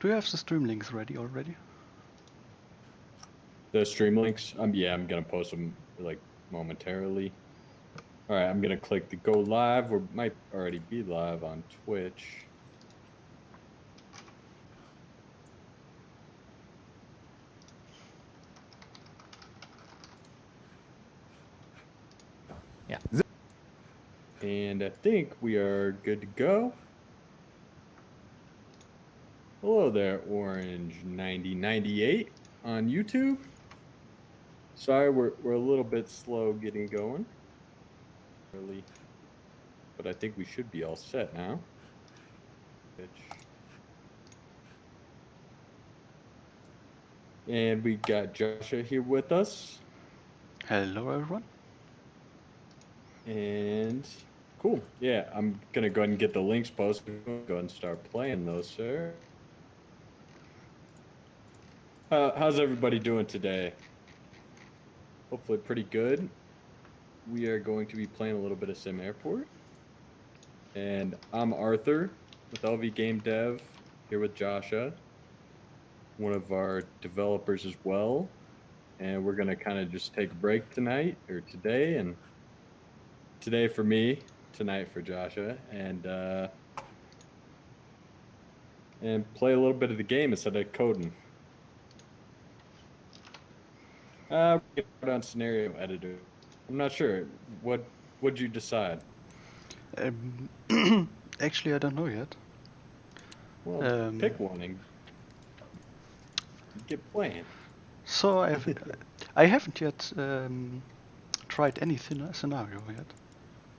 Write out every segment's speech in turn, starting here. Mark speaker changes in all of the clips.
Speaker 1: Do you have the stream links ready already?
Speaker 2: The stream links? Yeah, I'm gonna post them like momentarily. All right, I'm gonna click the go live, or might already be live on Twitch.
Speaker 1: Yeah.
Speaker 2: And I think we are good to go. Hello there, Orange9098 on YouTube. Sorry, we're a little bit slow getting going. Really, but I think we should be all set now. And we got Joshua here with us.
Speaker 1: Hello, everyone.
Speaker 2: And cool. Yeah, I'm gonna go ahead and get the links posted. Go ahead and start playing those, sir. How's everybody doing today? Hopefully pretty good. We are going to be playing a little bit of SimAirport. And I'm Arthur with LV Game Dev, here with Joshua, one of our developers as well. And we're gonna kind of just take a break tonight, or today, and today for me, tonight for Joshua, and play a little bit of the game instead of coding. We can put on scenario editor. I'm not sure. What'd you decide?
Speaker 1: Actually, I don't know yet.
Speaker 2: Well, pick one and get playing.
Speaker 1: So I haven't yet tried any scenario yet.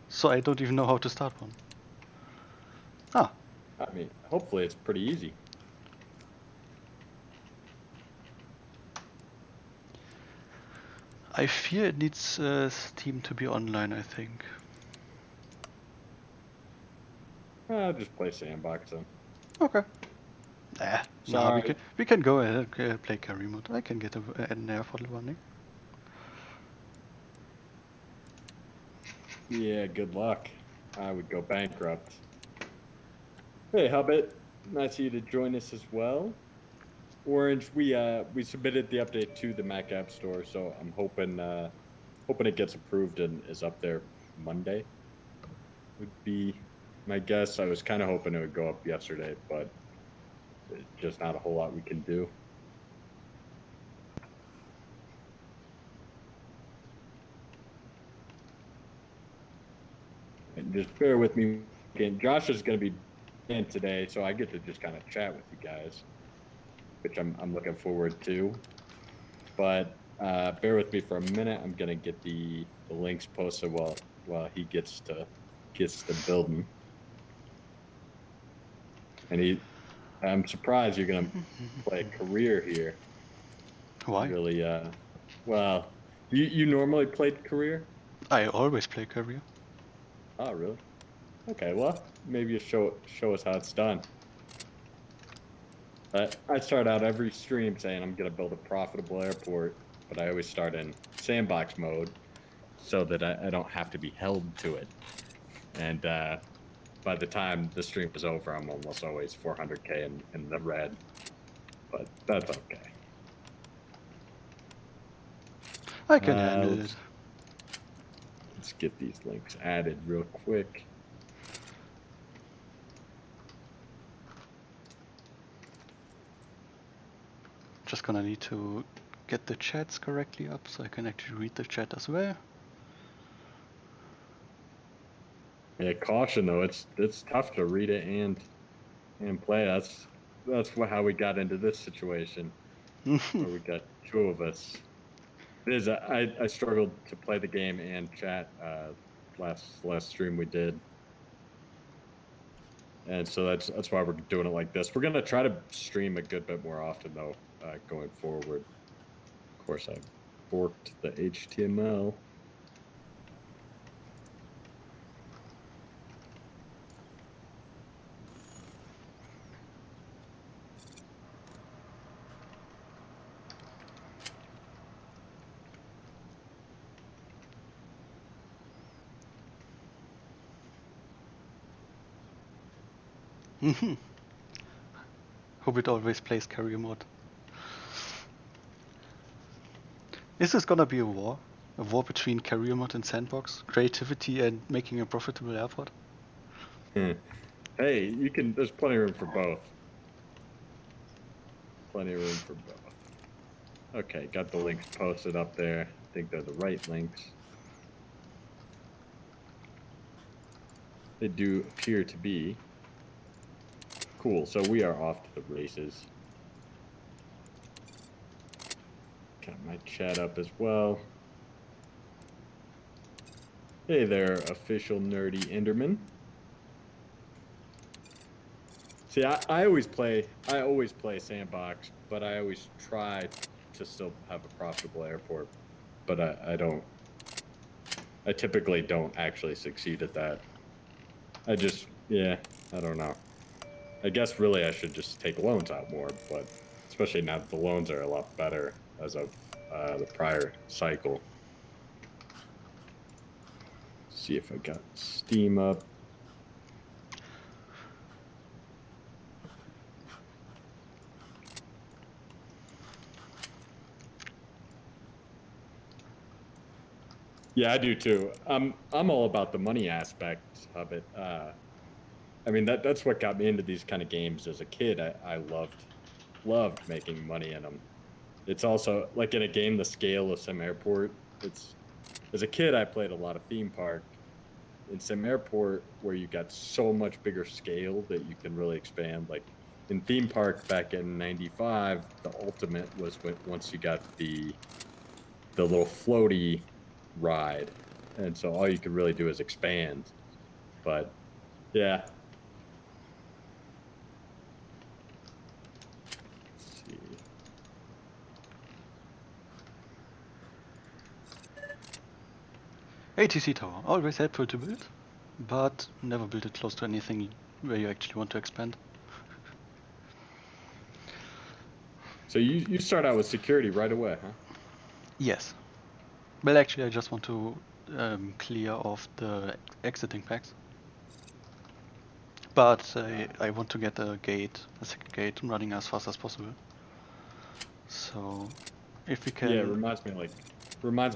Speaker 1: So I don't even know how to start one. Ah.
Speaker 2: I mean, hopefully it's pretty easy.
Speaker 1: I fear it needs Steam to be online, I think.
Speaker 2: I'll just play sandbox then.
Speaker 1: Okay. No,
Speaker 2: Sorry.
Speaker 1: we can go ahead and play carry mode. I can get an airport running.
Speaker 2: Yeah, good luck. I would go bankrupt. Hey, Hubbit, nice of you to join us as well. Orange, we submitted the update to the Mac App Store, so I'm hoping it gets approved and is up there Monday. Would be my guess. I was kind of hoping it would go up yesterday, but just not a whole lot we can do. And just bear with me. Again, Josh is going to be in today, so I get to just kind of chat with you guys, which I'm looking forward to. But bear with me for a minute. I'm going to get the links posted while he gets to building. And I'm surprised you're going to play a career here.
Speaker 1: Why?
Speaker 2: Really, well, you normally played career?
Speaker 1: I always play career.
Speaker 2: Oh, really? Okay, well, maybe you show us how it's done. I start out every stream saying I'm going to build a profitable airport, but I always start in sandbox mode so that I don't have to be held to it. And by the time the stream is over, I'm almost always 400K in the red, but that's okay.
Speaker 1: I can handle it.
Speaker 2: Let's get these links added real quick.
Speaker 1: Just gonna need to get the chats correctly up so I can actually read the chat as well.
Speaker 2: Yeah, caution though, it's tough to read it and play. That's how we got into this situation where we got two of us. It is. I struggled to play the game and chat last stream we did, and so that's why we're doing it like this. We're gonna try to stream a good bit more often though, going forward. Of course, I forked the HTML.
Speaker 1: Hope it always plays career mode. Is this gonna be a war? A war between career mode and sandbox? Creativity and making a profitable airport?
Speaker 2: Hey, you can. There's plenty of room for both. Plenty of room for both. Okay, got the links posted up there. I think they're the right links. They do appear to be. Cool, so we are off to the races. Got my chat up as well. Hey there, official nerdy Enderman. See, I always play sandbox, but I always try to still have a profitable airport. But I typically don't actually succeed at that. I don't know. I guess really I should just take loans out more, but especially now that the loans are a lot better as of the prior cycle. See if I got Steam up. Yeah, I do too. I'm all about the money aspect of it. I mean that's what got me into these kind of games as a kid. I loved making money in them. It's also like in a game the scale of SimAirport. It's as a kid I played a lot of theme park. In SimAirport, where you got so much bigger scale that you can really expand. Like in theme park back in '95, the ultimate was once you got the little floaty ride, and so all you could really do is expand. But yeah. Let's see.
Speaker 1: ATC tower, always helpful to build, but never build it close to anything where you actually want to expand.
Speaker 2: So you start out with security right away, huh?
Speaker 1: Yes. Well, actually, I just want to clear off the exiting packs. But I want to get a second gate running as fast as possible. So, if we can...
Speaker 2: Yeah, it reminds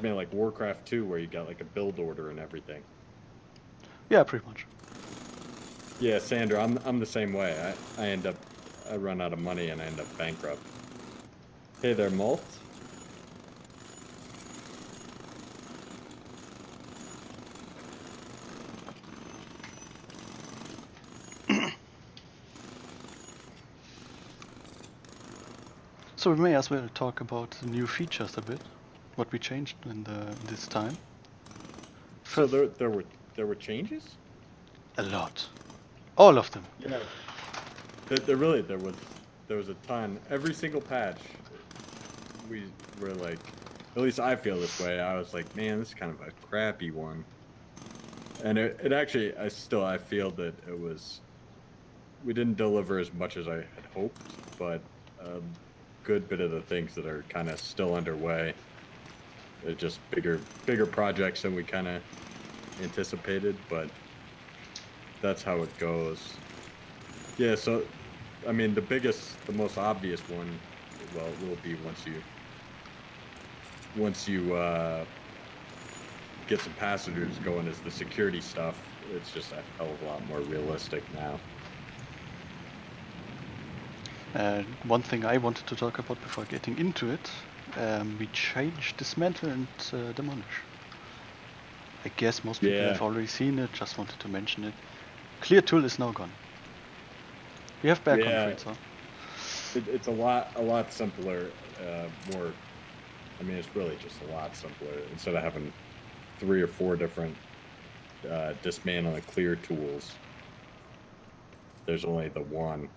Speaker 2: me of like Warcraft 2, where you got like a build order and everything.
Speaker 1: Yeah, pretty much.
Speaker 2: Yeah, Sandra, I'm the same way. I run out of money and I end up bankrupt. Hey there, Malt.
Speaker 1: So we may as well talk about the new features a bit, what we changed in this time.
Speaker 2: So there were changes?
Speaker 1: A lot. All of them.
Speaker 2: Yeah. There was a ton. Every single patch, we were like, at least I feel this way. I was like, man, this is kind of a crappy one. And it actually, I feel that we didn't deliver as much as I had hoped, but a good bit of the things that are kind of still underway. They're just bigger projects than we kind of anticipated, but that's how it goes. Yeah, so I mean the most obvious one, well, will be once you get some passengers going, is the security stuff. It's just a hell of a lot more realistic now.
Speaker 1: One thing I wanted to talk about before getting into it, we changed dismantle and demolish. I guess most people have already seen it, just wanted to mention it. Clear tool is now gone. We have back constraints, huh?
Speaker 2: It's a lot simpler, more, I mean, it's really just a lot simpler. Instead of having 3 or 4 different dismantle and clear tools, there's only the one.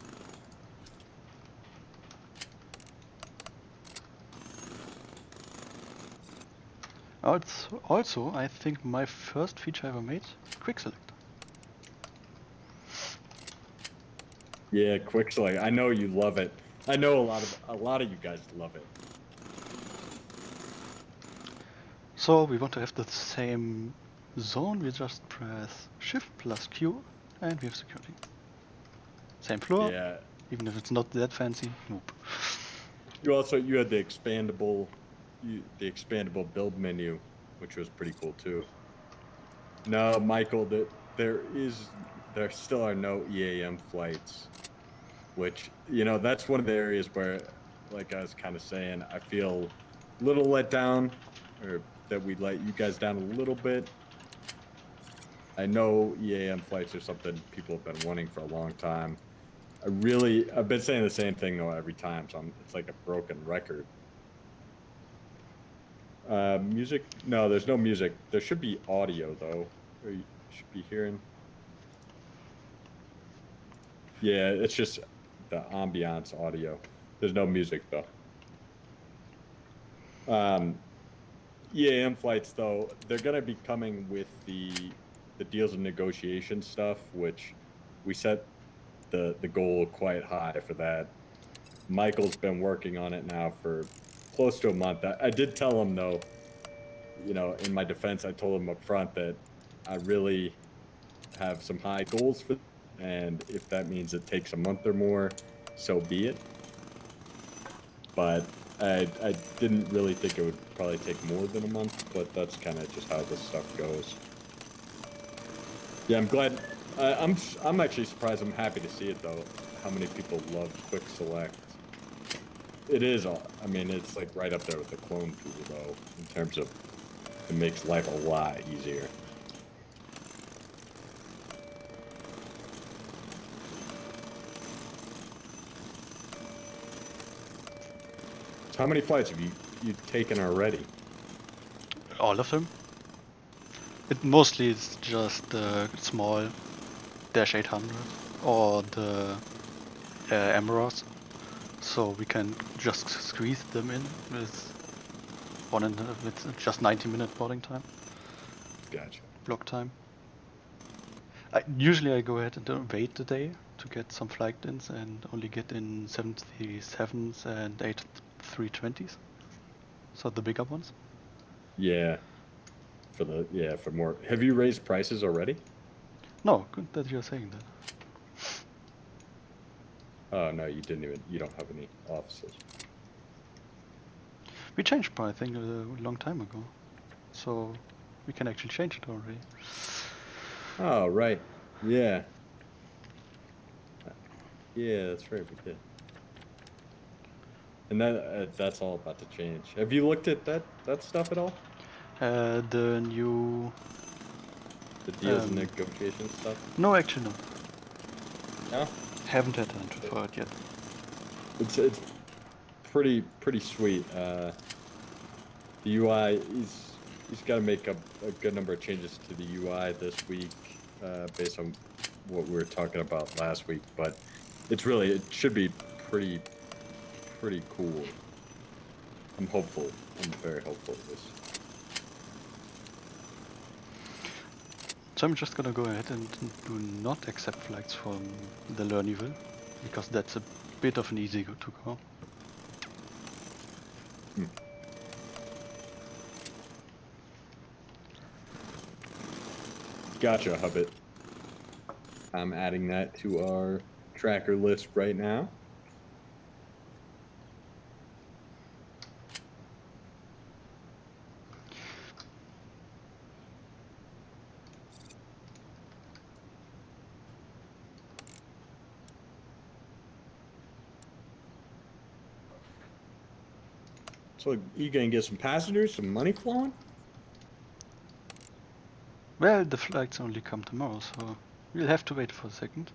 Speaker 1: Also, I think my first feature I ever made, quick select.
Speaker 2: Yeah, quick select. I know you love it. I know a lot of you guys love it.
Speaker 1: So we want to have the same zone. We just press Shift plus Q, and we have security. Same floor.
Speaker 2: Yeah.
Speaker 1: even if it's not that fancy. Nope.
Speaker 2: You had the expandable build menu, which was pretty cool too. No, Michael, there still are no EAM flights, which, that's one of the areas where, like I was kind of saying, I feel a little let down, or that we let you guys down a little bit. I know EAM flights are something people have been wanting for a long time. I've been saying the same thing though every time, so it's like a broken record. Music? No, there's no music. There should be audio though. Or you should be hearing. Yeah, it's just the ambiance audio. There's no music though. EAM flights though, they're gonna be coming with the deals and negotiation stuff, which we set the goal quite high for that. Michael's been working on it now for close to a month. I did tell him though, in my defense, I told him up front that I really have some high goals for, and if that means it takes a month or more, so be it. But I didn't really think it would probably take more than a month, but that's kind of just how this stuff goes. Yeah, I'm glad. I'm actually surprised. I'm happy to see it though. How many people love quick select? It is. I mean, it's like right up there with the clone tool though, in terms of it makes life a lot easier. So how many flights have you taken already?
Speaker 1: All of them. It mostly is just the small Dash 800 or the Emeralds, so we can just squeeze them in with with just 90-minute boarding time.
Speaker 2: Gotcha.
Speaker 1: Block time. Usually I go ahead and wait the day to get some flight ins and only get in 737s and 320s, so the bigger ones.
Speaker 2: Yeah. For more. Have you raised prices already?
Speaker 1: No, good that you're saying that.
Speaker 2: Oh no, you didn't even. You don't have any offices.
Speaker 1: We changed pricing a long time ago, so we can actually change it already.
Speaker 2: Oh right. Yeah. Yeah, that's right. We did. And that's all about to change. Have you looked at that stuff at all?
Speaker 1: The new...
Speaker 2: The deals and negotiation stuff?
Speaker 1: No, actually no.
Speaker 2: No?
Speaker 1: Haven't had time for it yet.
Speaker 2: It's pretty sweet. The UI, he's got to make a good number of changes to the UI this week, based on what we were talking about last week. But it should be pretty cool. I'm hopeful. I'm very hopeful of this.
Speaker 1: So I'm just gonna go ahead and do not accept flights from the Learnyville, because that's a bit of an easy to go.
Speaker 2: Gotcha, Hubbit. I'm adding that to our tracker list right now. So you gonna get some passengers, some money flowing?
Speaker 1: Well, the flights only come tomorrow, so we'll have to wait for a second.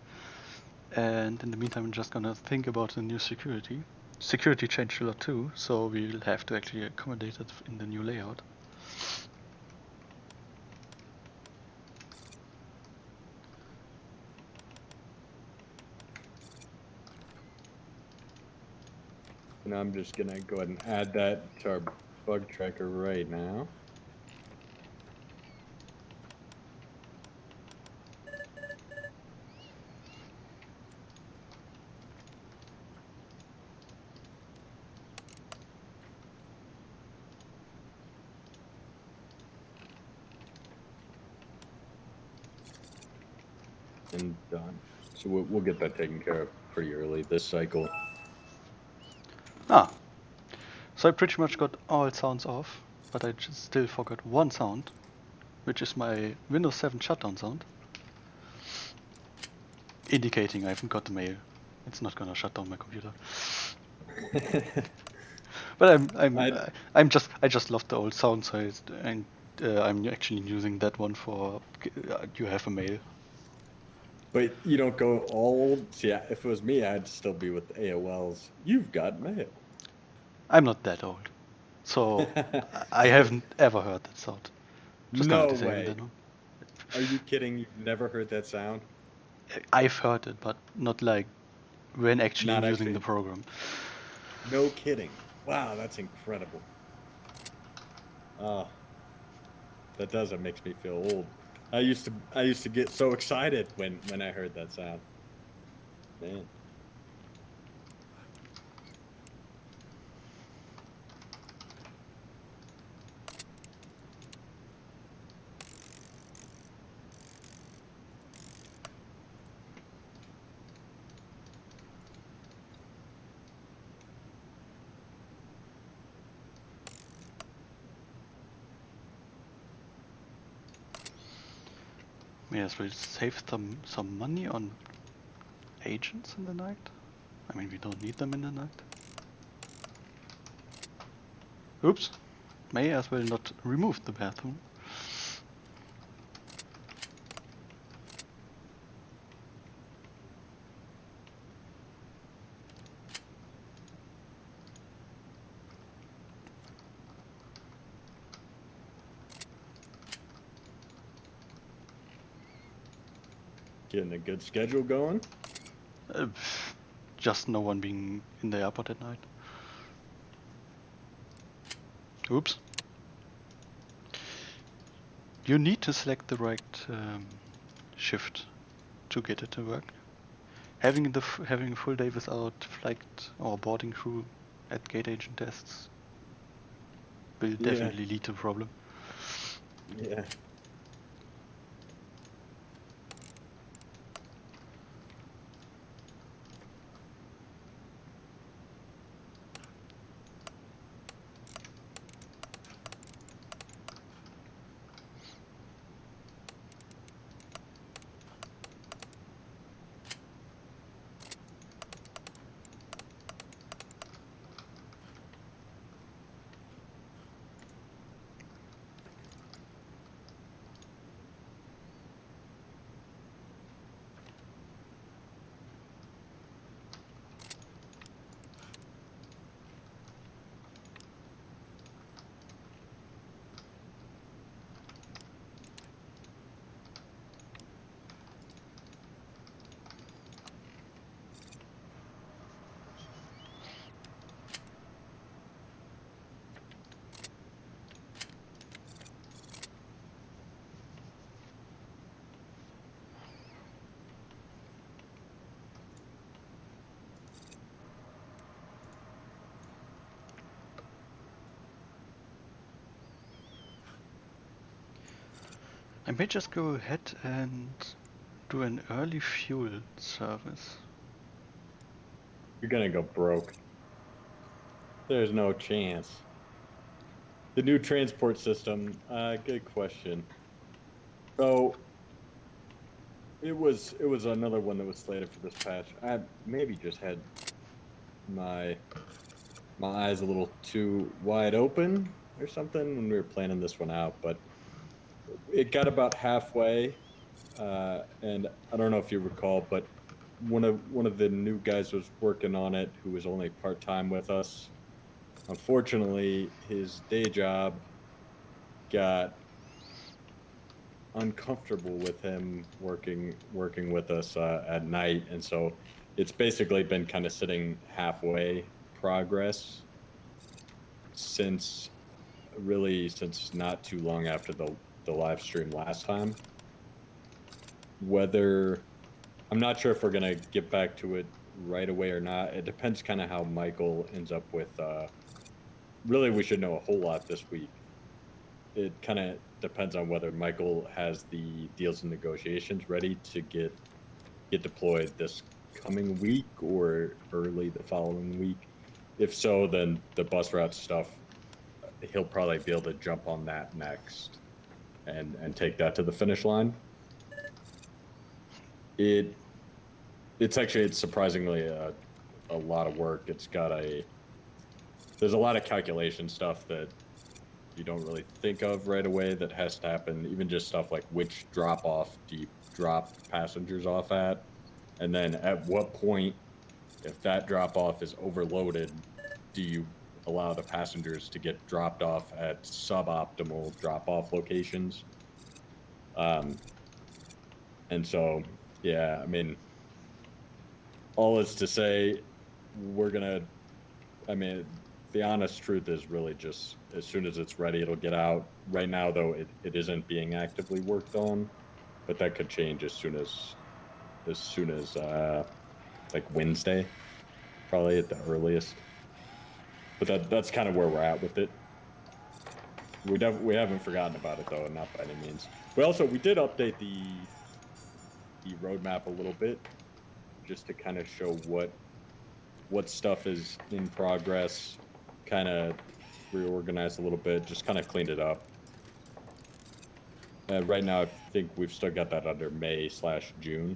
Speaker 1: And in the meantime, I'm just gonna think about the new security. Security changed a lot too, so we'll have to actually accommodate it in the new layout.
Speaker 2: And I'm just gonna go ahead and add that to our bug tracker right now. And done. So we'll get that taken care of. pretty early this cycle.
Speaker 1: Ah, so I pretty much got all sounds off, but I just still forgot one sound, which is my Windows 7 shutdown sound, indicating I haven't got the mail. It's not gonna shut down my computer. But I just love the old sound, so I'm actually using that one for you have a mail.
Speaker 2: But you don't go all old. See, if it was me, I'd still be with AOL's. You've got mail.
Speaker 1: I'm not that old, so I haven't ever heard that sound. Just gonna
Speaker 2: No
Speaker 1: disable
Speaker 2: way.
Speaker 1: that one.
Speaker 2: Are you kidding? You've never heard that sound?
Speaker 1: I've heard it, but not like when actually
Speaker 2: Not
Speaker 1: using the
Speaker 2: actually.
Speaker 1: program.
Speaker 2: No kidding. Wow, that's incredible. Oh, that does. It makes me feel old. I used to get so excited when I heard that sound. Man.
Speaker 1: Yes, we'll save some money on agents in the night. I mean, we don't need them in the night. Oops. May as well not remove the bathroom.
Speaker 2: Getting a good schedule going.
Speaker 1: Just no one being in the airport at night. Oops. You need to select the right shift to get it to work. Having a full day without flight or boarding crew at gate agent tests will definitely lead to a problem.
Speaker 2: Yeah.
Speaker 1: I may just go ahead and do an early fuel service.
Speaker 2: You're gonna go broke. There's no chance. The new transport system. Good question. So it was another one that was slated for this patch. I maybe just had my eyes a little too wide open or something when we were planning this one out, but it got about halfway, and I don't know if you recall, but one of the new guys was working on it who was only part-time with us. Unfortunately, his day job got uncomfortable with him working with us at night, and so it's basically been kind of sitting halfway progress since not too long after the live stream last time. Whether I'm not sure if we're gonna get back to it right away or not. It depends kind of how Michael ends up with. Really, we should know a whole lot this week. It kind of depends on whether Michael has the deals and negotiations ready to get deployed this coming week or early the following week. If so, then the bus route stuff, he'll probably be able to jump on that next and take that to the finish line. It's surprisingly a lot of work. There's a lot of calculation stuff that you don't really think of right away that has to happen. Even just stuff like which drop off do you drop passengers off at, and then at what point, if that drop off is overloaded, do you allow the passengers to get dropped off at suboptimal drop off locations? And so, yeah, I mean, all is to say, the honest truth is really just as soon as it's ready, it'll get out. Right now, though, it isn't being actively worked on, but that could change as soon as like Wednesday, probably at the earliest. But that's kind of where we're at with it. We haven't forgotten about it though, not by any means. We did update the roadmap a little bit, just to kind of show what stuff is in progress, kind of reorganized a little bit, just kind of cleaned it up. Right now, I think we've still got that under May/June.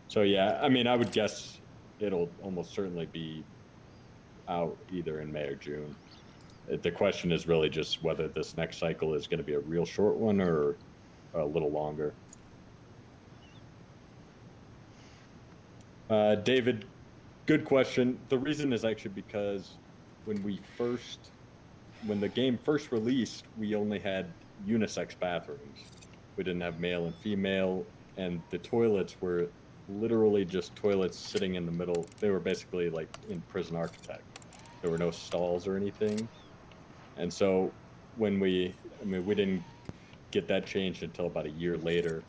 Speaker 2: So yeah, I mean, I would guess it'll almost certainly be out either in May or June. The question is really just whether this next cycle is going to be a real short one or a little longer. David, good question. The reason is actually because when the game first released, we only had unisex bathrooms. We didn't have male and female, and the toilets were literally just toilets sitting in the middle. They were basically like in Prison Architect. There were no stalls or anything. And so we didn't get that changed until about a year later.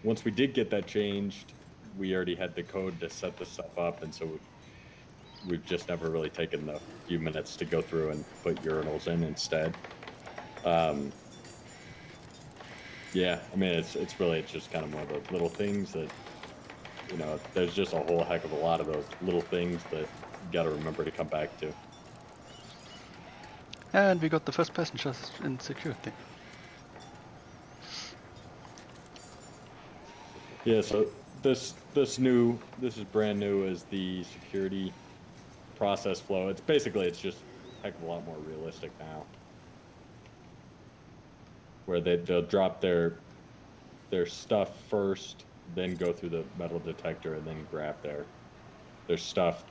Speaker 2: Once we did get that changed, we already had the code to set the stuff up, and so we've just never really taken the few minutes to go through and put urinals in instead. Yeah, I mean, it's just kind of one of those little things that, there's just a whole heck of a lot of those little things that you got to remember to come back to.
Speaker 1: And we got the first passengers in security.
Speaker 2: Yeah, so this is brand new as the security process flow. It's just a heck of a lot more realistic now, where they'll drop their stuff first, then go through the metal detector, and then grab their stuff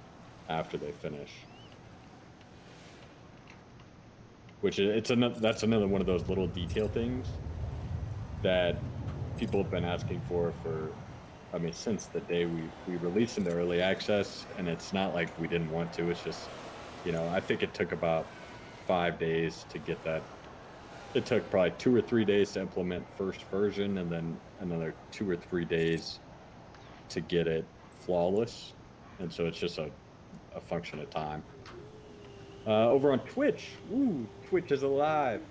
Speaker 2: after they finish. That's another one of those little detail things that people have been asking for since the day we released into early access, and it's not like we didn't want to. It's just, I think it took about 5 days to get that. It took probably 2 or 3 days to implement first version, and then another 2 or 3 days to get it flawless. And so it's just a function of time. Over on Twitch, Twitch is alive.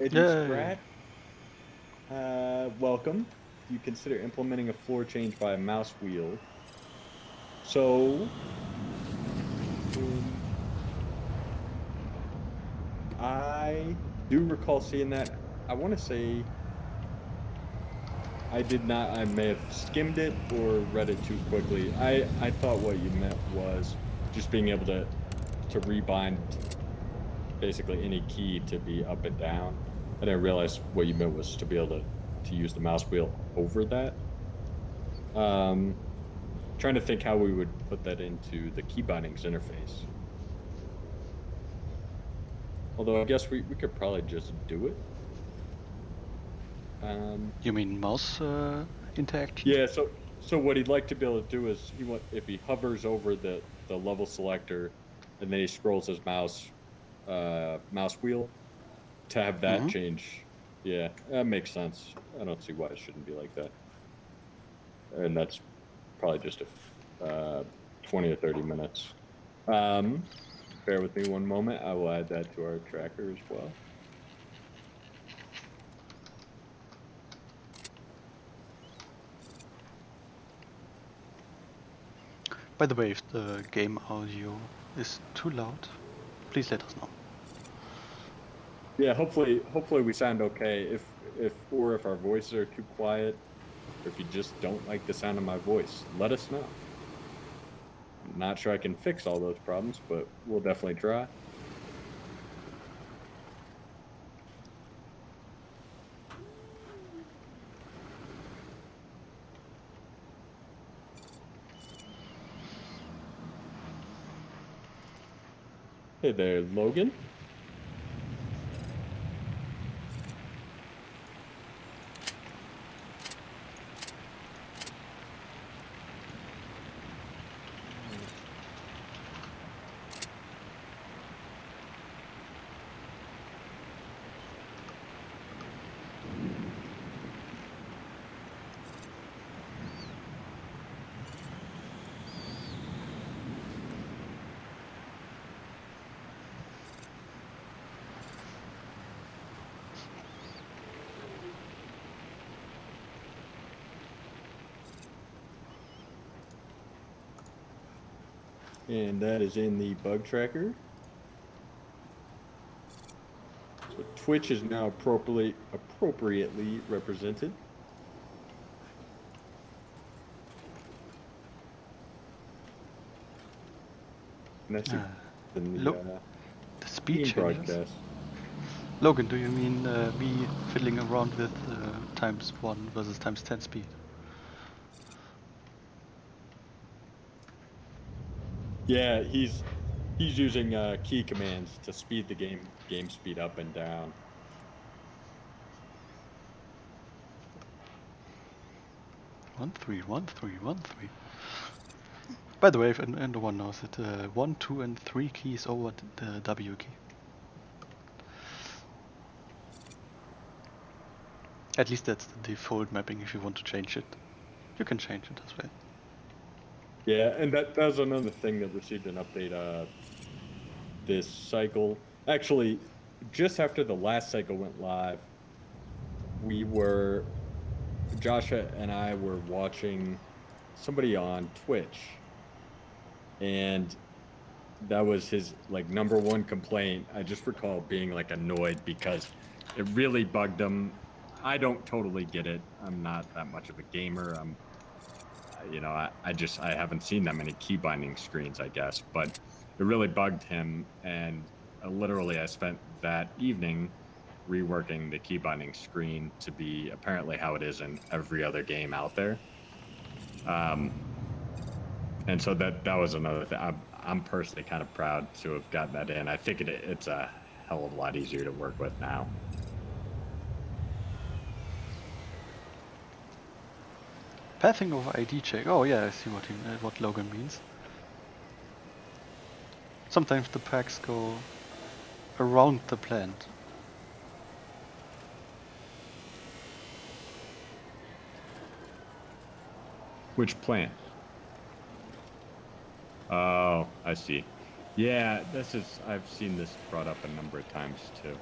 Speaker 2: Eddie Sprat, welcome. Do you consider implementing a floor change by a mouse wheel? So, I do recall seeing that. I want to say I did not. I may have skimmed it or read it too quickly. I thought what you meant was just being able to rebind basically any key to be up and down. I didn't realize what you meant was to be able to use the mouse wheel over that. Trying to think how we would put that into the key bindings interface. Although I guess we could probably just do it.
Speaker 1: You mean mouse interaction?
Speaker 2: Yeah, so what he'd like to be able to do is if he hovers over the level selector and then he scrolls his mouse wheel to have that change. Yeah, that makes sense. I don't see why it shouldn't be like that. And that's probably just 20 or 30 minutes. Bear with me one moment. I will add that to our tracker as well.
Speaker 1: By the way, if the game audio is too loud, please let us know.
Speaker 2: Yeah, hopefully we sound okay. If our voices are too quiet, or if you just don't like the sound of my voice, let us know. I'm not sure I can fix all those problems, but we'll definitely try. Hey there, Logan. And that is in the bug tracker. So Twitch is now appropriately represented. And that's in
Speaker 1: the speed changes.
Speaker 2: Broadcast.
Speaker 1: Logan, do you mean me fiddling around with ×1 versus ×10 speed?
Speaker 2: Yeah, he's using key commands to speed the game speed up and down.
Speaker 1: One three. By the way, if no one knows it, 1, 2, and 3 keys over the W key. At least that's the default mapping. If you want to change it, you can change it as well.
Speaker 2: Yeah, and that was another thing that received an update this cycle. Actually, just after the last cycle went live, Josh and I were watching somebody on Twitch, and that was his like #1 complaint. I just recall being like annoyed because it really bugged him. I don't totally get it. I'm not that much of a gamer. I haven't seen that many key binding screens, I guess, but it really bugged him. And literally I spent that evening reworking the key binding screen to be apparently how it is in every other game out there. And so that was another thing. I'm personally kind of proud to have gotten that in. I think it's a hell of a lot easier to work with now.
Speaker 1: Pathing over ID check. Oh yeah, I see what Logan means. Sometimes the packs go around the plant.
Speaker 2: Which plant? Oh, I see. Yeah, I've seen this brought up a number of times too.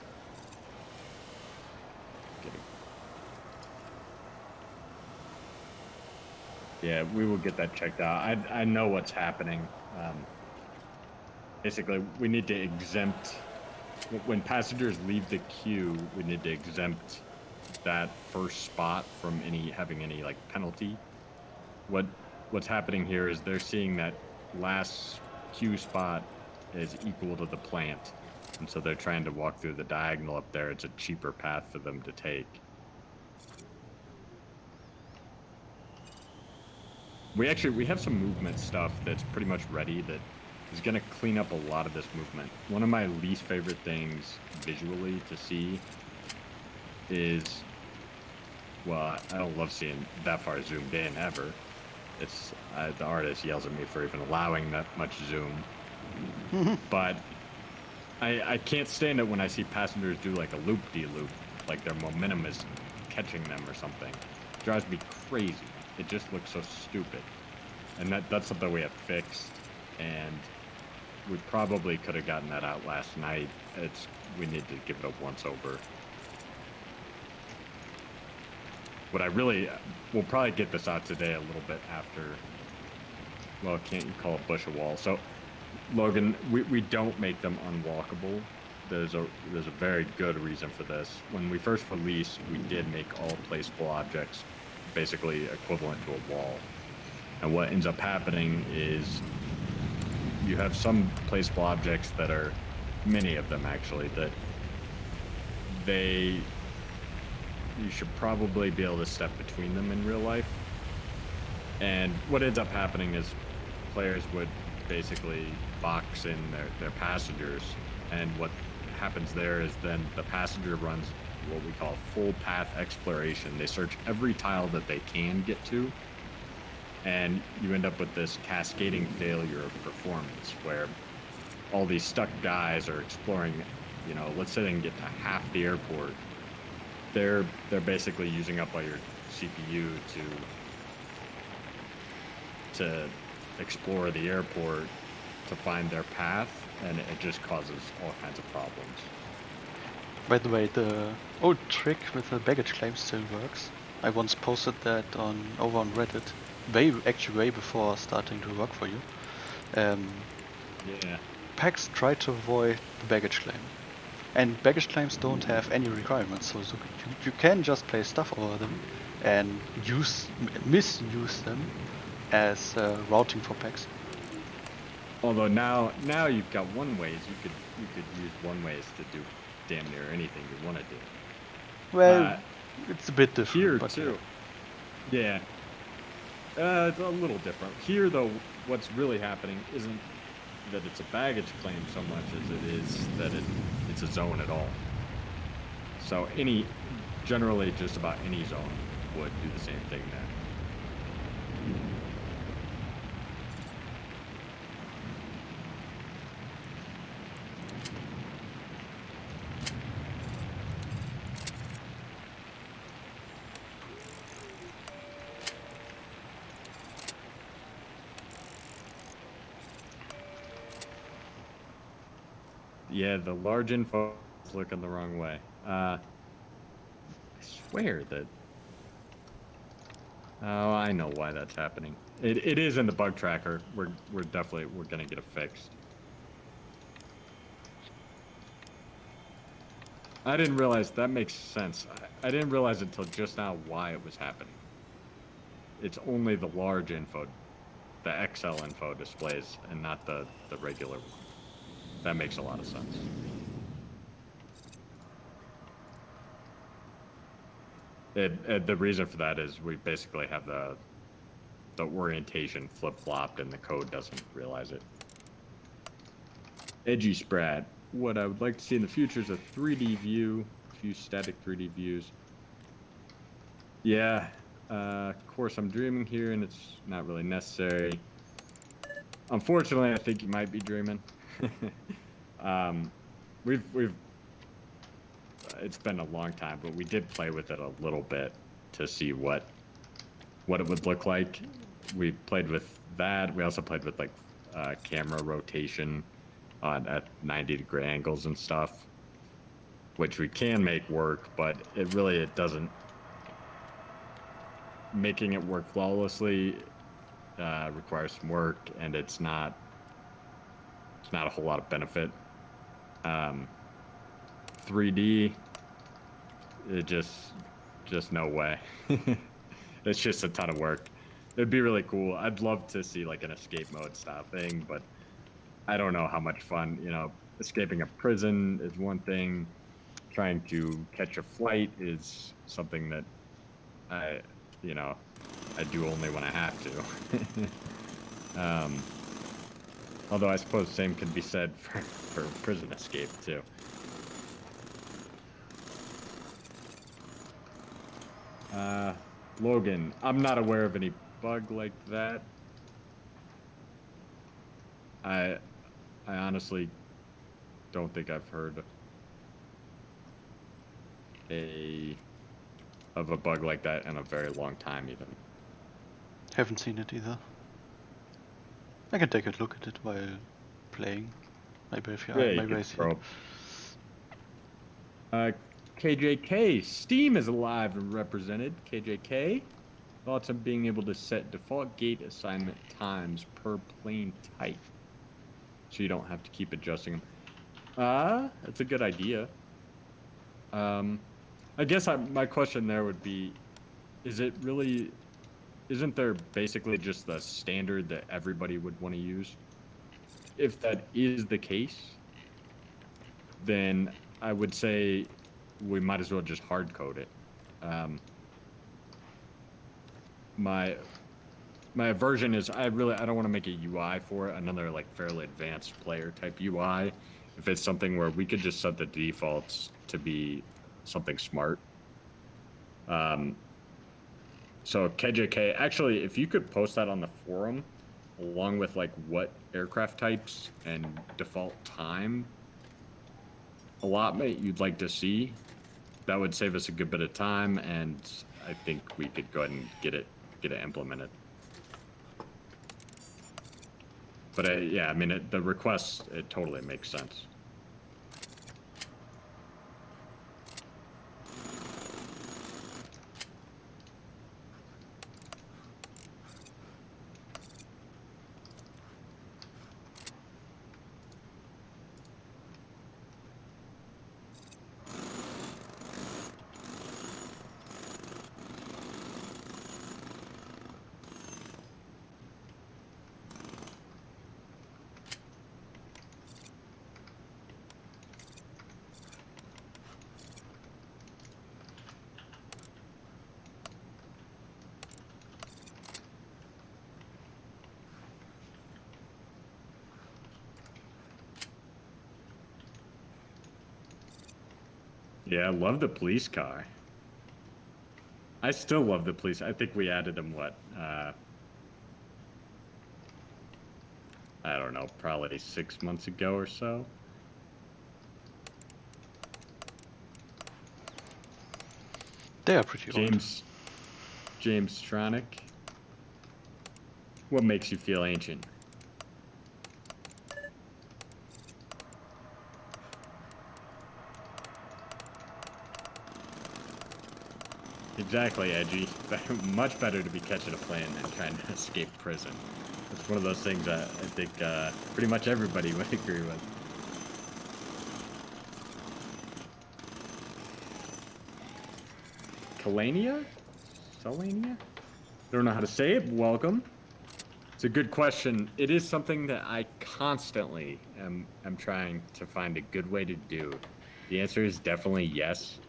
Speaker 2: Yeah, we will get that checked out. I know what's happening. Basically, we need to exempt, when passengers leave the queue, we need to exempt that first spot from having any like penalty. What's happening here is they're seeing that last queue spot is equal to the plant, and so they're trying to walk through the diagonal up there. It's a cheaper path for them to take. We have some movement stuff that's pretty much ready that is going to clean up a lot of this movement. One of my least favorite things visually to see is, well, I don't love seeing that far zoomed in ever. The artist yells at me for even allowing that much zoom. But I can't stand it when I see passengers do like a loop-de-loop, like their momentum is catching them or something. It drives me crazy. It just looks so stupid. And that's something we have fixed, and we probably could have gotten that out last night. We need to give it a once-over. We'll probably get this out today a little bit after well, can't you call a bush a wall? So, Logan, we don't make them unwalkable. There's a very good reason for this. When we first released, we did make all placeable objects basically equivalent to a wall. And what ends up happening is you have some placeable objects that are, many of them actually, that you should probably be able to step between them in real life. And what ends up happening is players would basically box in their passengers, and what happens there is then the passenger runs what we call full path exploration. They search every tile that they can get to, and you end up with this cascading failure of performance where all these stuck guys are exploring, you know, let's say they can get to half the airport. They're basically using up all your CPU to explore the airport to find their path, and it just causes all kinds of problems.
Speaker 1: By the way, the old trick with the baggage claim still works. I once posted that over on Reddit, way before starting to work for you.
Speaker 2: Yeah.
Speaker 1: Packs try to avoid the baggage claim, and baggage claims don't have any requirements, so you can just place stuff over them and misuse them as routing for packs.
Speaker 2: Although now you've got one ways. You could use one ways to do damn near anything you want to do.
Speaker 1: Well, it's a bit different
Speaker 2: here
Speaker 1: but
Speaker 2: too. Yeah. It's a little different. Here though, what's really happening isn't that it's a baggage claim so much as it is that it's a zone at all. So generally just about any zone would do the same thing there. Yeah, the large info is looking the wrong way. I swear that... Oh, I know why that's happening. It is in the bug tracker. We're gonna get it fixed. I didn't realize that makes sense. I didn't realize until just now why it was happening. It's only the large info, the XL info displays, and not the regular one. That makes a lot of sense. The reason for that is we basically have the orientation flip-flopped and the code doesn't realize it. Edgy Sprat. What I would like to see in the future is a 3D view, a few static 3D views. Yeah, of course I'm dreaming here and it's not really necessary. Unfortunately, I think you might be dreaming. It's been a long time, but we did play with it a little bit to see what it would look like. We played with that. We also played with like camera rotation at 90-degree angles and stuff, which we can make work, but it doesn't. Making it work flawlessly requires some work, and it's not a whole lot of benefit. 3D, it just no way. It's just a ton of work. It'd be really cool. I'd love to see like an escape mode style thing, but I don't know how much fun, you know, escaping a prison is one thing. Trying to catch a flight is something that I do only when I have to. Although I suppose the same can be said for prison escape too. Logan, I'm not aware of any bug like that. I honestly don't think I've heard of a bug like that in a very long time even.
Speaker 1: Haven't seen it either. I can take a look at it while playing. Maybe if maybe I see it.
Speaker 2: KJK, Steam is alive and represented. KJK, Thoughts on being able to set default gate assignment times per plane type, so you don't have to keep adjusting them. That's a good idea. I guess my question there would be, isn't there basically just the standard that everybody would want to use? If that is the case, then I would say we might as well just hard code it. My aversion is I don't want to make a UI for it, another like fairly advanced player type UI. If it's something where we could just set the defaults to be something smart. So KJK, actually, if you could post that on the forum, along with like what aircraft types and default time allotment you'd like to see, that would save us a good bit of time, and I think we could go ahead and get it implemented. But yeah, I mean, the request, it totally makes sense. Yeah, I love the police car. I still love the police. I think we added them, what? I don't know, probably 6 months ago or so.
Speaker 1: They are pretty old.
Speaker 2: James Tronic. What makes you feel ancient? Exactly, Edgy. Much better to be catching a plane than trying to escape prison. It's one of those things that I think pretty much everybody would agree with. Kalania? Selania? Don't know how to say it. Welcome. It's a good question. It is something that I constantly am trying to find a good way to do. The answer is definitely yes.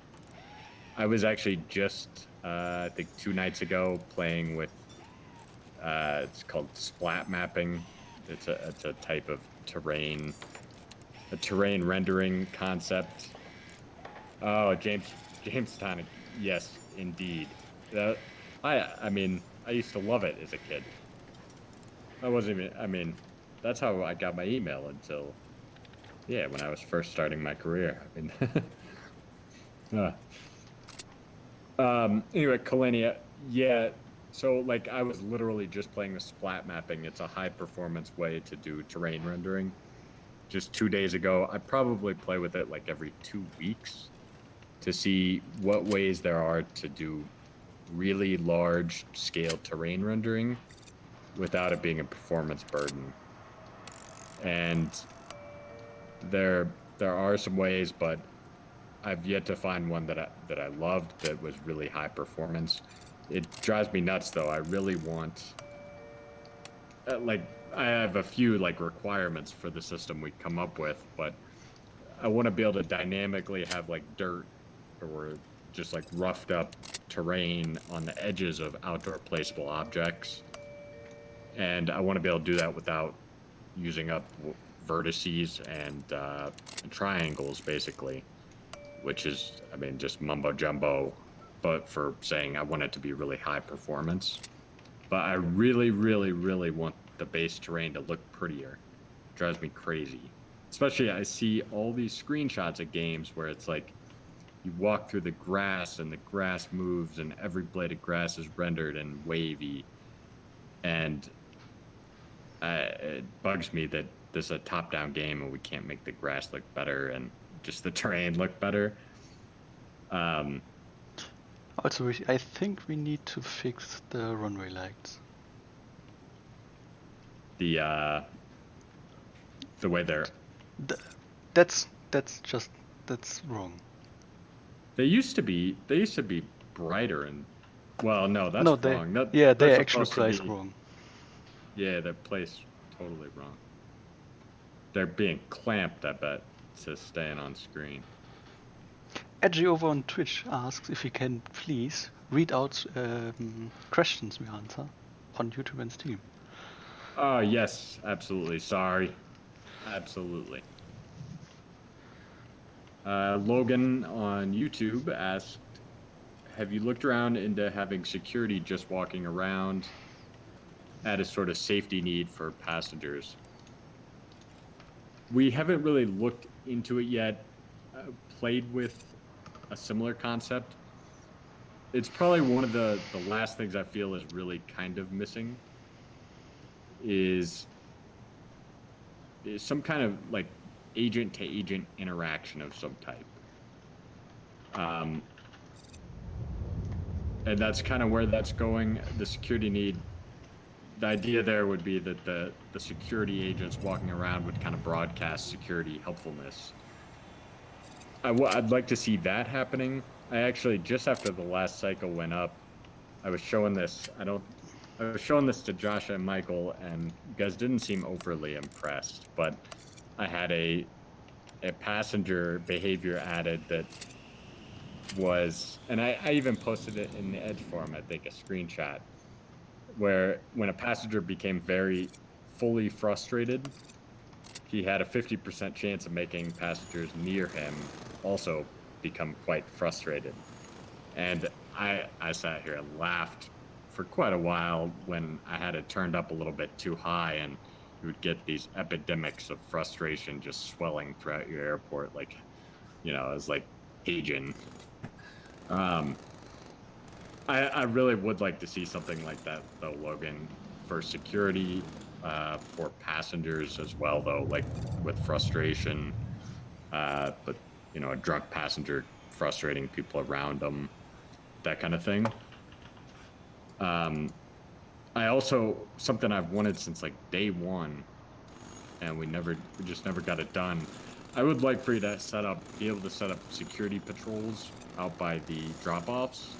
Speaker 2: I was actually just, I think 2 nights ago, playing with, it's called splat mapping. It's a type of terrain rendering concept. Oh, James Tonic, yes, indeed. I mean, I used to love it as a kid. That's how I got my email until, yeah, when I was first starting my career. I mean, anyway, Kalenia, yeah, so like I was literally just playing with splat mapping. It's a high performance way to do terrain rendering. Just 2 days ago, I probably play with it like every 2 weeks to see what ways there are to do really large scale terrain rendering without it being a performance burden. And there are some ways, but I've yet to find one that I loved that was really high performance. It drives me nuts though. I really want, like, I have a few like requirements for the system we come up with, but I want to be able to dynamically have like dirt or just like roughed up terrain on the edges of outdoor placeable objects. And I want to be able to do that without using up vertices and triangles, basically, which is, I mean, just mumbo jumbo, but for saying I want it to be really high performance. But I really, really, really want the base terrain to look prettier. It drives me crazy. Especially, I see all these screenshots of games where it's like you walk through the grass and the grass moves and every blade of grass is rendered and wavy. And it bugs me that this is a top-down game and we can't make the grass look better and just the terrain look better.
Speaker 1: Also, I think we need to fix the runway lights.
Speaker 2: The way they're.
Speaker 1: That's wrong.
Speaker 2: They used to be brighter and. Well, no, that's
Speaker 1: No,
Speaker 2: wrong.
Speaker 1: they're
Speaker 2: They're
Speaker 1: actually
Speaker 2: supposed to
Speaker 1: placed
Speaker 2: be.
Speaker 1: wrong.
Speaker 2: Yeah, they're placed totally wrong. They're being clamped, I bet, to staying on screen.
Speaker 1: Edgy over on Twitch asks if he can please read out questions we answer on YouTube and Steam.
Speaker 2: Oh, yes, absolutely. Sorry. Absolutely. Logan on YouTube asked, have you looked around into having security just walking around at a sort of safety need for passengers? We haven't really looked into it yet, played with a similar concept. It's probably one of the last things I feel is really kind of missing is some kind of like agent to agent interaction of some type. And that's kind of where that's going. The security need, the idea there would be that the security agents walking around would kind of broadcast security helpfulness. I'd like to see that happening. I actually, just after the last cycle went up, I was showing this. I was showing this to Josh and Michael, and you guys didn't seem overly impressed. But I had a passenger behavior added that was, and I even posted it in the Edge forum, I think, a screenshot, where when a passenger became very fully frustrated, he had a 50% chance of making passengers near him also become quite frustrated. And I sat here and laughed for quite a while when I had it turned up a little bit too high, and you would get these epidemics of frustration just swelling throughout your airport, like, you know, it's like Cajun. I really would like to see something like that, though, Logan, for security, for passengers as well, though, like with frustration, but, you know, a drunk passenger frustrating people around them, that kind of thing. I also, something I've wanted since like day one, and we just never got it done. I would like for you to be able to set up security patrols out by the drop-offs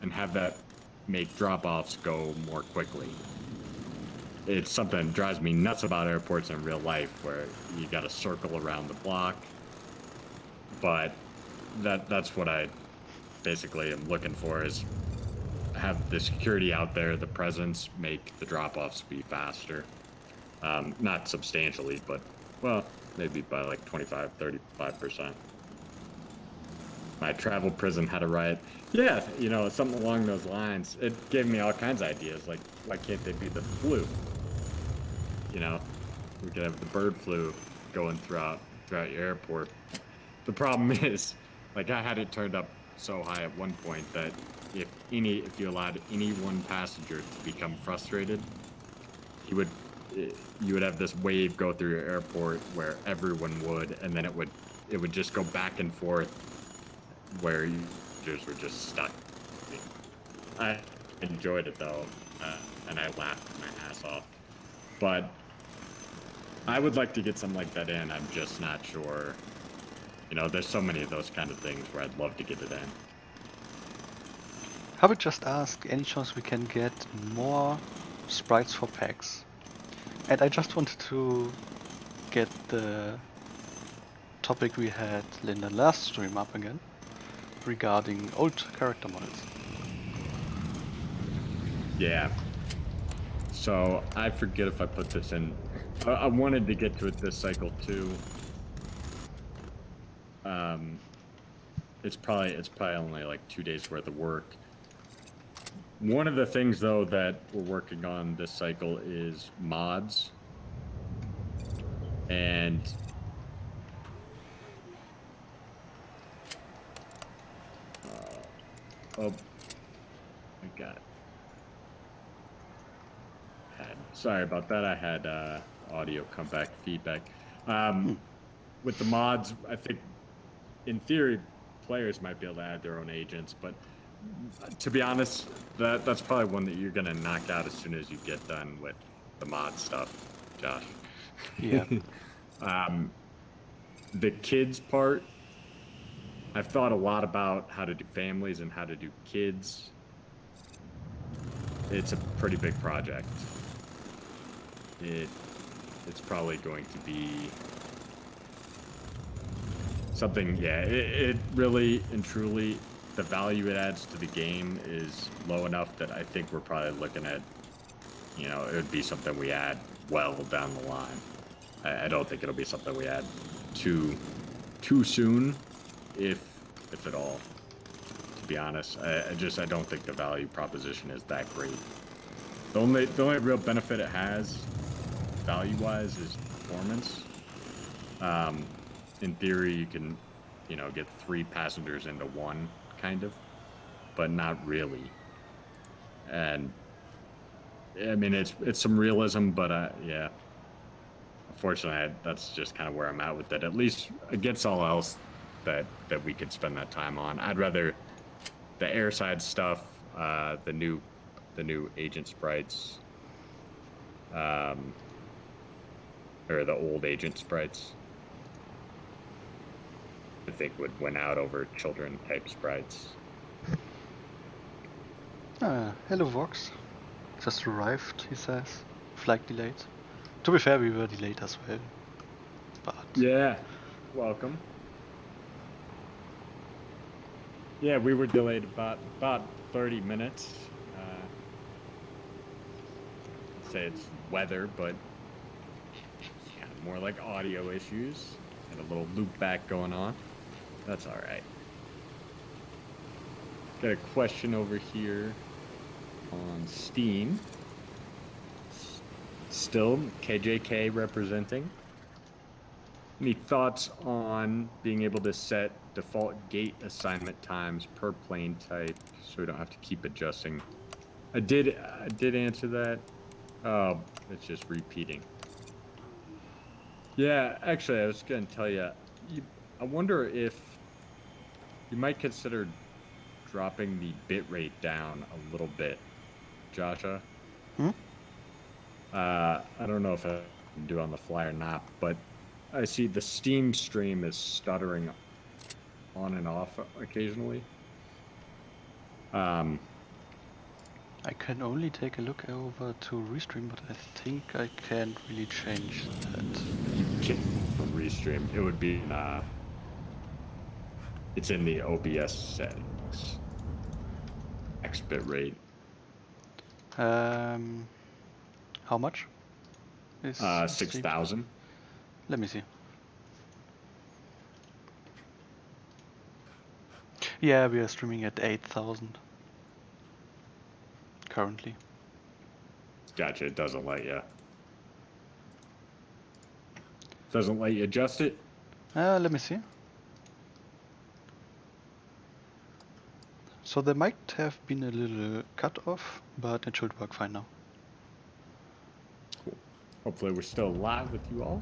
Speaker 2: and have that make drop-offs go more quickly. It's something that drives me nuts about airports in real life, where you got to circle around the block. But that's what I basically am looking for, is have the security out there, the presence, make the drop-offs be faster. Not substantially, but, well, maybe by like 25, 35%. My travel prison had a riot. Yeah, you know, something along those lines. It gave me all kinds of ideas, like, why can't they be the flu? You know, we could have the bird flu going throughout your airport. The problem is, like, I had it turned up so high at one point that if you allowed any one passenger to become frustrated, you would have this wave go through your airport where everyone would, and then it would just go back and forth where users were just stuck. I enjoyed it though, and I laughed my ass off. But I would like to get something like that in. I'm just not sure. You know, there's so many of those kind of things where I'd love to get it in.
Speaker 1: I would just ask, any chance we can get more sprites for packs? And I just wanted to get the topic we had in the last stream up again, regarding old character models.
Speaker 2: Yeah. So I forget if I put this in. I wanted to get to it this cycle too. It's probably only like 2 days worth of work. One of the things though that we're working on this cycle is mods. And oh my God. Sorry about that. I had audio come back, feedback. With the mods, I think in theory, players might be able to add their own agents, but to be honest, that's probably one that you're gonna knock out as soon as you get done with the mod stuff, Josh.
Speaker 1: Yeah.
Speaker 2: The kids part, I've thought a lot about how to do families and how to do kids. It's a pretty big project. It's probably going to be something, yeah, it really and truly, the value it adds to the game is low enough that I think we're probably looking at, you know, it would be something we add well down the line. I don't think it'll be something we add too soon, if at all. To be honest, I don't think the value proposition is that great. The only real benefit it has, value-wise, is performance. In theory, you can, you know, get 3 passengers into one, kind of, but not really. And I mean, it's some realism, but yeah. Unfortunately, that's just kind of where I'm at with it. At least against all else that we could spend that time on. I'd rather the airside stuff, the new agent sprites, or the old agent sprites, I think would win out over children type sprites.
Speaker 1: Hello Vox. Just arrived, he says. Flight delayed. To be fair, we were delayed as well. But
Speaker 2: yeah, welcome. Yeah, we were delayed about 30 minutes. Say it's weather, but kind of more like audio issues and a little loop back going on. That's all right. Got a question over here on Steam. Still, KJK representing. Any thoughts on being able to set default gate assignment times per plane type so we don't have to keep adjusting? I did answer that. Oh, it's just repeating. Yeah, actually, I was going to tell you, I wonder if you might consider dropping the bitrate down a little bit, Joshua. I don't know if I can do on the fly or not, but I see the Steam stream is stuttering on and off occasionally.
Speaker 1: I can only take a look over to Restream, but I think I can't really change that.
Speaker 2: You can't Restream. It would be it's in the OBS settings. X bitrate.
Speaker 1: How much?
Speaker 2: 6,000.
Speaker 1: Let me see. Yeah, we are streaming at 8,000 currently.
Speaker 2: Gotcha. It doesn't let you. Doesn't let you adjust it?
Speaker 1: Let me see. So there might have been a little cut off, but it should work fine now.
Speaker 2: Cool. Hopefully we're still live with you all.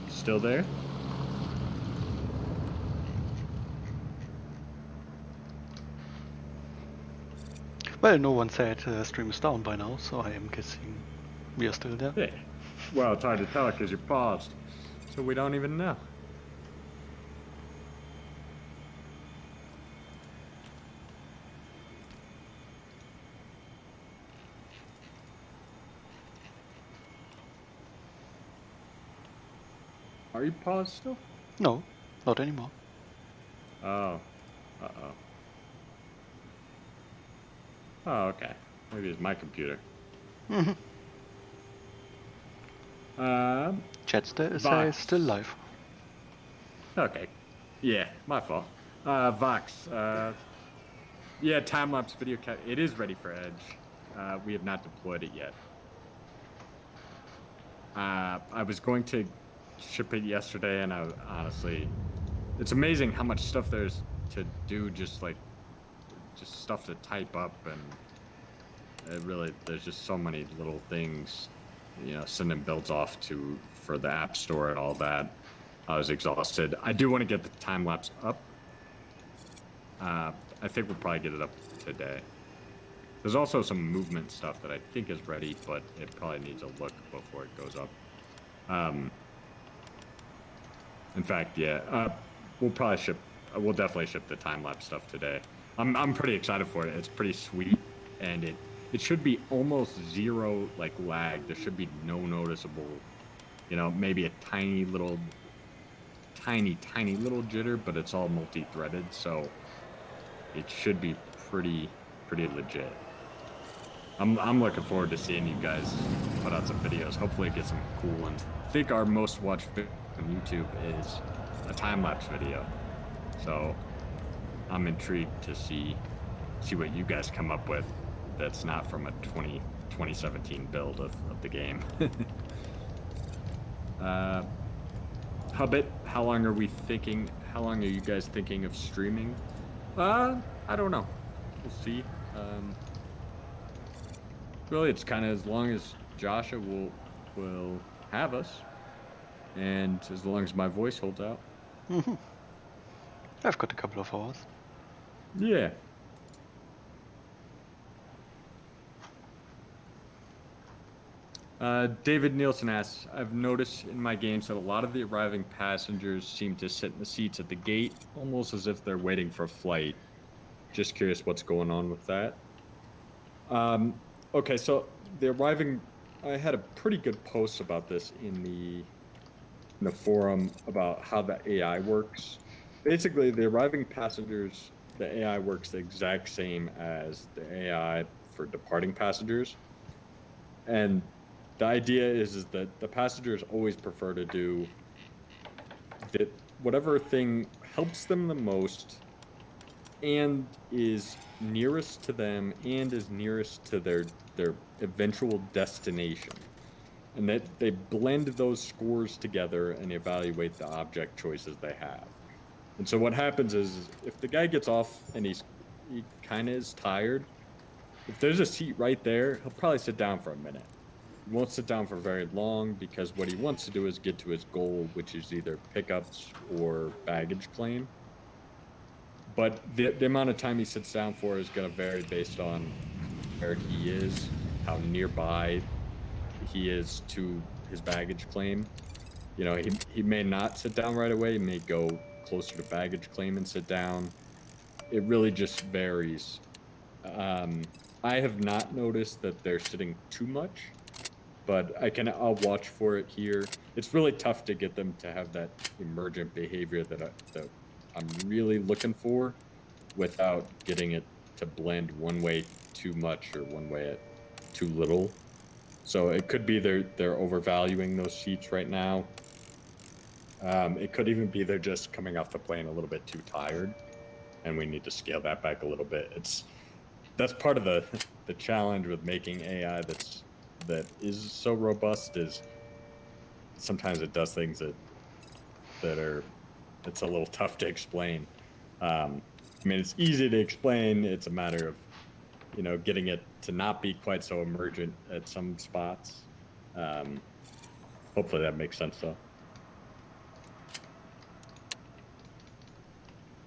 Speaker 2: Still there?
Speaker 1: Well, no one said stream is down by now, so I am guessing we are still there.
Speaker 2: Yeah. Well, it's hard to tell because you're paused, so we don't even know. Are you paused still?
Speaker 1: No, not anymore.
Speaker 2: Oh. Uh-oh. Oh, okay. Maybe it's my computer.
Speaker 1: Chat says still live.
Speaker 2: Okay. Yeah, my fault. Vox. Yeah, time-lapse video cat. It is ready for Edge. We have not deployed it yet. I was going to ship it yesterday, and I honestly, it's amazing how much stuff there's to do. Just stuff to type up, and there's just so many little things, sending builds off for the App Store and all that. I was exhausted. I do want to get the time lapse up. I think we'll probably get it up today. There's also some movement stuff that I think is ready, but it probably needs a look before it goes up. In fact, yeah, we'll definitely ship the time lapse stuff today. I'm pretty excited for it. It's pretty sweet, and it should be almost zero lag. There should be no noticeable, maybe a tiny little jitter, but it's all multi-threaded, so it should be pretty legit. I'm looking forward to seeing you guys put out some videos. Hopefully it gets some cool ones. I think our most watched video on YouTube is a time-lapse video. So I'm intrigued to see what you guys come up with that's not from a 2017 build of the game. Hubbit, how long are you guys thinking of streaming? I don't know. We'll see. Really, it's kind of as long as Joshua will have us, and as long as my voice holds out.
Speaker 1: Mm-hmm. I've got a couple of hours.
Speaker 2: Yeah. David Nielsen asks, I've noticed in my games that a lot of the arriving passengers seem to sit in the seats at the gate, almost as if they're waiting for a flight. Just curious what's going on with that. Okay, so I had a pretty good post about this in the forum about how the AI works. Basically, the arriving passengers, the AI works the exact same as the AI for departing passengers. And the idea is that the passengers always prefer to do whatever thing helps them the most and is nearest to them and is nearest to their eventual destination. And that they blend those scores together and evaluate the object choices they have. And so what happens is if the guy gets off and he kind of is tired, if there's a seat right there, he'll probably sit down for a minute. He won't sit down for very long because what he wants to do is get to his goal, which is either pickups or baggage claim. But the amount of time he sits down for is going to vary based on where he is, how nearby he is to his baggage claim. He may not sit down right away. He may go closer to baggage claim and sit down. It really just varies. I have not noticed that they're sitting too much, but I'll watch for it here. It's really tough to get them to have that emergent behavior that I'm really looking for without getting it to blend one way too much or one way too little. So it could be they're overvaluing those seats right now. It could even be they're just coming off the plane a little bit too tired, and we need to scale that back a little bit. That's part of the challenge with making AI that is so robust is sometimes it does things it's a little tough to explain. It's easy to explain. It's a matter of getting it to not be quite so emergent at some spots. Hopefully that makes sense though.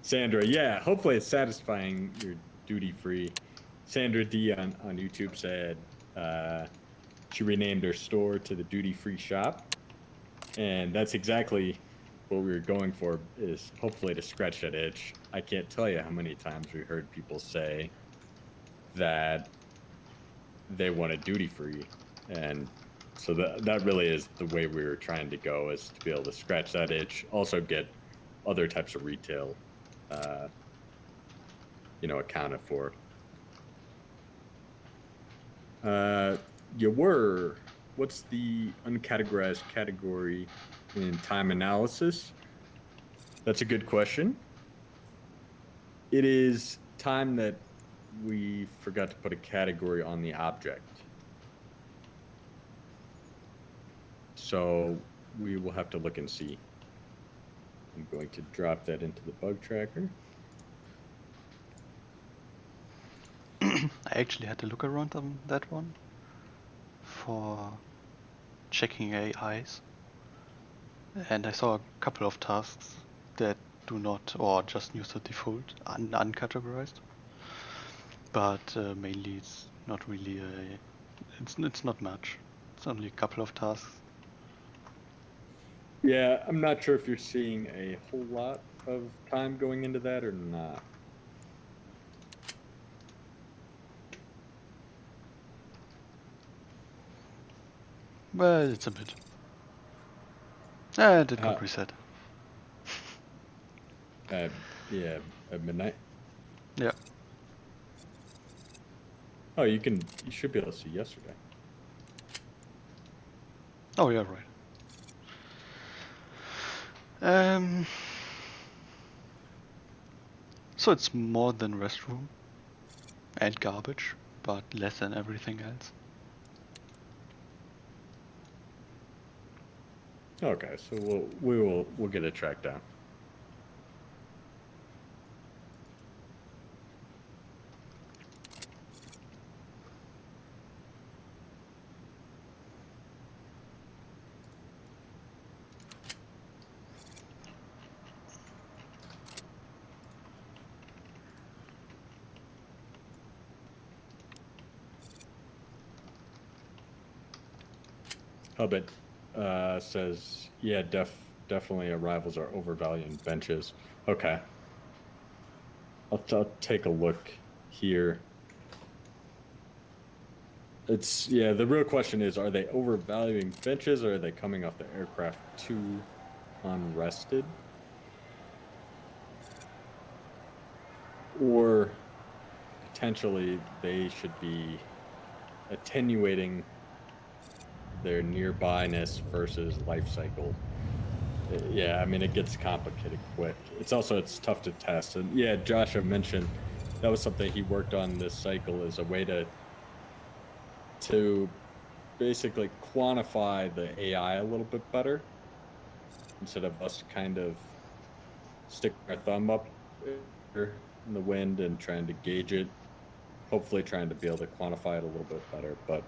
Speaker 2: Sandra, yeah, hopefully it's satisfying your duty-free. Sandra D on YouTube said she renamed her store to the duty-free shop. And that's exactly what we were going for, is hopefully to scratch that itch. I can't tell you how many times we heard people say that they wanted duty-free. And so that really is the way we were trying to go, is to be able to scratch that itch, also get other types of retail accounted for. What's the uncategorized category in time analysis? That's a good question. It is time that we forgot to put a category on the object. So we will have to look and see. I'm going to drop that into the bug tracker.
Speaker 1: I I actually had to look around on that one for checking AIs, and I saw a couple of tasks that do not, or just use the default uncategorized. But mainly it's not really it's not much. It's only a couple of tasks.
Speaker 2: Yeah, I'm not sure if you're seeing a whole lot of time going into that or not.
Speaker 1: Well, it's a bit. It did got reset.
Speaker 2: Yeah, at midnight.
Speaker 1: Yeah.
Speaker 2: Oh, you should be able to see yesterday.
Speaker 1: Oh yeah, right. So it's more than restroom and garbage, but less than everything else.
Speaker 2: Okay, so we'll get it tracked down. Hubbit says, yeah, definitely arrivals are overvaluing benches. Okay. I'll take a look here. The real question is, are they overvaluing benches, or are they coming off the aircraft too unrested? Or potentially they should be attenuating their nearbyness versus life cycle. Yeah, I mean, it gets complicated quick. It's tough to test. And yeah, Joshua mentioned that was something he worked on this cycle as a way to basically quantify the AI a little bit better, instead of us kind of sticking our thumb up in the wind and trying to gauge it, hopefully trying to be able to quantify it a little bit better. But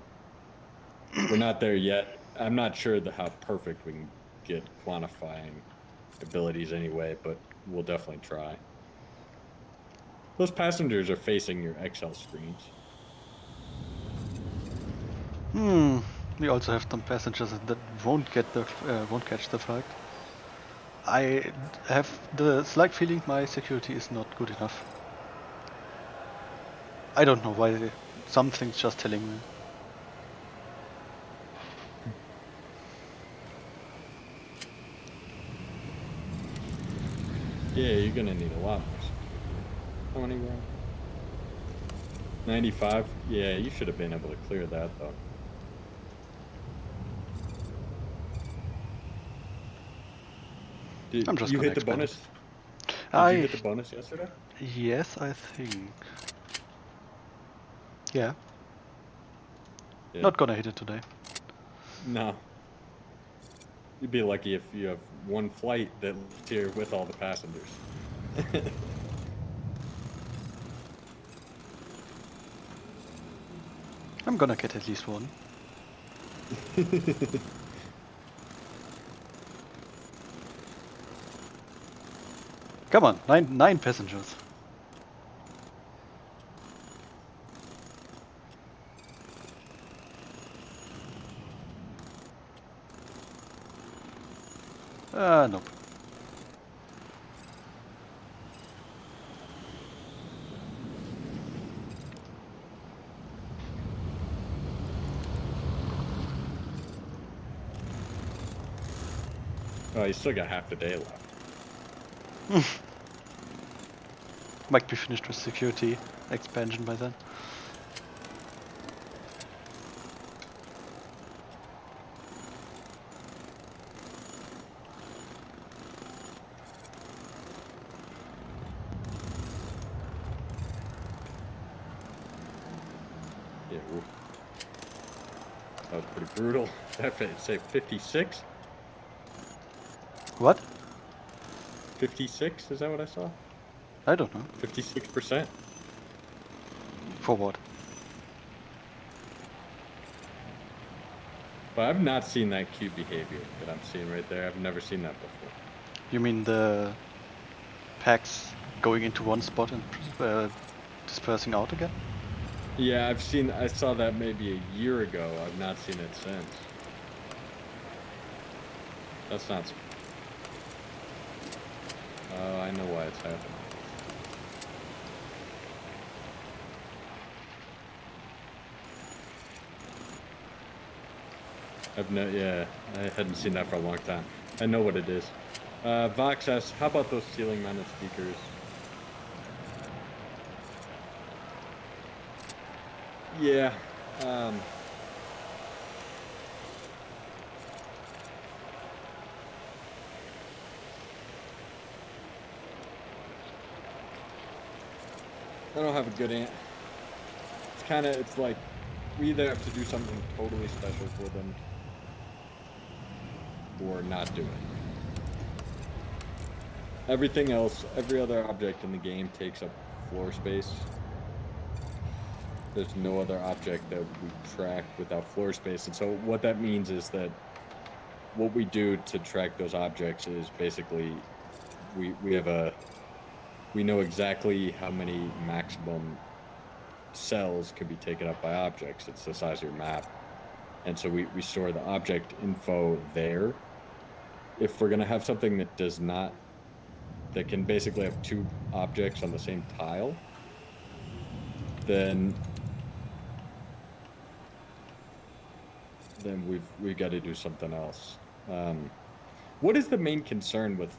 Speaker 2: we're not there yet. I'm not sure how perfect we can get quantifying abilities anyway, but we'll definitely try. Those passengers are facing your Excel screens.
Speaker 1: We also have some passengers that won't catch the flight. I have the slight feeling my security is not good enough. I don't know why. Something's just telling me.
Speaker 2: Yeah, you're gonna need a lot more security. How many were? 95? Yeah, you should have been able to clear that though. Did you hit the bonus? Did you hit the bonus yesterday?
Speaker 1: Yes, I think. Yeah. Not gonna hit it today.
Speaker 2: No. You'd be lucky if you have one flight that's here with all the passengers.
Speaker 1: I'm gonna get at least one. Come on, nine passengers. Nope.
Speaker 2: Oh, you still got half the day left.
Speaker 1: Might be finished with security expansion by then.
Speaker 2: Yeah, that was pretty brutal. That say 56?
Speaker 1: What?
Speaker 2: 56? Is that what I saw?
Speaker 1: I don't know.
Speaker 2: 56%?
Speaker 1: For what?
Speaker 2: But I've not seen that queue behavior that I'm seeing right there. I've never seen that before.
Speaker 1: You mean the packs going into one spot and dispersing out again?
Speaker 2: Yeah, I saw that maybe a year ago. I've not seen it since. That's not... Oh, I know why it's happening. Yeah, I hadn't seen that for a long time. I know what it is. Vox asks, how about those ceiling mounted speakers? Yeah. I don't have a good answer. It's like, we either have to do something totally special for them or not do it. Everything else, every other object in the game takes up floor space. There's no other object that we track without floor space. And so what that means is that what we do to track those objects is basically we know exactly how many maximum cells can be taken up by objects. It's the size of your map. And so we store the object info there. If we're going to have something that can basically have two objects on the same tile, then we've got to do something else. What is the main concern with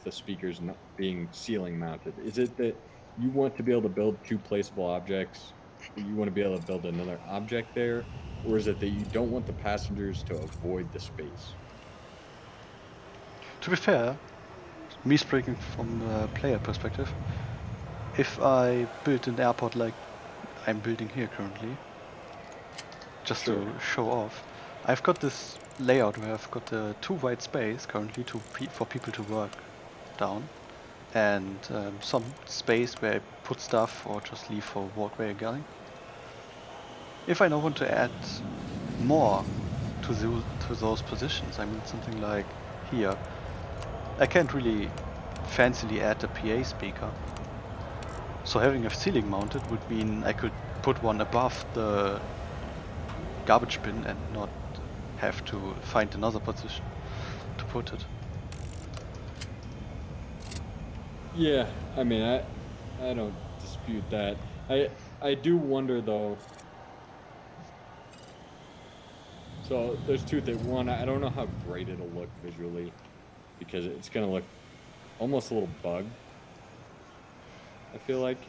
Speaker 2: the speakers not being ceiling mounted? Is it that you want to be able to build two placeable objects? You want to be able to build another object there? Or is it that you don't want the passengers to avoid the space?
Speaker 1: To be fair, me speaking from the player perspective, if I build an airport like I'm building here currently, just to show off, I've got this layout where I've got the two white space currently for people to work down, and some space where I put stuff or just leave for walkway again. If I now want to add more to those positions, I mean something like here, I can't really fancily add a PA speaker. So having a ceiling mounted would mean I could put one above the garbage bin and not have to find another position to put it.
Speaker 2: Yeah, I mean, I don't dispute that. I do wonder though. So there's two things. One, I don't know how great it'll look visually, because it's gonna look almost a little bugged, I feel like.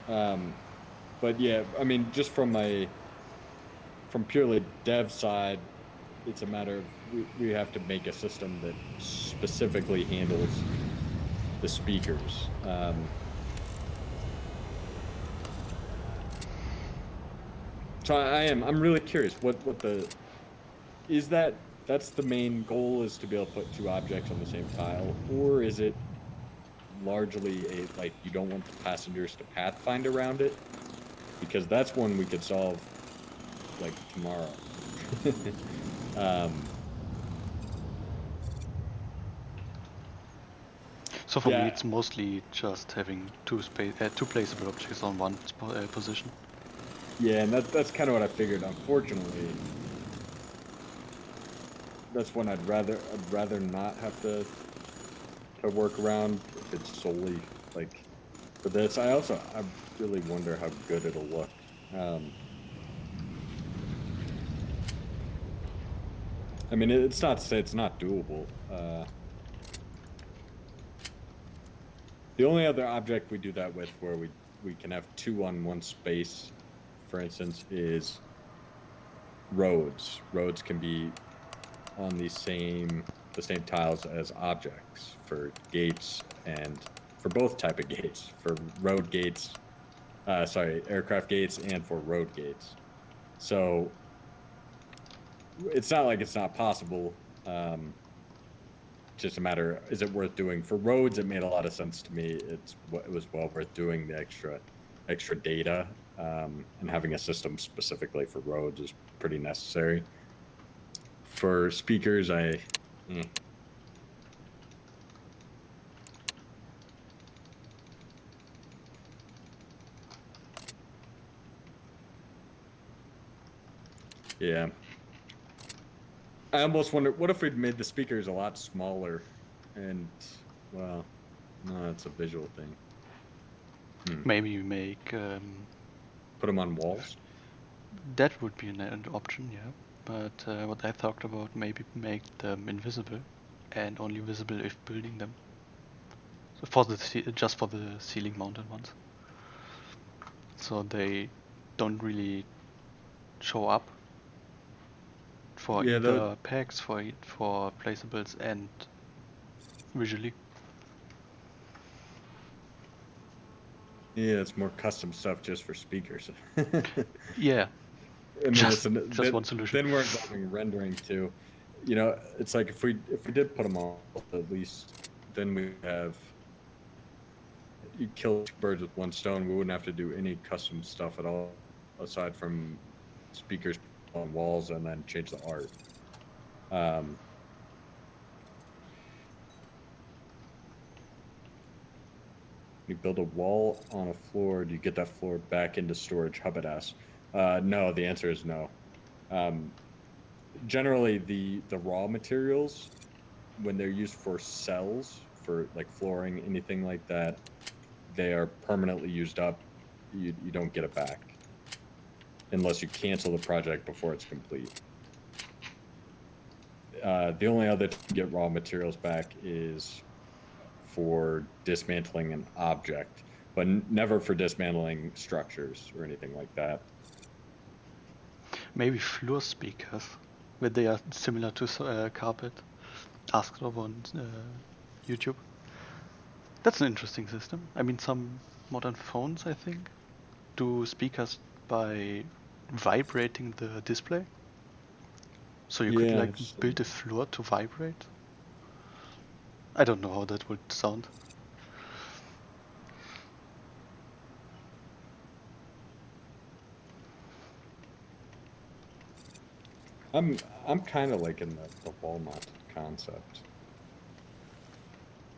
Speaker 2: But yeah, I mean, just from purely dev side, it's a matter of we have to make a system that specifically handles the speakers. So I'm really curious that's the main goal, is to be able to put two objects on the same tile, or is it largely like you don't want the passengers to pathfind around it? Because that's one we could solve like tomorrow.
Speaker 1: So for me, it's mostly just having two placeable objects on one position.
Speaker 2: Yeah, and that's kind of what I figured. Unfortunately, that's one I'd rather not have to work around if it's solely like for this. I really wonder how good it'll look. I mean, it's not to say it's not doable. The only other object we do that with where we can have two on one space, for instance, is roads. Roads can be on the same tiles as objects for gates, and for both type of gates, for road gates, aircraft gates, and for road gates. So it's not like it's not possible. Just a matter, is it worth doing? For roads, it made a lot of sense to me. It was well worth doing the extra data and having a system specifically for roads is pretty necessary. For speakers, yeah. I almost wonder, what if we'd made the speakers a lot smaller? And, well, no, it's a visual thing.
Speaker 1: Maybe you make...
Speaker 2: put them on walls?
Speaker 1: That would be an option, yeah. But what I talked about, maybe make them invisible and only visible if building them. So just for the ceiling mounted ones. So they don't really show up for either packs, for placeables and visually.
Speaker 2: Yeah, it's more custom stuff just for speakers.
Speaker 1: Yeah.
Speaker 2: I mean,
Speaker 1: just one solution.
Speaker 2: Then we're involving rendering too. You know, it's like if we did put them on, at least then we have, you kill two birds with one stone. We wouldn't have to do any custom stuff at all, aside from speakers on walls and then change the art. You build a wall on a floor, do you get that floor back into storage? Hubbard asks. No, the answer is no. Generally, the raw materials, when they're used for cells, for like flooring, anything like that, they are permanently used up. You don't get it back unless you cancel the project before it's complete. The only other to get raw materials back is for dismantling an object, but never for dismantling structures or anything like that.
Speaker 1: Maybe floor speakers, where they are similar to carpet. Asked over on YouTube. That's an interesting system. I mean, some modern phones, I think, do speakers by vibrating the display. So you could like build a floor to vibrate. I don't know how that would sound.
Speaker 2: I'm kind of liking the wall mounted concept,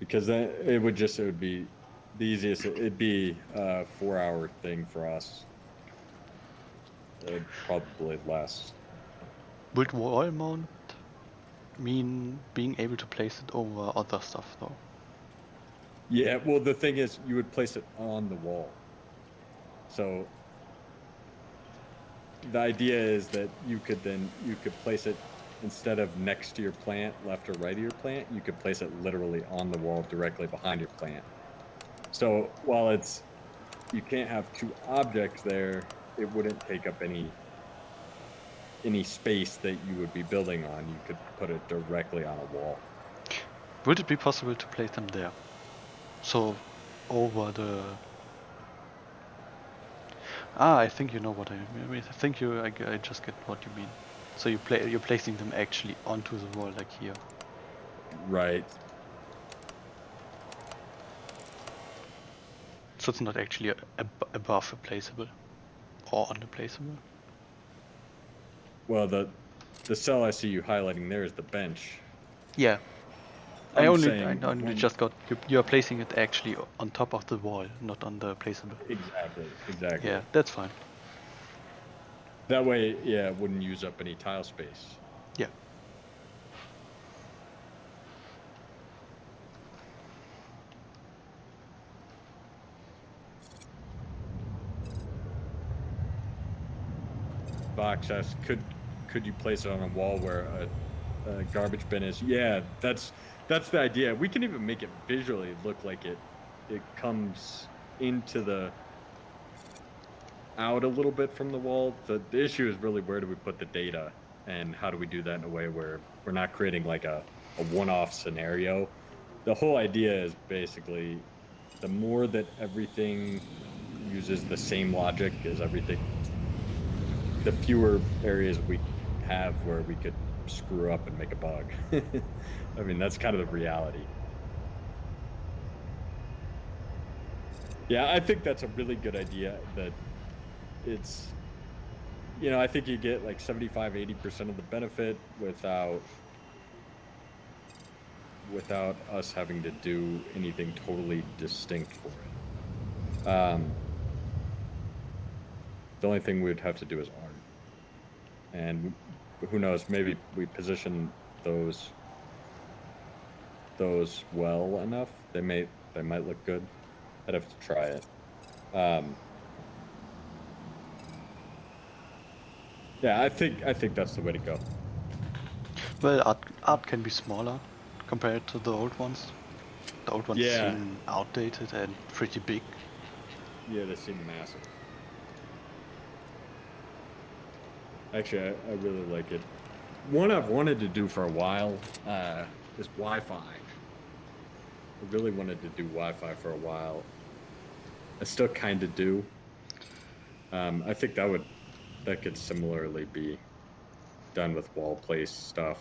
Speaker 2: because then it would be the easiest. It'd be a 4-hour thing for us. Probably less.
Speaker 1: Would wall mount mean being able to place it over other stuff though?
Speaker 2: Yeah, well the thing is you would place it on the wall. So the idea is that you could place it, instead of next to your plant, left or right of your plant, you could place it literally on the wall directly behind your plant. So while you can't have two objects there, it wouldn't take up any space that you would be building on. You could put it directly on a wall.
Speaker 1: Would it be possible to place them there? So over the... I think you know what I mean. I think I just get what you mean. So you're placing them actually onto the wall, like here.
Speaker 2: Right.
Speaker 1: So it's not actually above a placeable or on a placeable.
Speaker 2: Well, the cell I see you highlighting there is the bench.
Speaker 1: Yeah. I only just got you're placing it actually on top of the wall, not on the placeable.
Speaker 2: Exactly.
Speaker 1: Yeah, that's fine.
Speaker 2: That way, yeah, it wouldn't use up any tile space.
Speaker 1: Yeah.
Speaker 2: Vox asks, could you place it on a wall where a garbage bin is? Yeah, that's the idea. We can even make it visually look like it comes out a little bit from the wall. The issue is really, where do we put the data, and how do we do that in a way where we're not creating like a one-off scenario. The whole idea is basically, the more that everything uses the same logic as everything, the fewer areas we have where we could screw up and make a bug. I mean, that's kind of the reality. Yeah, I think that's a really good idea, that it's, I think you get like 75-80% of the benefit without us having to do anything totally distinct for it. The only thing we would have to do is art, and who knows, maybe we position those well enough, they might look good. I'd have to try it. Yeah, I think that's the way to go.
Speaker 1: Well, art can be smaller compared to the old ones. The old ones seem outdated and pretty big.
Speaker 2: Yeah, they seem massive. Actually, I really like it. One I've wanted to do for a while is Wi-Fi. I really wanted to do Wi-Fi for a while. I still kind of do. I think that could similarly be done with wall place stuff.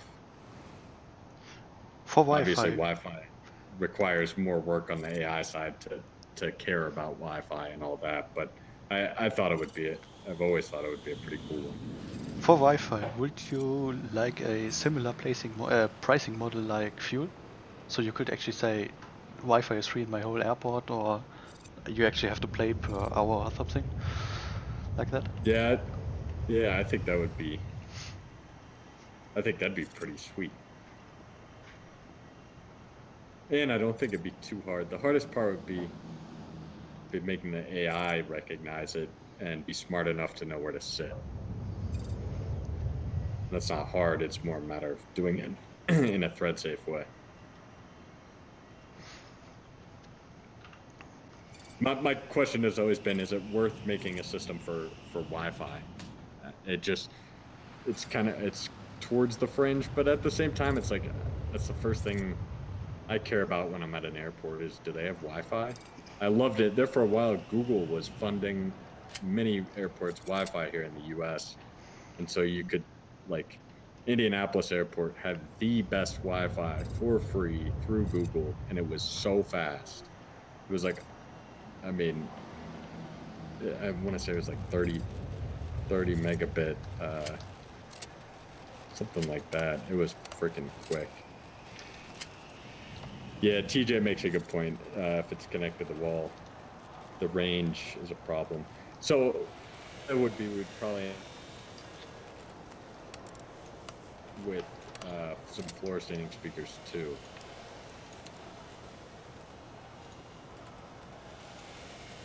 Speaker 1: For Wi-Fi.
Speaker 2: Obviously, Wi-Fi requires more work on the AI side to care about Wi-Fi and all that, but I thought it would be I've always thought it would be a pretty cool one.
Speaker 1: For Wi-Fi, would you like a similar pricing model like fuel? So you could actually say Wi-Fi is free in my whole airport, or you actually have to pay per hour or something like that?
Speaker 2: Yeah, I think that'd be pretty sweet. And I don't think it'd be too hard. The hardest part would be making the AI recognize it and be smart enough to know where to sit. That's not hard, it's more a matter of doing it in a thread safe way. My question has always been, is it worth making a system for Wi-Fi? It's towards the fringe, but at the same time, it's like, that's the first thing I care about when I'm at an airport is, do they have Wi-Fi? I loved it. There for a while, Google was funding many airports Wi-Fi here in the US. And so you could, like, Indianapolis Airport had the best Wi-Fi for free through Google, and it was so fast. It was like, I mean, I want to say it was like 30 megabit, something like that. It was freaking quick. Yeah, TJ makes a good point. If it's connected to the wall, the range is a problem. So it would be, we'd probably with some floor standing speakers too.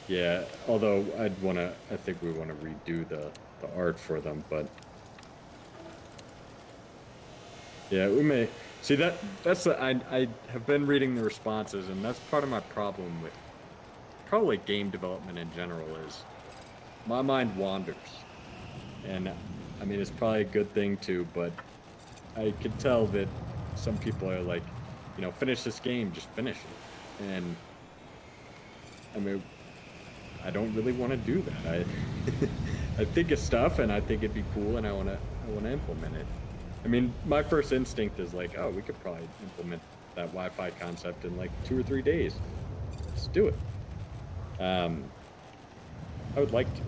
Speaker 2: Yeah, although I think we want to redo the art for them, but yeah, we may see that's I have been reading the responses, and that's part of my problem with probably game development in general is my mind wanders, and I mean it's probably a good thing too, but I could tell that some people are like, finish this game, just finish it, and I mean, I don't really want to do that. I think of stuff, and I think it'd be cool, and I want to implement it. I mean, my first instinct is like, oh, we could probably implement that Wi-Fi concept in like 2 or 3 days. Let's do it. I would like to.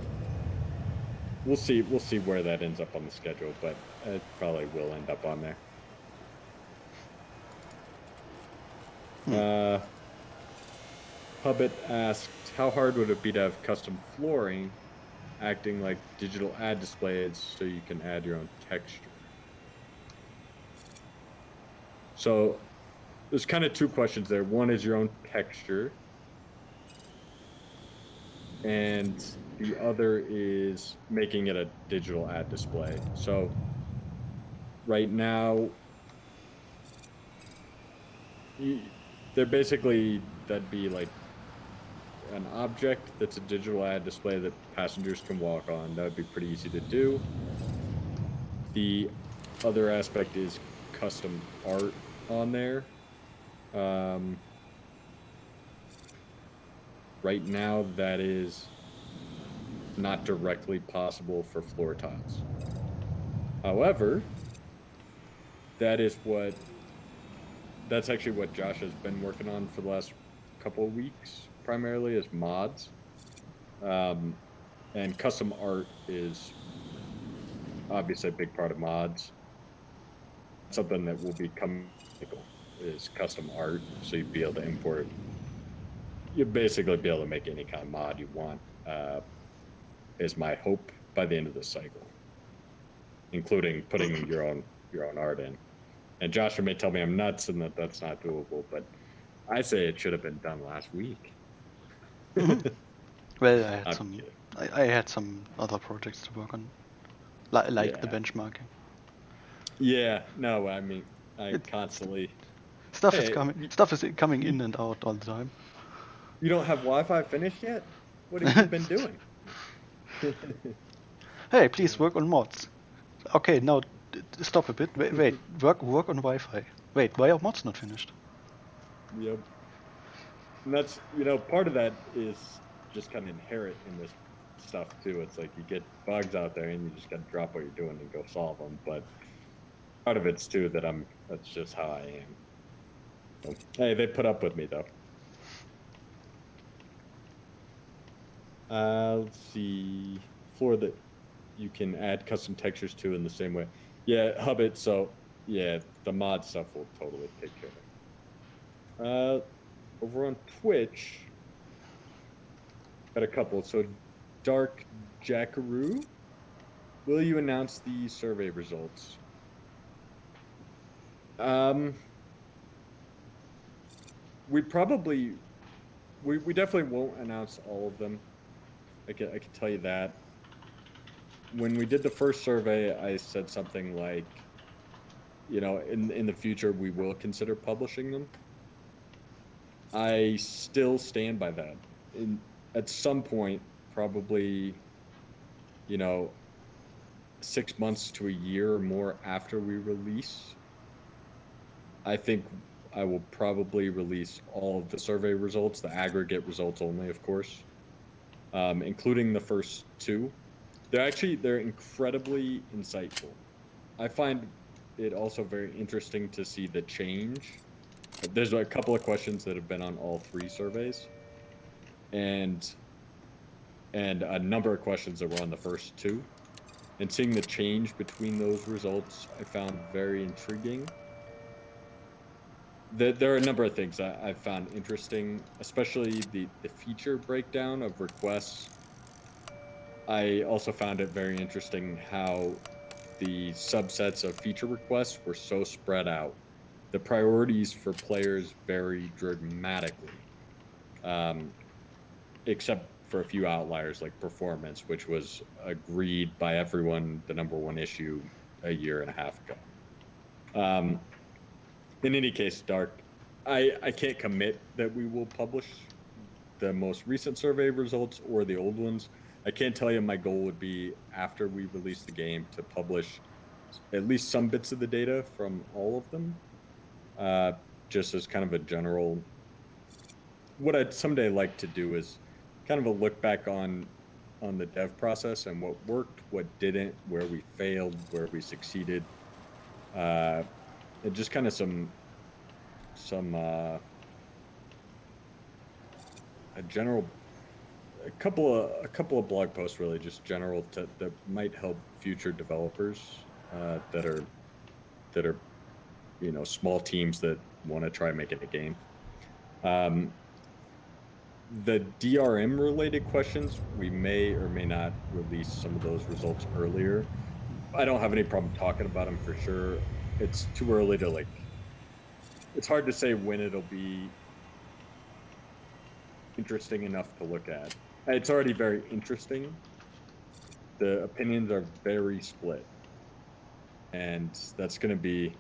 Speaker 2: We'll see where that ends up on the schedule, but it probably will end up on there. Hubbit asked, how hard would it be to have custom flooring acting like digital ad displays so you can add your own texture? So there's kind of two questions there. One is your own texture, and the other is making it a digital ad display. So right now, they're basically, that'd be like an object that's a digital ad display that passengers can walk on. That would be pretty easy to do. The other aspect is custom art on there. Right now, that is not directly possible for floor tiles. However, that's actually what Josh has been working on for the last couple of weeks, primarily, is mods. And custom art is obviously a big part of mods. Something that will be coming is custom art, so you'd be able to import. You'd basically be able to make any kind of mod you want. Is my hope by the end of the cycle, including putting your own art in. And Joshua may tell me I'm nuts and that that's not doable, but I say it should have been done last week.
Speaker 1: Well, I had some other projects to work on, like the benchmarking.
Speaker 2: Yeah, no, I mean, constantly.
Speaker 1: Stuff is coming in and out all the time.
Speaker 2: You don't have Wi-Fi finished yet? What have you been doing?
Speaker 1: Hey, please work on mods. Okay, now stop a bit. Wait, work on Wi-Fi. Wait, why are mods not finished?
Speaker 2: Yep. And that's, part of that is just kind of inherent in this stuff too. It's like you get bugs out there and you just got to drop what you're doing and go solve them. But part of it's too that that's just how I am. So, hey, they put up with me though. Let's see. For that you can add custom textures to in the same way. Yeah, Hubbit. So yeah, the mod stuff will totally take care of it. Over on Twitch, got a couple. So Dark Jackaroo, will you announce the survey results? We probably, we definitely won't announce all of them. I can tell you that. When we did the first survey, I said something like, in the future we will consider publishing them. I still stand by that. At some point, probably, 6 months to a year or more after we release, I think I will probably release all of the survey results, the aggregate results only, of course, including the first two. They're incredibly insightful. I find it also very interesting to see the change. There's a couple of questions that have been on all three surveys, and a number of questions that were on the first two. And seeing the change between those results, I found very intriguing. There are a number of things I found interesting, especially the feature breakdown of requests. I also found it very interesting how the subsets of feature requests were so spread out. The priorities for players vary dramatically, except for a few outliers like performance, which was agreed by everyone the #1 issue a year and a half ago. In any case, Dark, I can't commit that we will publish the most recent survey results or the old ones. I can tell you my goal would be, after we release the game, to publish at least some bits of the data from all of them, just as kind of a general. What I'd someday like to do is kind of a look back on the dev process and what worked, what didn't, where we failed, where we succeeded, and just kind of some a couple of blog posts, really just general, that might help future developers that are small teams that want to try making a game. The DRM related questions, we may or may not release some of those results earlier. I don't have any problem talking about them for sure. It's too early to it's hard to say when it'll be interesting enough to look at. It's already very interesting. The opinions are very split. And that's going to be,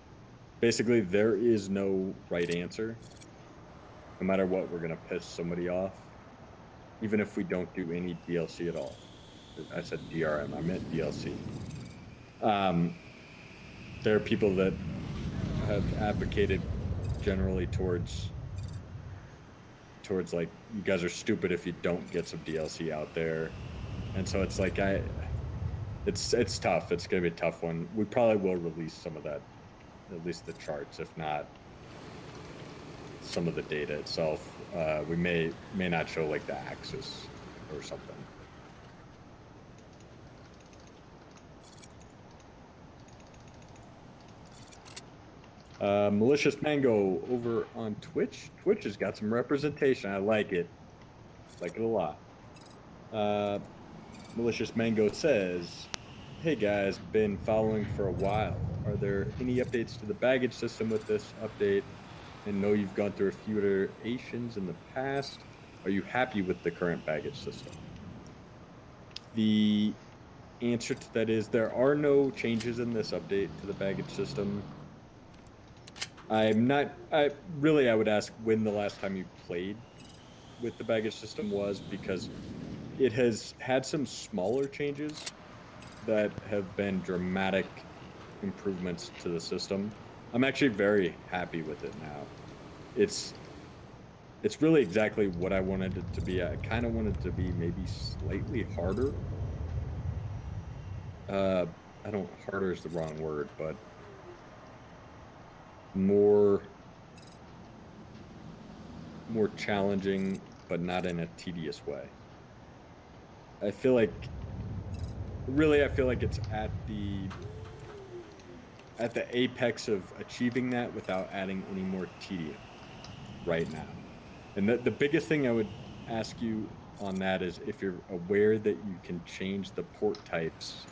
Speaker 2: basically, there is no right answer. No matter what, we're going to piss somebody off, even if we don't do any DLC at all. I said DRM, I meant DLC. There are people that have advocated generally towards like, you guys are stupid if you don't get some DLC out there. And so it's like, it's tough. It's going to be a tough one. We probably will release some of that, at least the charts, if not some of the data itself. We may not show like the axis or something. Malicious Mango over on Twitch. Twitch has got some representation. I like it. Like it a lot. Malicious Mango says, "Hey guys, been following for a while. Are there any updates to the baggage system with this update? And know you've gone through a few iterations in the past. Are you happy with the current baggage system?" The answer to that is there are no changes in this update to the baggage system. I would ask when the last time you played with the baggage system was, because it has had some smaller changes that have been dramatic improvements to the system. I'm actually very happy with it now. It's really exactly what I wanted it to be. I kind of wanted it to be maybe slightly harder. Harder is the wrong word, but more challenging, but not in a tedious way. I feel like it's at the apex of achieving that without adding any more tedium right now. And the biggest thing I would ask you on that is if you're aware that you can change the port types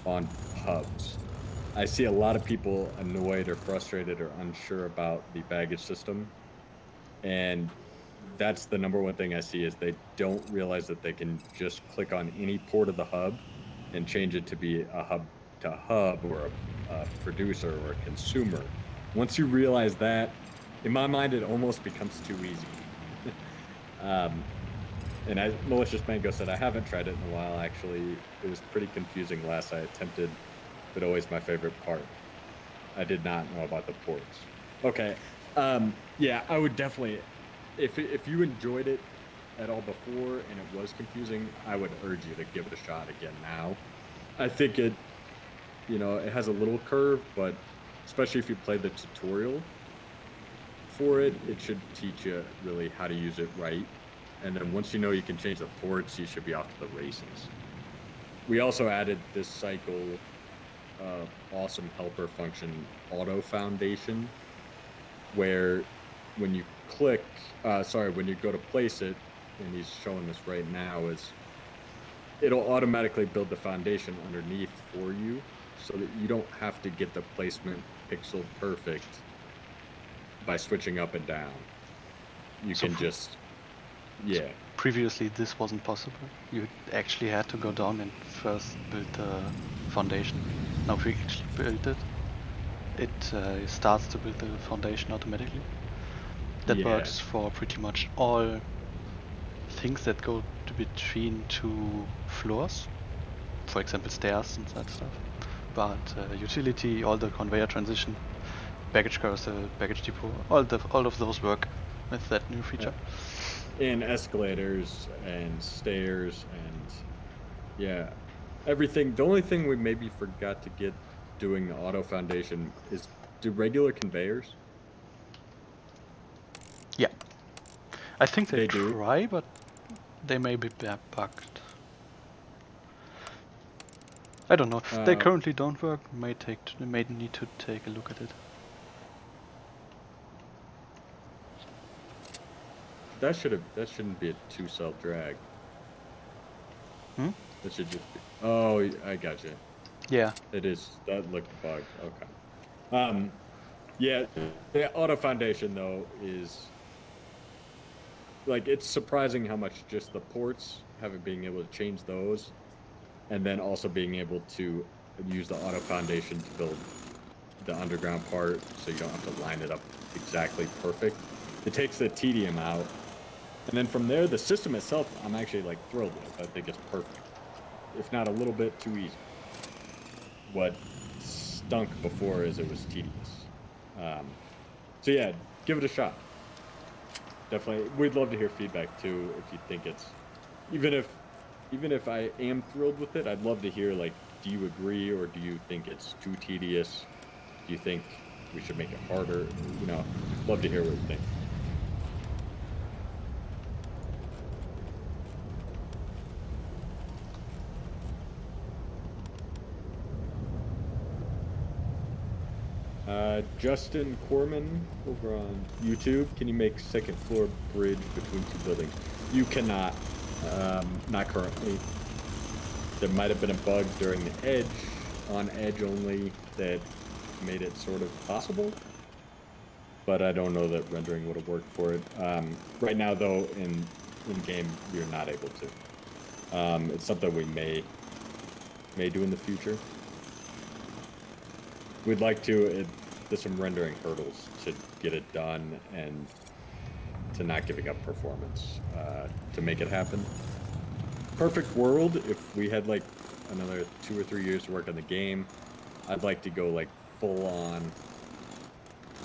Speaker 2: on hubs. I see a lot of people annoyed or frustrated or unsure about the baggage system, and that's the number one thing I see is they don't realize that they can just click on any port of the hub and change it to be a hub to hub or a producer or a consumer. Once you realize that, in my mind, it almost becomes too easy. And as Malicious Mango said, I haven't tried it in a while, actually. It was pretty confusing last I attempted, but always my favorite part. I did not know about the ports. Okay. Yeah, I would definitely, if you enjoyed it at all before and it was confusing, I would urge you to give it a shot again now. I think it has a little curve, but especially if you play the tutorial for it, it should teach you really how to use it right. And then once you know you can change the ports, you should be off to the races. We also added this cycle awesome helper function, Auto Foundation, where when you when you go to place it, and he's showing this right now, is it'll automatically build the foundation underneath for you so that you don't have to get the placement pixel perfect by switching up and down. You can just, yeah.
Speaker 1: Previously, this wasn't possible. You actually had to go down and first build the foundation. Now if you actually build it, it starts to build the foundation automatically. That works for pretty much all things that go between two floors. For example, stairs and that stuff. But utility, all the conveyor transition, baggage carousel, baggage depot, all of those work with that new feature.
Speaker 2: And escalators and stairs and everything. The only thing we maybe forgot to get doing the auto foundation is do regular conveyors.
Speaker 1: Yeah, I think they
Speaker 2: do.
Speaker 1: try, but they may be bugged. I don't know. They currently don't work. May need to take a look at it.
Speaker 2: That shouldn't be a 2-cell drag. That should just be. Oh, I got you.
Speaker 1: Yeah.
Speaker 2: It is. That looked bugged. Okay. Yeah. The auto foundation though is like, it's surprising how much just the ports, being able to change those, and then also being able to use the auto foundation to build the underground part, so you don't have to line it up exactly perfect. It takes the tedium out. And then from there, the system itself, I'm actually like thrilled with. I think it's perfect, if not a little bit too easy. What stunk before is it was tedious. So yeah, give it a shot. Definitely, we'd love to hear feedback too. If you think it's, even if I am thrilled with it, I'd love to hear, like, do you agree or do you think it's too tedious? Do you think we should make it harder? Love to hear what you think. Justin Corman over on YouTube. Can you make second floor bridge between two buildings? You cannot. Not currently. There might have been a bug during the Edge, on Edge only, that made it sort of possible. But I don't know that rendering would have worked for it. Right now, though, in game, you're not able to. It's something we may do in the future. We'd like to. There's some rendering hurdles to get it done and to not giving up performance to make it happen. Perfect world, if we had like another 2 or 3 years to work on the game, I'd like to go like full on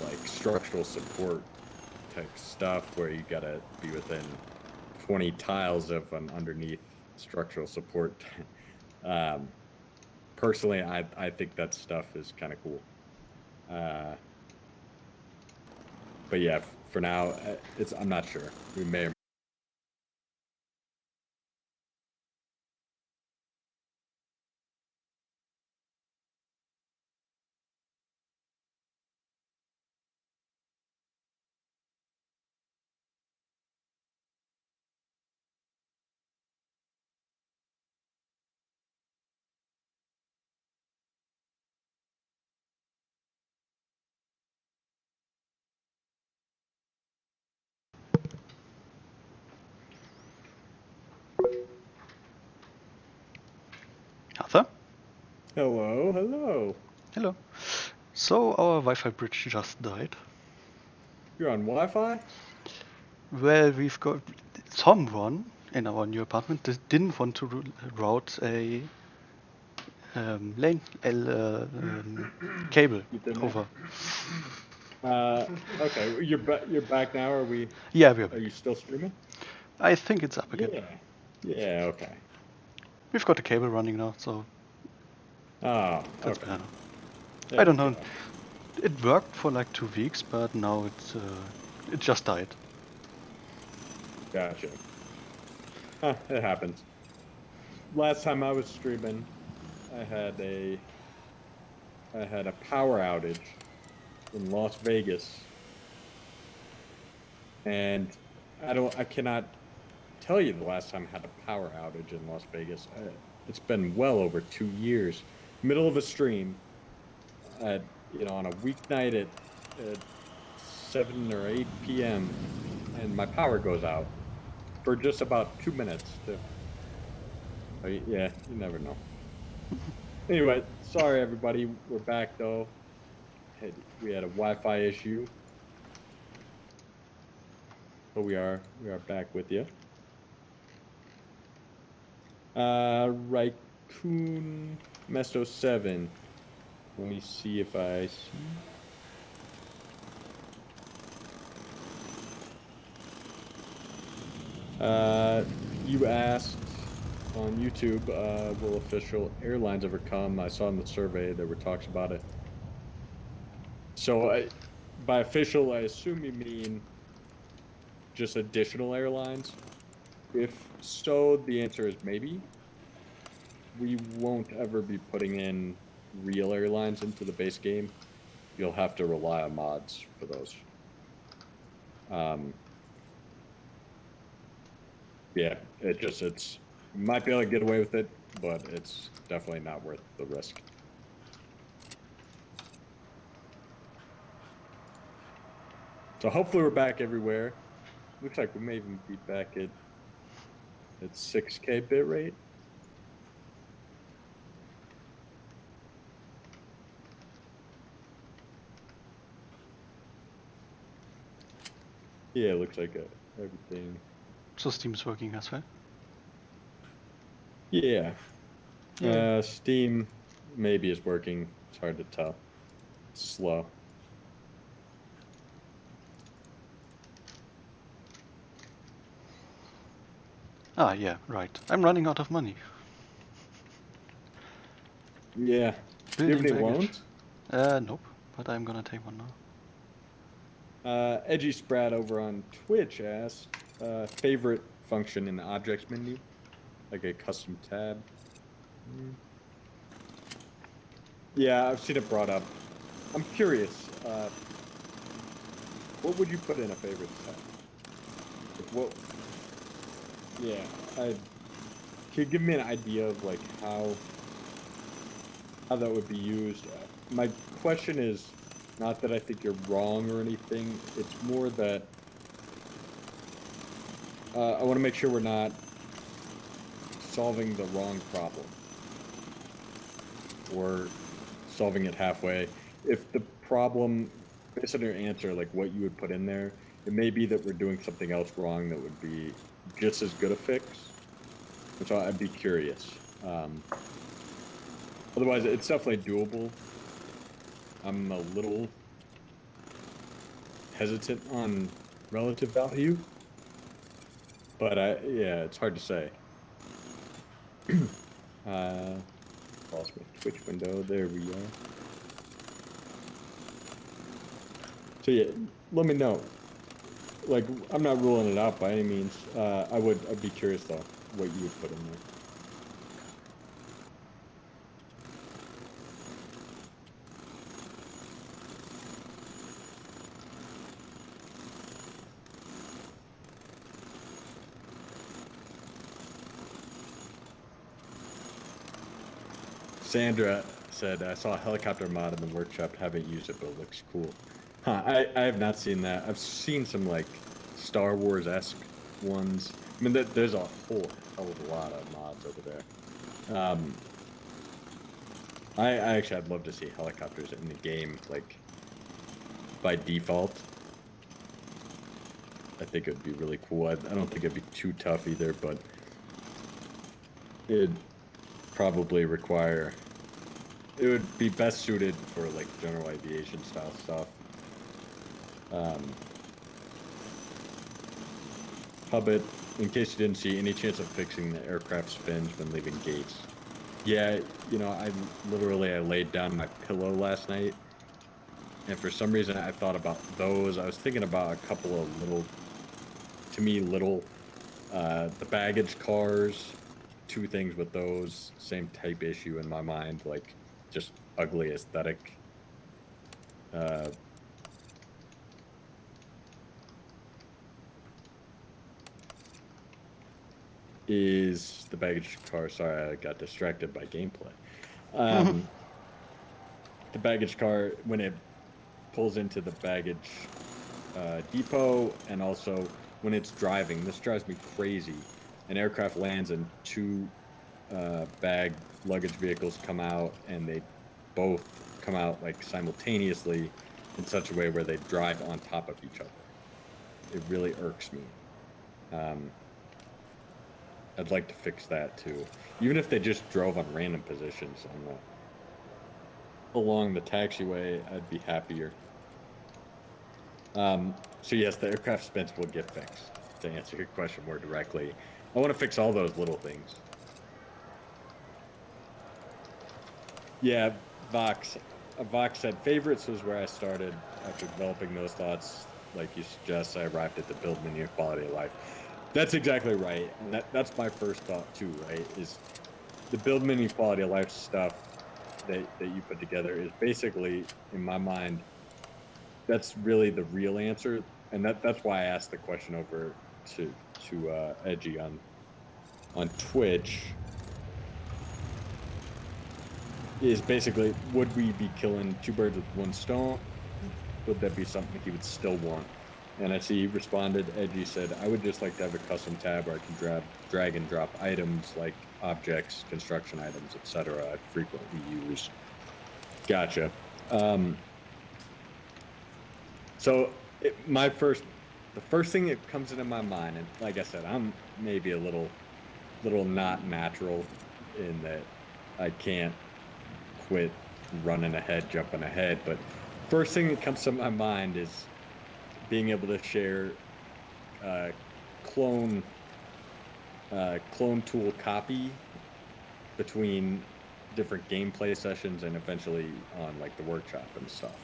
Speaker 2: like structural support type stuff where you gotta be within 20 tiles of an underneath structural support. Personally, I think that stuff is kind of cool. But yeah, for now, I'm not sure. We may or
Speaker 1: Arthur?
Speaker 2: Hello, hello.
Speaker 1: Hello. So our Wi-Fi bridge just died.
Speaker 2: You're on Wi-Fi?
Speaker 1: Well, we've got someone in our new apartment that didn't want to route a cable over.
Speaker 2: Okay, you're back now. Are we?
Speaker 1: Yeah, we are.
Speaker 2: Are you still streaming?
Speaker 1: I think it's up again.
Speaker 2: Yeah. Okay.
Speaker 1: We've got the cable running now, so.
Speaker 2: Oh,
Speaker 1: that's
Speaker 2: okay.
Speaker 1: better. I don't know. It worked for like 2 weeks, but now it just died.
Speaker 2: Gotcha. It happens. Last time I was streaming, I had a power outage in Las Vegas, and I cannot tell you the last time I had a power outage in Las Vegas. It's been well over 2 years. Middle of a stream, on a weeknight at 7 or 8 p.m. and my power goes out for just about 2 minutes. Yeah, you never know. Anyway, sorry everybody, we're back though. We had a Wi-Fi issue, but we are back with you. Raccoon Mesto 7. Let me see if I see. You asked on YouTube, will official airlines ever come? I saw in the survey there were talks about it. So by official, I assume you mean just additional airlines. If so, the answer is maybe. We won't ever be putting in real airlines into the base game. You'll have to rely on mods for those. Yeah, you might be able to get away with it, but it's definitely not worth the risk. So hopefully we're back everywhere. Looks like we may even be back at 6K bit rate. Yeah, it looks like everything.
Speaker 1: So Steam's working as well?
Speaker 2: Yeah. Steam maybe is working. It's hard to tell. It's slow.
Speaker 1: Ah, yeah, right. I'm running out of money.
Speaker 2: Yeah. Do you have any loans?
Speaker 1: Nope, but I'm gonna take one now.
Speaker 2: Edgy Sprat over on Twitch asked, favorite function in the objects menu, like a custom tab. Yeah, I've seen it brought up I'm curious. What would you put in a favorite set? Like what? Yeah, can you give me an idea of like how that would be used? My question is not that I think you're wrong or anything. It's more that I want to make sure we're not solving the wrong problem or solving it halfway. If the problem, based on your answer, like what you would put in there, it may be that we're doing something else wrong that would be just as good a fix. And so I'd be curious. Otherwise, it's definitely doable. I'm a little hesitant on relative value, but yeah, it's hard to say. Lost my Twitch window. There we are. So yeah, let me know. Like, I'm not ruling it out by any means. I'd be curious though what you would put in there. Sandra said, I saw a helicopter mod in the workshop, haven't used it, but it looks cool. Huh, I have not seen that. I've seen some, like, Star Wars-esque ones. I mean, there's a whole hell of a lot of mods over there. I'd love to see helicopters in the game, like, by default. I think it would be really cool. I don't think it'd be too tough either, but it'd probably require... It would be best suited for, like, general aviation style stuff. Hubbit, in case you didn't see, any chance of fixing the aircraft spins when leaving gates? Yeah, you know, I laid down my pillow last night, and for some reason I thought about those. I was thinking about a couple of little, the baggage cars, two things with those, same type issue in my mind, like, just ugly aesthetic. Is the baggage car, sorry, I got distracted by gameplay. The baggage car, when it pulls into the baggage depot, and also when it's driving, this drives me crazy. An aircraft lands and two bag luggage vehicles come out, and they both come out like simultaneously in such a way where they drive on top of each other. It really irks me. I'd like to fix that too. Even if they just drove on random positions along the taxiway, I'd be happier. So yes, the aircraft spins will get fixed. To answer your question more directly, I want to fix all those little things. Yeah, Vox said favorites was where I started after developing those thoughts. Like you suggest, I arrived at the build menu quality of life. That's exactly right, and that's my first thought too, right? Is the build menu quality of life stuff that you put together is basically, in my mind, that's really the real answer, and that's why I asked the question over to Edgy on Twitch. Is basically, would we be killing two birds with one stone? Would that be something he would still want? And I see he responded, Edgy said, I would just like to have a custom tab where I can drag and drop items like objects, construction items, etc. I frequently use. Gotcha. So the first thing that comes into my mind, and like I said, I'm maybe a little not natural in that I can't quit running ahead, jumping ahead, but first thing that comes to my mind is being able to share clone tool copy between different gameplay sessions and eventually on like the workshop and stuff.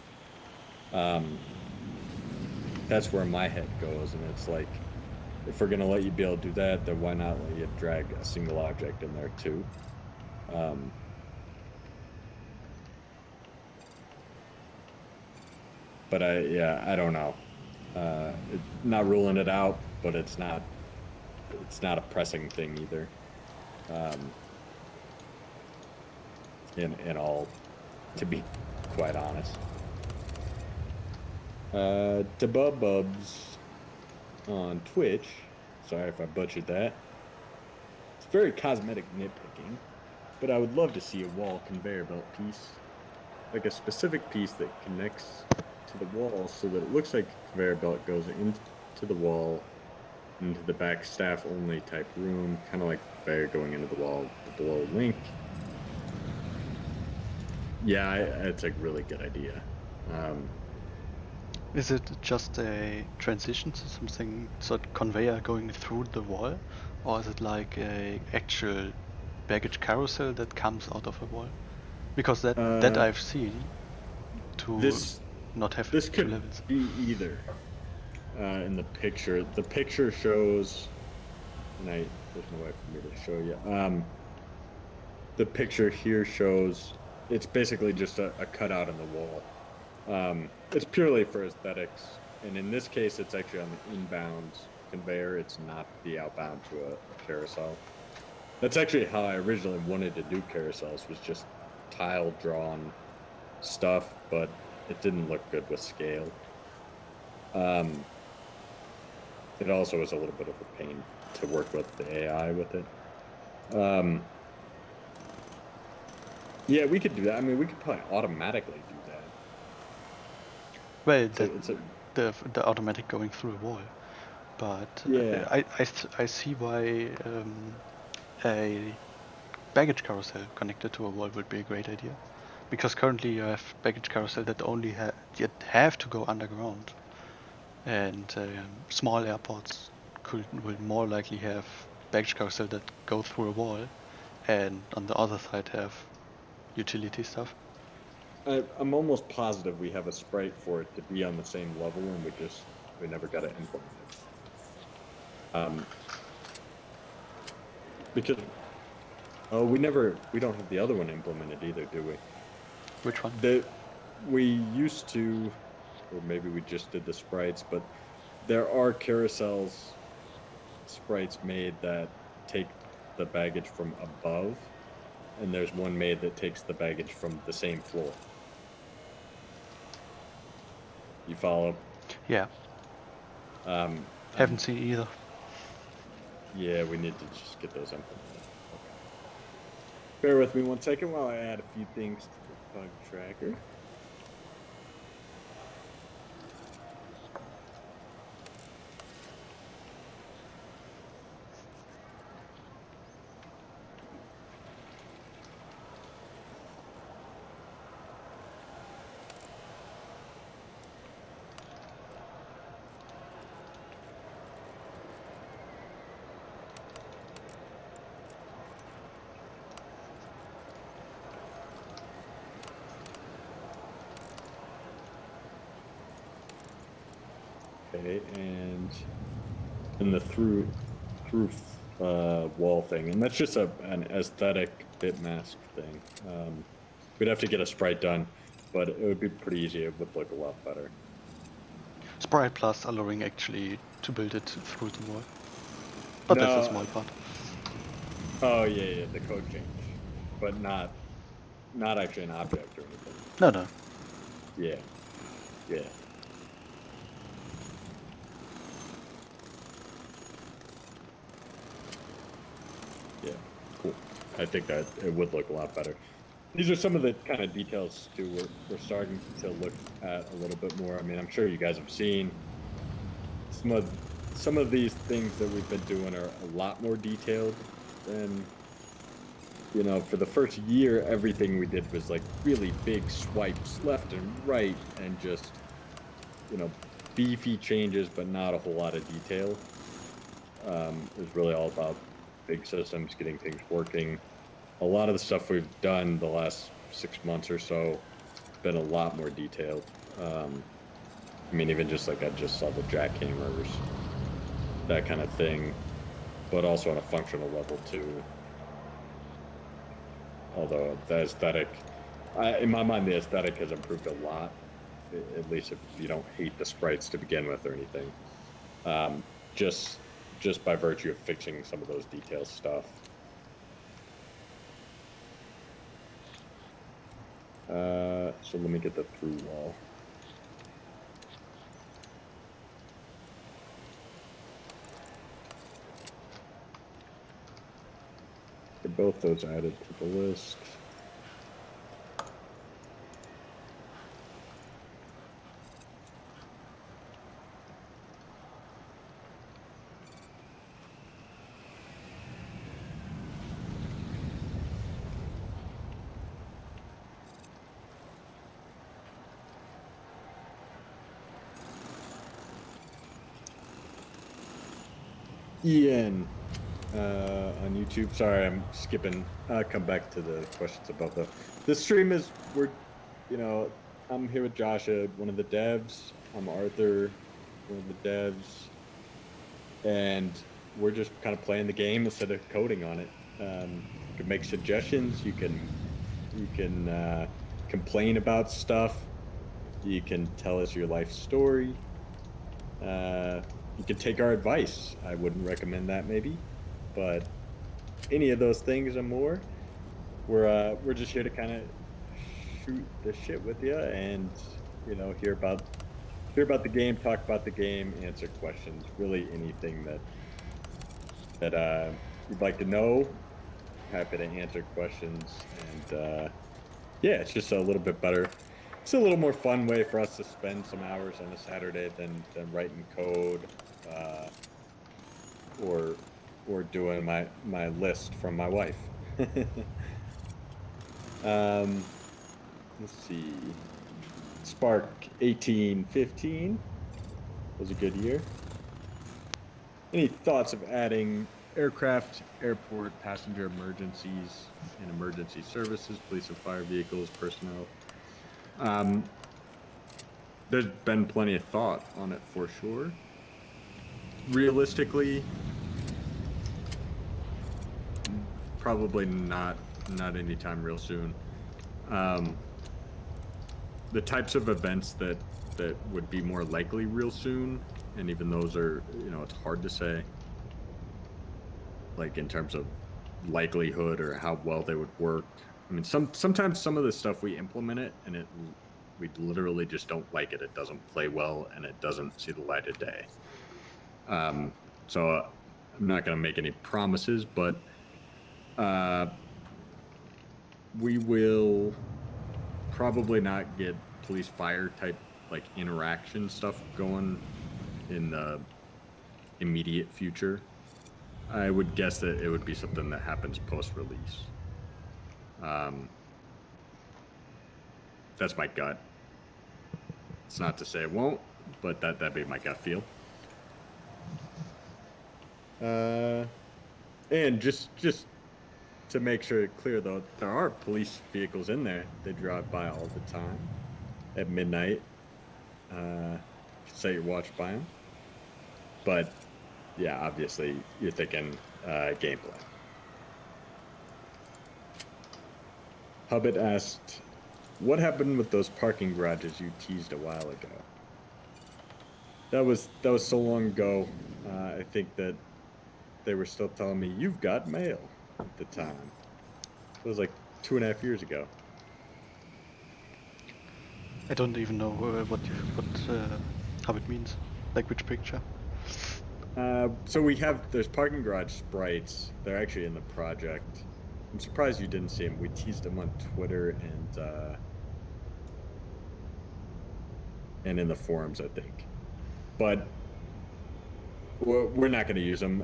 Speaker 2: That's where my head goes, and it's like, if we're gonna let you be able to do that, then why not let you drag a single object in there too? But I don't know. Not ruling it out, but it's not a pressing thing either. In all, to be quite honest. Debubbubs on Twitch. Sorry if I butchered that. It's very cosmetic nitpicking, but I would love to see a wall conveyor belt piece, like a specific piece that connects to the wall so that it looks like a conveyor belt goes into the wall, into the back staff only type room, kind of like conveyor going into the wall below link. Yeah, it's a really good idea.
Speaker 1: Is it just a transition to something, so conveyor going through the wall, or is it like a actual baggage carousel that comes out of a wall? Because that I've seen to not have
Speaker 2: this
Speaker 1: two
Speaker 2: could
Speaker 1: levels.
Speaker 2: be either. In the picture shows, and there's no way for me to show you. The picture here shows it's basically just a cutout in the wall. It's purely for aesthetics, and in this case, it's actually on the inbound conveyor. It's not the outbound to a carousel. That's actually how I originally wanted to do carousels, was just tile drawn stuff, but it didn't look good with scale. It also was a little bit of a pain to work with the AI with it. Yeah, we could do that. I mean, we could probably automatically do that.
Speaker 1: Well, the automatic going through a wall, but
Speaker 2: yeah.
Speaker 1: I see why a baggage carousel connected to a wall would be a great idea, because currently you have baggage carousel that only have to go underground, and small airports will more likely have baggage carousel that go through a wall, and on the other side have utility stuff.
Speaker 2: I'm almost positive we have a sprite for it to be on the same level, and we never got it implemented. Because we don't have the other one implemented either, do we?
Speaker 1: Which one?
Speaker 2: We used to, or maybe we just did the sprites, but there are carousels sprites made that take the baggage from above, and there's one made that takes the baggage from the same floor. You follow?
Speaker 1: Yeah. Haven't seen either.
Speaker 2: Yeah, we need to just get those implemented. Okay. Bear with me 1 second while I add a few things to the bug tracker. Okay, and the through wall thing, and that's just an aesthetic bit mask thing. We'd have to get a sprite done, but it would be pretty easy. It would look a lot better.
Speaker 1: Sprite plus allowing actually to build it through the wall, but that's a small part.
Speaker 2: Oh yeah, the code change, but not actually an object or anything.
Speaker 1: No.
Speaker 2: Yeah. Yeah, cool. I think that it would look a lot better. These are some of the kind of details too we're starting to look at a little bit more. I mean, I'm sure you guys have seen some of these things that we've been doing are a lot more detailed than, for the first year, everything we did was like really big swipes left and right and just, beefy changes, but not a whole lot of detail. It was really all about big systems, getting things working. A lot of the stuff we've done the last 6 months or so been a lot more detailed. I mean, even just like I just saw the jackhammers, that kind of thing, but also on a functional level too. Although the aesthetic, in my mind, the aesthetic has improved a lot. at least if you don't hate the sprites to begin with or anything. Just by virtue of fixing some of those detail stuff. So let me get the through wall. Get both those added to the list. Ian on YouTube. Sorry, I'm skipping. Come back to the questions about the stream. I'm here with Joshua, one of the devs. I'm Arthur, one of the devs, and we're just kind of playing the game instead of coding on it. You can make suggestions. You can complain about stuff. You can tell us your life story. You can take our advice. I wouldn't recommend that maybe, but any of those things and more, we're just here to kind of shoot the shit with you and hear about the game, talk about the game, answer questions, really anything that you'd like to know. Happy to answer questions, and yeah, it's just a little bit better. It's a little more fun way for us to spend some hours on a Saturday than writing code or doing my list from my wife. Let's see. Spark 1815 was a good year. Any thoughts of adding aircraft, airport, passenger emergencies, and emergency services, police and fire vehicles, personnel? There's been plenty of thought on it for sure. Realistically, probably not anytime real soon. The types of events that would be more likely real soon, and even those are, it's hard to say, like in terms of likelihood or how well they would work. I mean, sometimes some of the stuff we implement it and we literally just don't like it. It doesn't play well and it doesn't see the light of day. So I'm not going to make any promises, but we will probably not get police fire type like interaction stuff going in the immediate future. I would guess that it would be something that happens post-release. That's my gut. It's not to say it won't, but that'd be my gut feel. And just to make sure it's clear, though, there are police vehicles in there. They drive by all the time at midnight. Set your watch by them. But yeah, obviously you're thinking gameplay. Hubbit asked, what happened with those parking garages you teased a while ago? That was so long ago. I think that they were still telling me you've got mail at the time. It was like 2.5 years ago.
Speaker 1: I don't even know how it means. Like which picture?
Speaker 2: So there's parking garage sprites. They're actually in the project. I'm surprised you didn't see them. We teased them on Twitter and in the forums, I think. But we're not going to use them.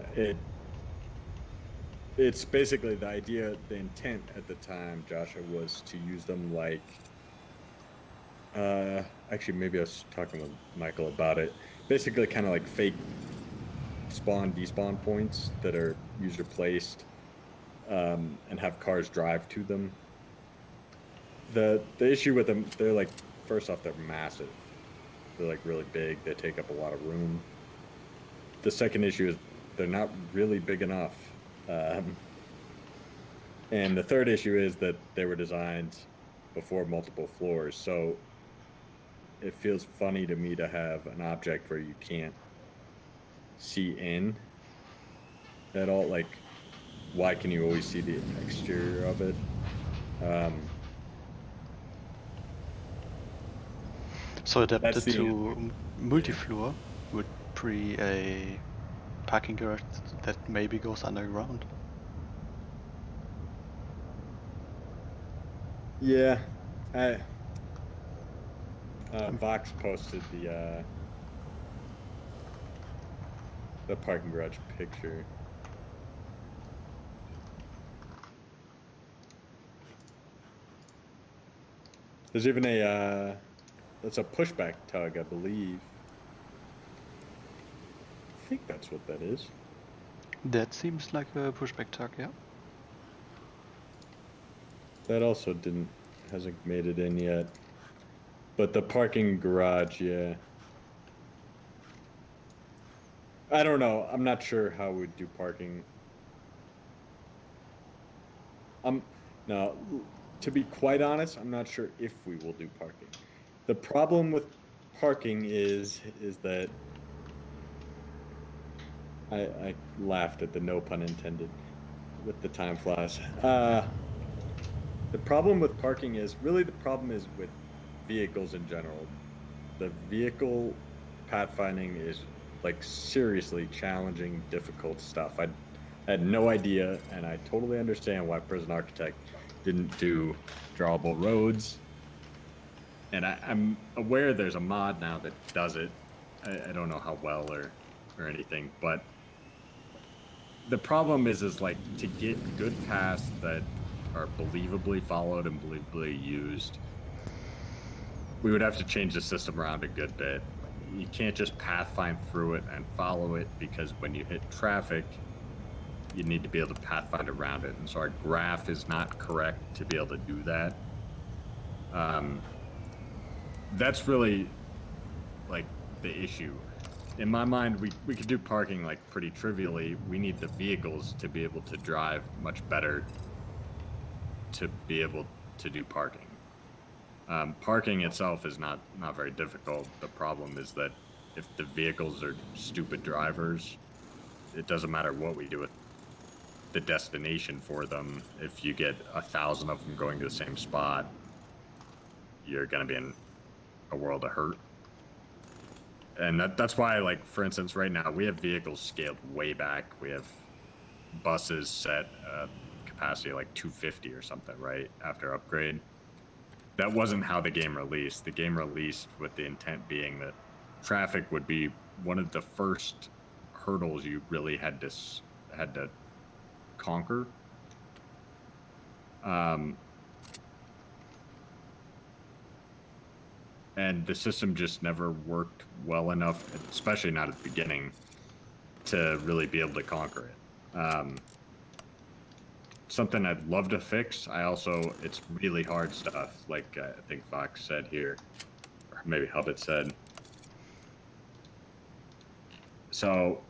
Speaker 2: It's basically the idea, the intent at the time, Joshua, was to use them like, actually maybe I was talking with Michael about it. Basically kind of like fake spawn despawn points that are user placed, and have cars drive to them. The issue with them, they're like, first off, they're massive. They're like really big. They take up a lot of room. The second issue is they're not really big enough. And the third issue is that they were designed before multiple floors. So it feels funny to me to have an object where you can't see in at all. Like, why can you always see the exterior of it?
Speaker 1: So adapted
Speaker 2: That's the
Speaker 1: to multi-floor would be a parking garage that maybe goes underground.
Speaker 2: yeah. Vox posted the parking garage picture. There's even a that's a pushback tug, I believe. I think that's what that is.
Speaker 1: That seems like a pushback tug, yeah.
Speaker 2: That also hasn't made it in yet. But the parking garage, yeah. I don't know. I'm not sure how we'd do parking. No, to be quite honest, I'm not sure if we will do parking. The problem with parking is that I laughed at the no pun intended with the time flash. The problem with parking is really the problem is with vehicles in general. The vehicle pathfinding is like seriously challenging, difficult stuff. I had no idea, and I totally understand why Prison Architect didn't do drawable roads. And I'm aware there's a mod now that does it. I don't know how well or anything, but the problem is like to get good paths that are believably followed and believably used, we would have to change the system around a good bit. You can't just pathfind through it and follow it, because when you hit traffic, you need to be able to pathfind around it. And so our graph is not correct to be able to do that. That's really like the issue. In my mind, we could do parking like pretty trivially. We need the vehicles to be able to drive much better to be able to do parking. Parking itself is not very difficult. The problem is that if the vehicles are stupid drivers, it doesn't matter what we do with the destination for them. If you get 1,000 of them going to the same spot, you're going to be in a world of hurt. And that's why, like, for instance, right now we have vehicles scaled way back. We have buses set capacity like 250 or something, right, after upgrade. That wasn't how the game released. The game released with the intent being that traffic would be one of the first hurdles you really had to conquer. And the system just never worked well enough, especially not at the beginning, to really be able to conquer it. Something I'd love to fix. It's really hard stuff, like I think Fox said here, or maybe Hubbard said. So,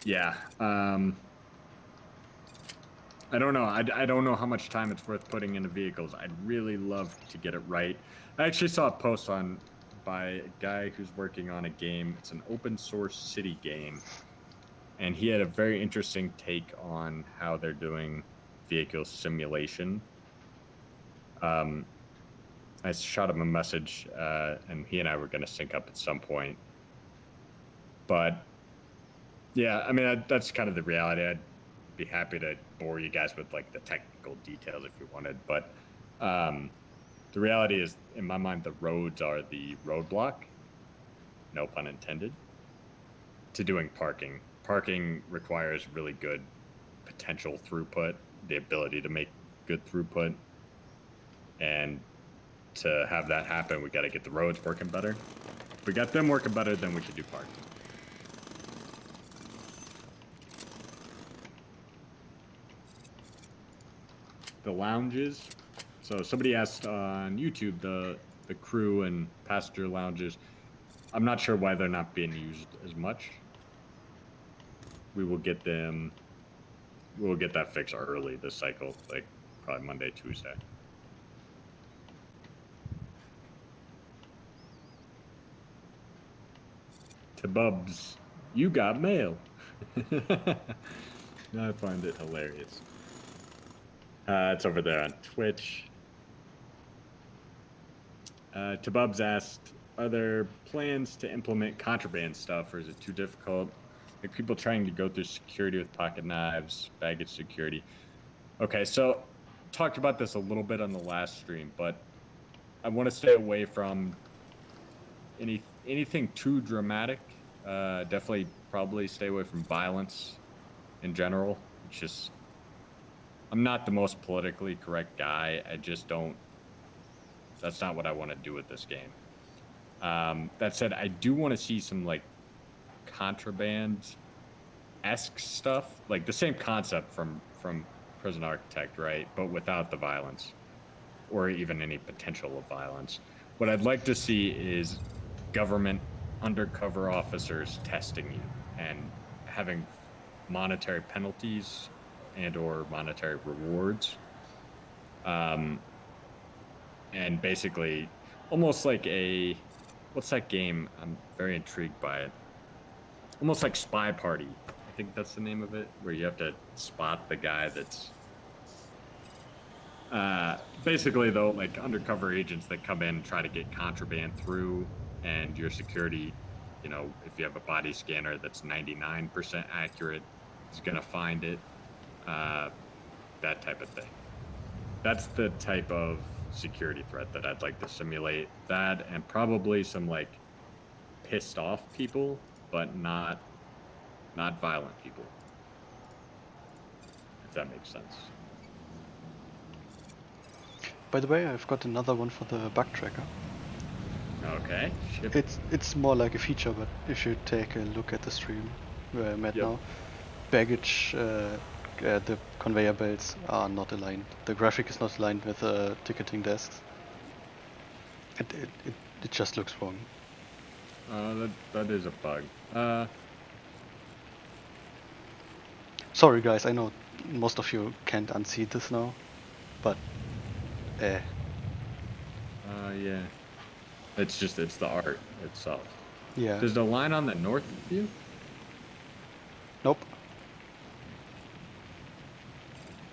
Speaker 2: yeah. I don't know. I don't know how much time it's worth putting into vehicles. I'd really love to get it right. I actually saw a post by a guy who's working on a game. It's an open source city game. And he had a very interesting take on how they're doing vehicle simulation. I shot him a message, and he and I were going to sync up at some point. But yeah, I mean, that's kind of the reality. I'd be happy to bore you guys with like the technical details if you wanted. But the reality is, in my mind, the roads are the roadblock, no pun intended, to doing parking. Parking requires really good potential throughput, the ability to make good throughput. And to have that happen, we got to get the roads working better. If we got them working better, then we could do parking. The lounges. So somebody asked on YouTube the crew and passenger lounges. I'm not sure why they're not being used as much. We will get them. We'll get that fixed early this cycle, like probably Monday, Tuesday. to Bubs, you got mail. I find it hilarious. It's over there on Twitch. Tabubs asked, are there plans to implement contraband stuff, or is it too difficult? Like people trying to go through security with pocket knives, baggage security. Okay, so talked about this a little bit on the last stream, but I want to stay away from anything too dramatic. Definitely probably stay away from violence in general. It's just, I'm not the most politically correct guy. I just don't, that's not what I want to do with this game. That said, I do want to see some like Contraband-esque stuff, like the same concept from Prison Architect, right? But without the violence, or even any potential of violence. What I'd like to see is government undercover officers testing you and having monetary penalties and or monetary rewards. And basically almost like a, what's that game? I'm very intrigued by it. Almost like Spy Party. I think that's the name of it, where you have to spot the guy that's basically though, like undercover agents that come in and try to get contraband through, and your security, you know, if you have a body scanner that's 99% accurate, is gonna find it. That type of thing. That's the type of security threat that I'd like to simulate. That and probably some like pissed off people, but not violent people. If that makes sense.
Speaker 1: By the way, I've got another one for the bug tracker.
Speaker 2: Okay. Ship.
Speaker 1: It's more like a feature, but if you take a look at the stream where I'm at now, baggage, the conveyor belts are not aligned. The graphic is not aligned with the ticketing desks. It just looks wrong.
Speaker 2: That is a bug.
Speaker 1: Sorry guys, I know most of you can't unsee this now, but
Speaker 2: yeah. It's the art itself.
Speaker 1: Yeah.
Speaker 2: There's the line on the north view?
Speaker 1: Nope.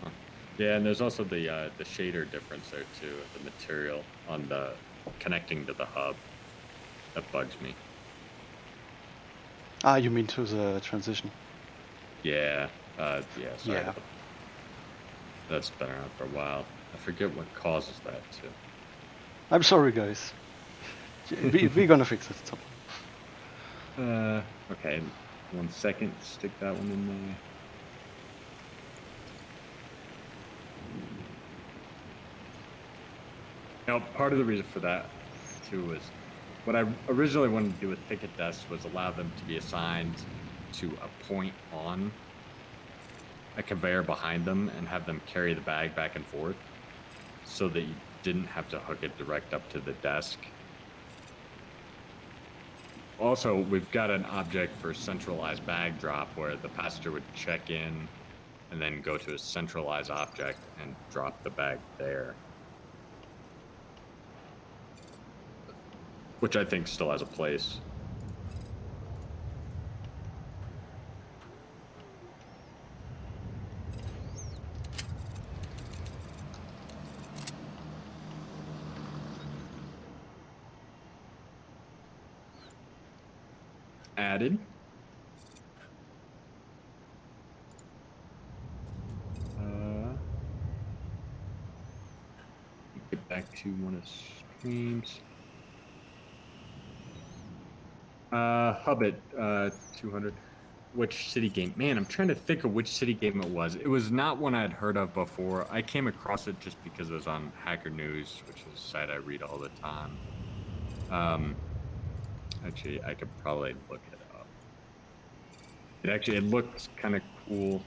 Speaker 2: Huh. Yeah, and there's also the shader difference there too, the material on the connecting to the hub. That bugs me.
Speaker 1: Ah, you mean to the transition?
Speaker 2: Yeah. Sorry.
Speaker 1: Yeah.
Speaker 2: That's been around for a while. I forget what causes that too.
Speaker 1: I'm sorry, guys. We're gonna fix it.
Speaker 2: Okay. 1 second. Stick that one in there. Now, part of the reason for that too was what I originally wanted to do with ticket desks was allow them to be assigned to a point on a conveyor behind them and have them carry the bag back and forth so that you didn't have to hook it direct up to the desk. Also, we've got an object for centralized bag drop where the passenger would check in and then go to a centralized object and drop the bag there. Which I think still has a place. Added. Get back to one of the streams. Hubbit, 200. Which city game? Man, I'm trying to think of which city game it was. It was not one I'd heard of before. I came across it just because it was on Hacker News, which is a site I read all the time. Actually, I could probably look it up. It looked kind of cool.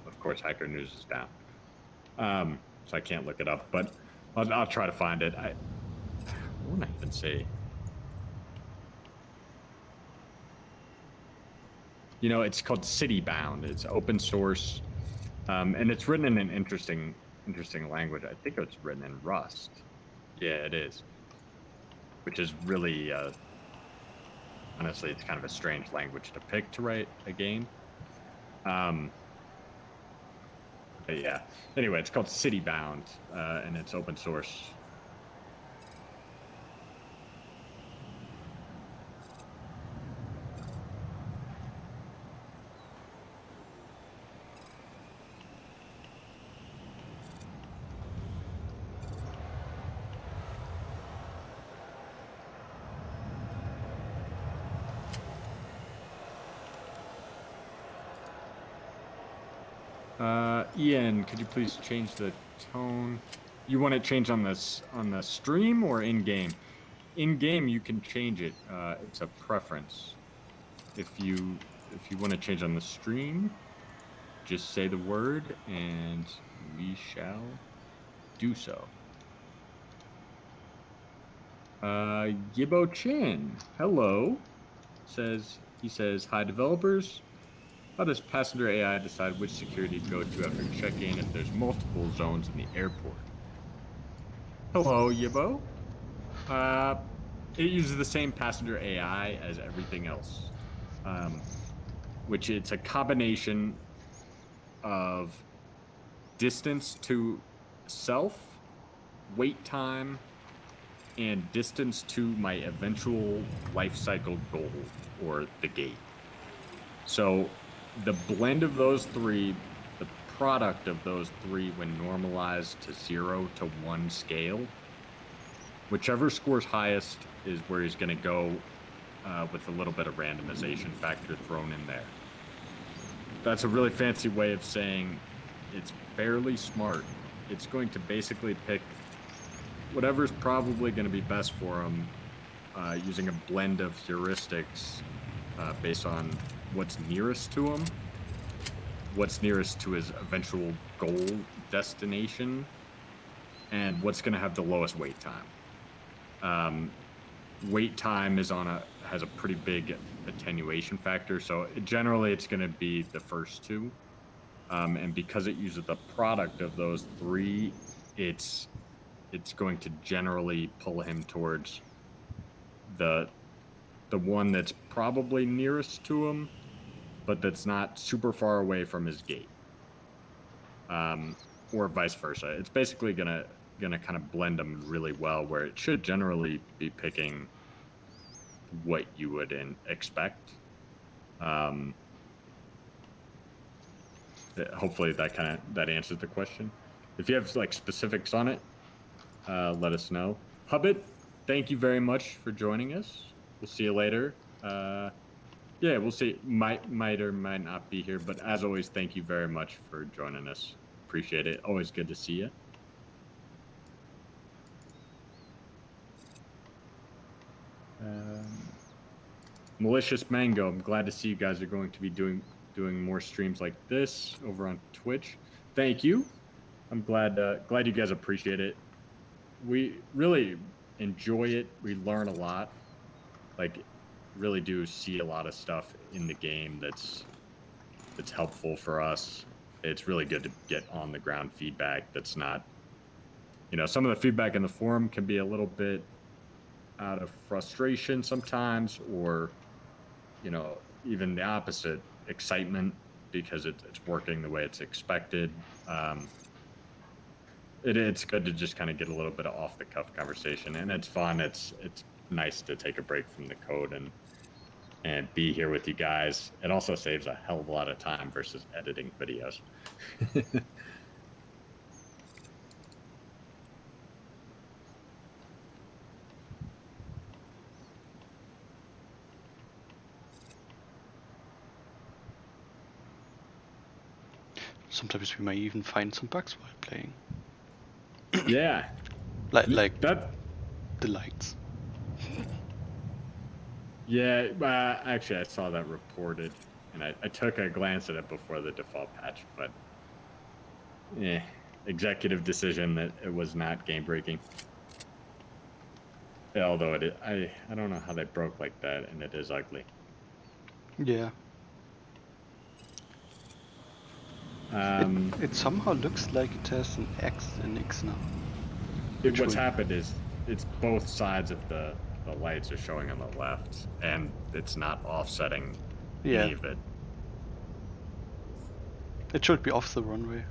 Speaker 2: Of course, Hacker News is down. So I can't look it up, but I'll try to find it. What would I even say? You know, it's called Citybound. It's open source, and it's written in an interesting language. I think it's written in Rust. Yeah, it is. Which is really honestly, it's kind of a strange language to pick to write a game. But yeah. Anyway, it's called Citybound, and it's open source. Ian, could you please change the tone? You want it changed on the stream or in game? In game, you can change it. It's a preference. If you want to change on the stream, just say the word, and we shall do so. Yibo Chin, hello. He says, hi developers. How does passenger AI decide which security to go to after check-in if there's multiple zones in the airport? Hello, Yibo. It uses the same passenger AI as everything else, which it's a combination of distance to self, wait time, and distance to my eventual life cycle goal, or the gate. So the blend of those three, the product of those three when normalized to 0 to 1 scale, whichever scores highest is where he's going to go with a little bit of randomization factor thrown in there. That's a really fancy way of saying it's fairly smart. It's going to basically pick whatever's probably going to be best for him using a blend of heuristics based on what's nearest to him, what's nearest to his eventual goal destination, and what's going to have the lowest wait time. Wait time has a pretty big attenuation factor, so generally it's going to be the first two, and because it uses the product of those three, it's going to generally pull him towards the one that's probably nearest to him, but that's not super far away from his gate, or vice versa. It's basically gonna kind of blend them really well, where it should generally be picking what you would expect. Hopefully that answers the question. If you have like specifics on it, let us know. Hubbit, thank you very much for joining us. We'll see you later. Yeah, we'll see. Might or might not be here, but as always, thank you very much for joining us. Appreciate it. Always good to see you. Malicious Mango, I'm glad to see you guys are going to be doing more streams like this over on Twitch. Thank you. I'm glad you guys appreciate it. We really enjoy it. We learn a lot. Like, really do see a lot of stuff in the game that's helpful for us. It's really good to get on the ground feedback that's not, some of the feedback in the forum can be a little bit out of frustration sometimes, or even the opposite, excitement because it's working the way it's expected. It's good to just kind of get a little bit of off the cuff conversation, and it's fun. It's nice to take a break from the code and be here with you guys. It also saves a hell of a lot of time versus editing videos.
Speaker 1: Sometimes we may even find some bugs while playing.
Speaker 2: Yeah.
Speaker 1: like
Speaker 2: that.
Speaker 1: The lights.
Speaker 2: Yeah, actually I saw that reported, and I took a glance at it before the default patch, but executive decision that it was not game breaking. Yeah, although I don't know how they broke like that, and it is ugly.
Speaker 1: Yeah. It somehow looks like it has an X and X now.
Speaker 2: What's happened is it's both sides of the the lights are showing on the left, and it's not offsetting any of it.
Speaker 1: It should be off the runway.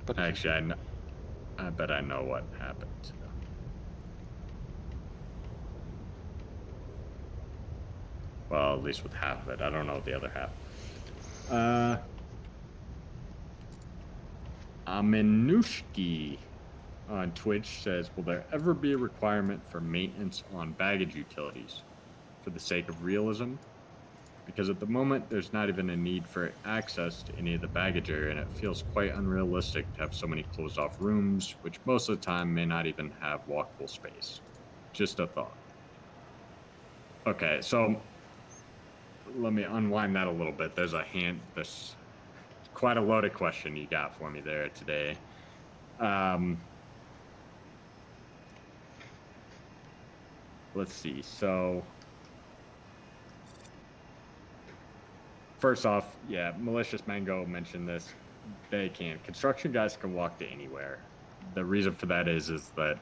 Speaker 1: But
Speaker 2: actually, I bet I know what happened. Well, at least with half of it. I don't know the other half. Aminushki on Twitch says, will there ever be a requirement for maintenance on baggage utilities for the sake of realism? Because at the moment, there's not even a need for access to any of the baggage area, and it feels quite unrealistic to have so many closed-off rooms, which most of the time may not even have walkable space. Just a thought. Okay, so let me unwind that a little bit. There's quite a loaded question you got for me there today. Let's see. So first off, yeah, Malicious Mango mentioned this. They can. Construction guys can walk to anywhere. The reason for that is that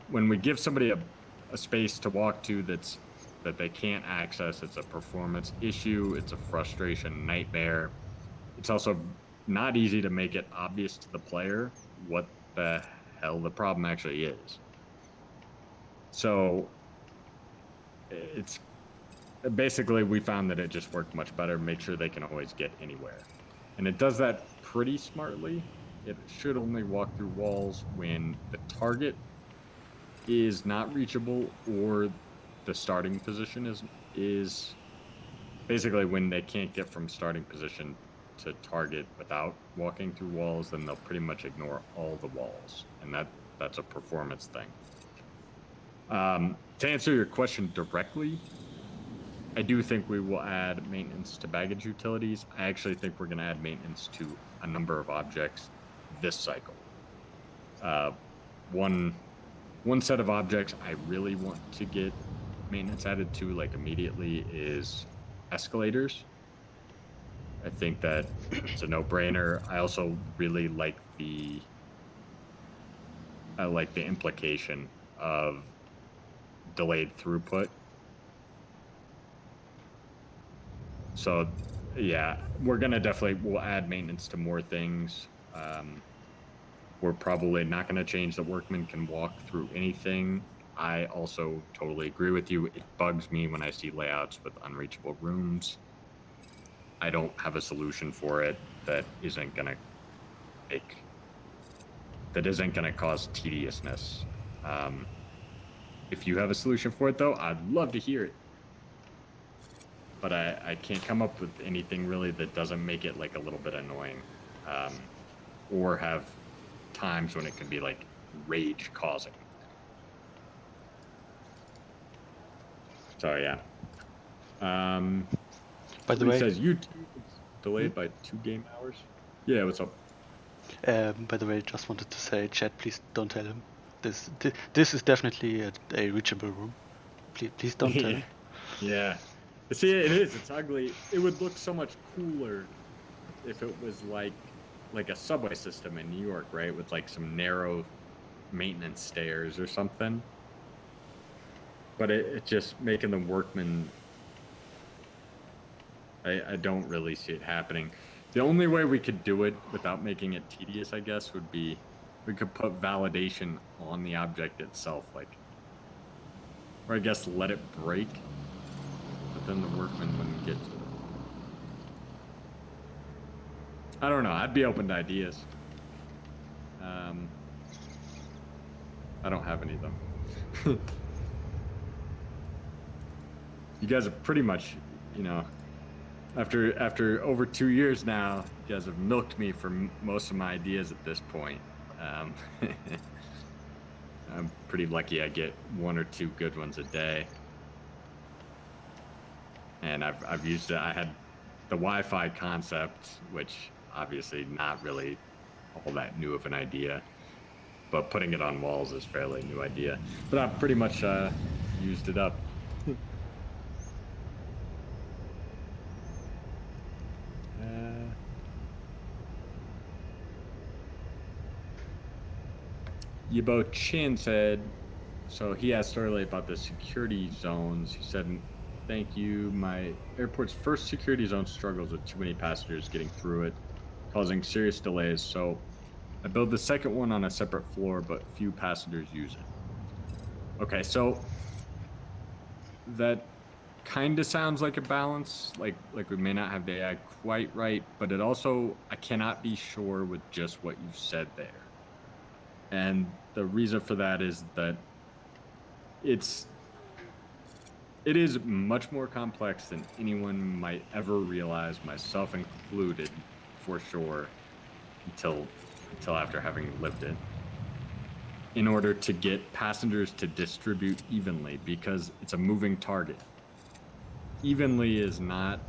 Speaker 2: when we give somebody a space to walk to that they can't access, it's a performance issue, it's a frustration nightmare. It's also not easy to make it obvious to the player what the hell the problem actually is. So it's basically, we found that it just worked much better, make sure they can always get anywhere. And it does that pretty smartly. It should only walk through walls when the target is not reachable or the starting position is basically when they can't get from starting position to target without walking through walls, then they'll pretty much ignore all the walls, and that's a performance thing. To answer your question directly, I do think we will add maintenance to baggage utilities. I actually think we're going to add maintenance to a number of objects this cycle. One set of objects I really want to get maintenance added to like immediately is escalators. I think that it's a no-brainer. I also really like the implication of delayed throughput. So yeah, we'll add maintenance to more things. We're probably not going to change that workmen can walk through anything. I also totally agree with you. It bugs me when I see layouts with unreachable rooms. I don't have a solution for it that isn't going to cause tediousness. If you have a solution for it, though, I'd love to hear it. But I can't come up with anything really that doesn't make it like a little bit annoying, or have times when it can be like rage causing. So yeah.
Speaker 1: By the way,
Speaker 2: it says YouTube is delayed by 2 game hours. Yeah, what's up?
Speaker 1: By the way, just wanted to say, chat, please don't tell him. This is definitely a reachable room. Please don't tell him.
Speaker 2: Yeah. See, it is. It's ugly. It would look so much cooler if it was like a subway system in New York, right? With like some narrow maintenance stairs or something. But it just making the workmen, I don't really see it happening. The only way we could do it without making it tedious, I guess, would be we could put validation on the object itself, or I guess let it break, but then the workman wouldn't get to it. I don't know. I'd be open to ideas. I don't have any of them. You guys are pretty much, after over 2 years now, you guys have milked me for most of my ideas at this point. I'm pretty lucky I get 1 or 2 good ones a day. And I've used it. I had the Wi-Fi concept, which obviously not really all that new of an idea, but putting it on walls is fairly new idea. But I've pretty much used it up. Yabo Chin said, So he asked earlier about the security zones. He said, "Thank you. My airport's first security zone struggles with too many passengers getting through it, causing serious delays. So I built the second one on a separate floor, but few passengers use it." Okay, so that kind of sounds like a balance. Like we may not have the AI quite right, but it also, I cannot be sure with just what you've said there. And the reason for that is that it is much more complex than anyone might ever realize, myself included, for sure, until after having lived it, in order to get passengers to distribute evenly, because it's a moving target. Evenly is not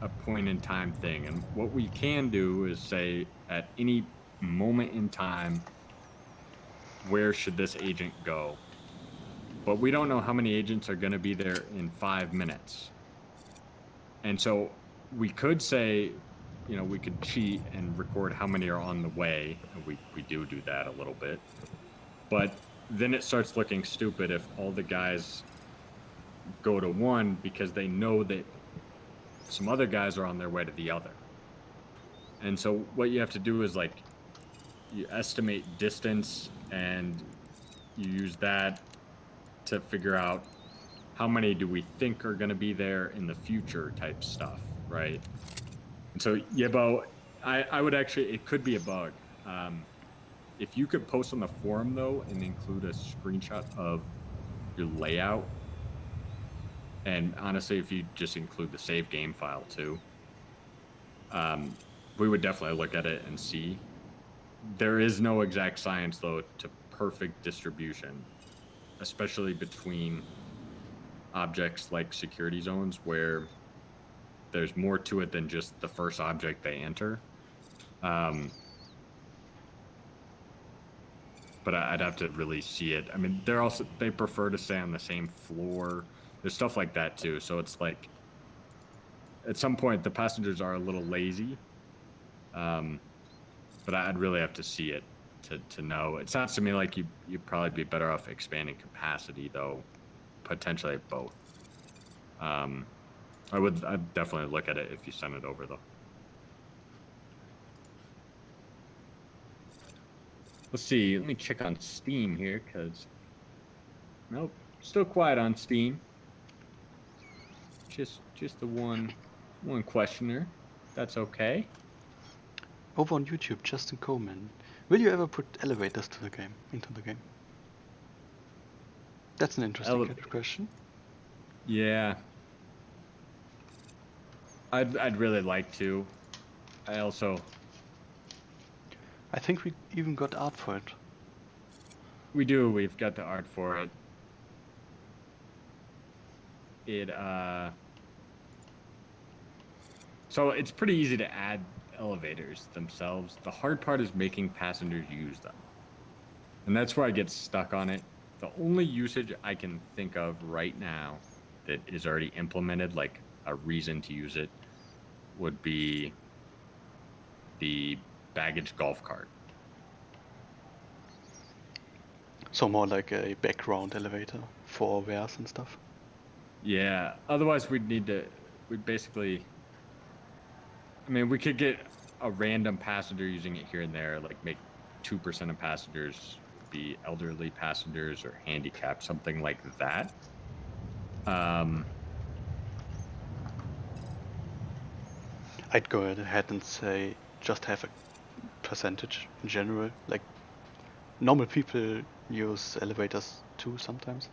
Speaker 2: a point in time thing. And what we can do is say at any moment in time, where should this agent go? But we don't know how many agents are going to be there in 5 minutes. And so we could say, we could cheat and record how many are on the way. And we do that a little bit. But then it starts looking stupid if all the guys go to one because they know that some other guys are on their way to the other. And so what you have to do is you estimate distance and you use that to figure out how many do we think are going to be there in the future type stuff, right? And so Yebo, I would actually, it could be a bug. If you could post on the forum though and include a screenshot of your layout, and honestly, if you just include the save game file too, we would definitely look at it and see. There is no exact science though to perfect distribution, especially between objects like security zones where there's more to it than just the first object they enter. But I'd have to really see it. I mean, they prefer to stay on the same floor. There's stuff like that too. So it's like, at some point the passengers are a little lazy. But I'd really have to see it to know. It sounds to me like you'd probably be better off expanding capacity though, potentially both. I'd definitely look at it if you send it over though. Let's see, let me check on Steam here, because nope, still quiet on Steam. Just the one questioner. That's okay.
Speaker 1: Over on YouTube, Justin Coleman, will you ever put elevators into the game? That's an interesting question.
Speaker 2: Yeah. I'd really like to.
Speaker 1: I think we even got art for it.
Speaker 2: We do. We've got the art for it. So it's pretty easy to add elevators themselves. The hard part is making passengers use them. And that's where I get stuck on it. The only usage I can think of right now that is already implemented, like a reason to use it, would be the baggage golf cart.
Speaker 1: So more like a background elevator for wares and stuff?
Speaker 2: Yeah, otherwise we'd basically, I mean, we could get a random passenger using it here and there, like make 2% of passengers be elderly passengers or handicapped, something like that.
Speaker 1: I'd go ahead and say just have a percentage in general. Like normal people use elevators too sometimes.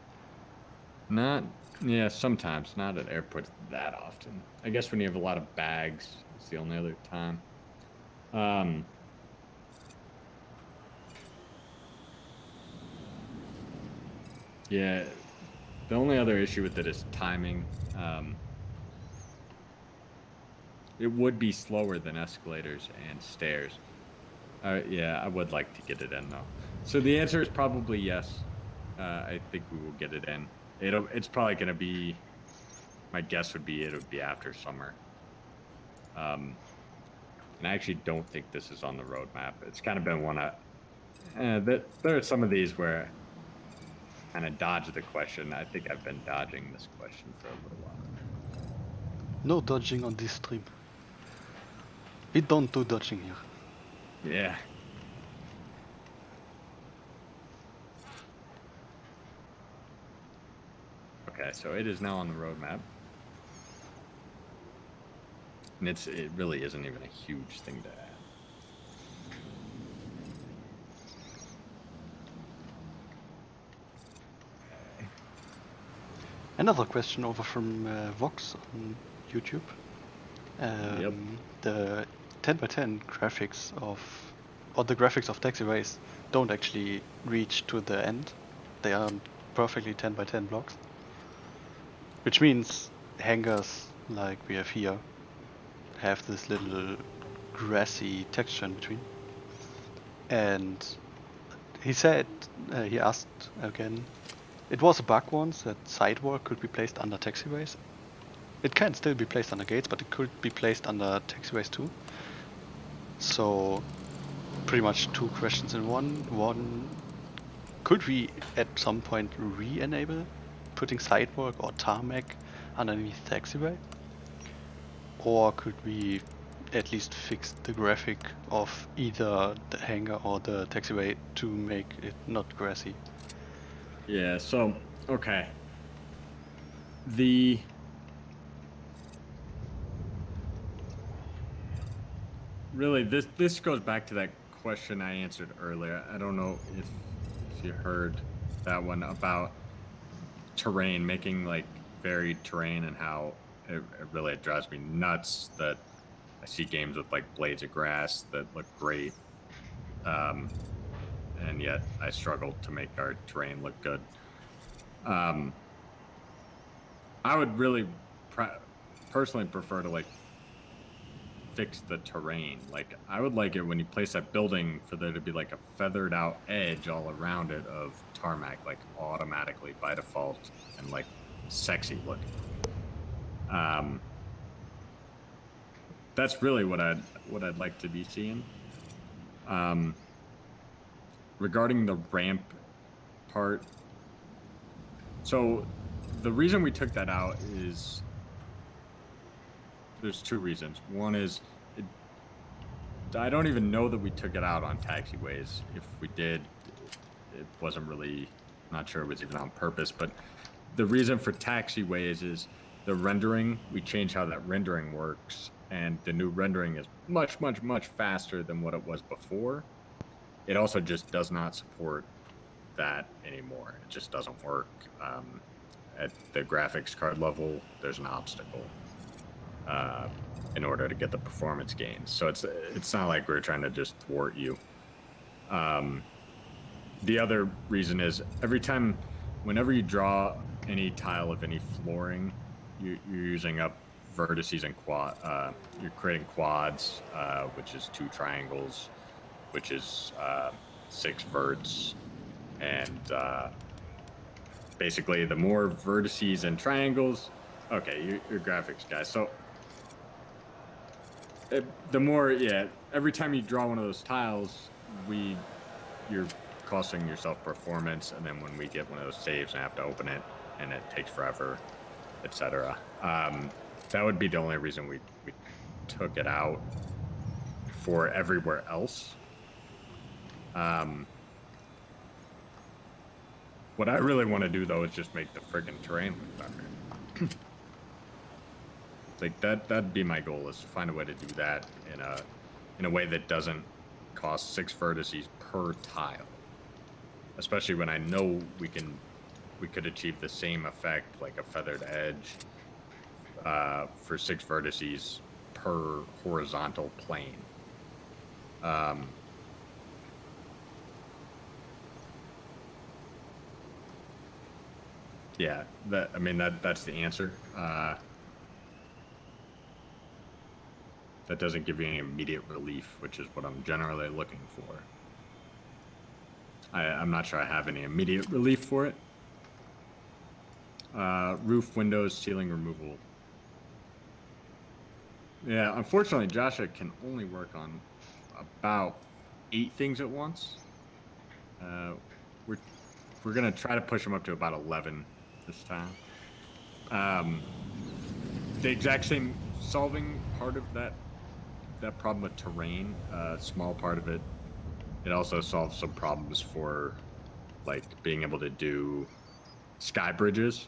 Speaker 2: Sometimes, not at airports that often. I guess when you have a lot of bags, it's the only other time. Yeah, the only other issue with it is timing. It would be slower than escalators and stairs. Yeah, I would like to get it in though. So the answer is probably yes. I think we will get it in. It's probably going to be, my guess would be it would be after summer. And I actually don't think this is on the roadmap. It's kind of been one there are some of these where kind of dodge the question. I think I've been dodging this question for a little while.
Speaker 1: No dodging on this stream. We don't do dodging here.
Speaker 2: Yeah. Okay, so it is now on the roadmap. And it really isn't even a huge thing to add.
Speaker 1: Another question over from Vox on YouTube.
Speaker 2: Yep.
Speaker 1: The 10x10 graphics or the graphics of taxiways don't actually reach to the end. They are perfectly 10x10 blocks. Which means hangars like we have here have this little grassy texture in between. And he said, he asked again, it was a bug once that sidewalk could be placed under taxiways. It can still be placed under gates, but it could be placed under taxiways too. So pretty much two questions in one. One, could we at some point re-enable putting sidewalk or tarmac underneath taxiway? Or could we at least fix the graphic of either the hangar or the taxiway to make it not grassy?
Speaker 2: Yeah, so, okay. Really, this goes back to that question I answered earlier. I don't know if you heard that one about terrain, making like varied terrain, and how it really drives me nuts that I see games with like blades of grass that look great, and yet I struggle to make our terrain look good. I would really personally prefer to like fix the terrain. Like, I would like it when you place that building for there to be like a feathered out edge all around it of tarmac, like automatically by default, and like sexy looking. That's really what I'd like to be seeing. Regarding the ramp part, so the reason we took that out is there's two reasons. One is I don't even know that we took it out on taxiways. If we did, it wasn't really, not sure it was even on purpose, but the reason for taxiways is the rendering. We changed how that rendering works, and the new rendering is much, much, much faster than what it was before. It also just does not support that anymore. It just doesn't work. At the graphics card level, there's an obstacle in order to get the performance gains. So it's not like we're trying to just thwart you. The other reason is whenever you draw any tile of any flooring, you're using up vertices and you're creating quads, which is 2 triangles, which is 6 verts, and basically the more vertices and triangles. Okay, your graphics guys. So the more, every time you draw one of those tiles, you're costing yourself performance, and then when we get one of those saves and have to open it, and it takes forever, etc. That would be the only reason we took it out. For everywhere else, what I really want to do though is just make the friggin' terrain look better. Like that'd be my goal, is to find a way to do that in a way that doesn't cost 6 vertices per tile. Especially when I know we could achieve the same effect, like a feathered edge, for 6 vertices per horizontal plane. Yeah, that's the answer. That doesn't give you any immediate relief, which is what I'm generally looking for. I'm not sure I have any immediate relief for it. Roof, windows, ceiling removal. Yeah, unfortunately, Joshua can only work on about 8 things at once. we're gonna try to push them up to about 11 this time. The exact same solving part of that problem with terrain, small part of it. It also solves some problems for like being able to do sky bridges.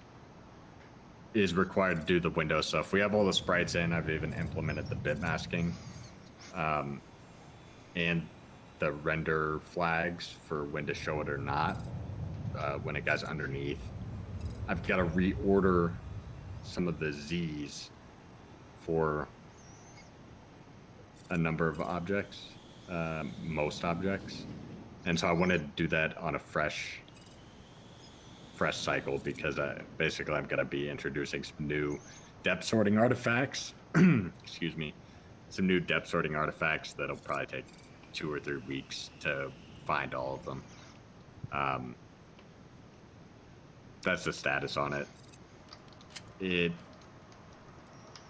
Speaker 2: Is required to do the window stuff. We have all the sprites in. I've even implemented the bit masking, and the render flags for when to show it or not. When it goes underneath, I've got to reorder some of the Z's for a number of objects, most objects, and so I wanted to do that on a fresh cycle because basically I'm going to be introducing some new depth sorting artifacts. Excuse me, some new depth sorting artifacts that'll probably take 2 or 3 weeks to find all of them. That's the status on it.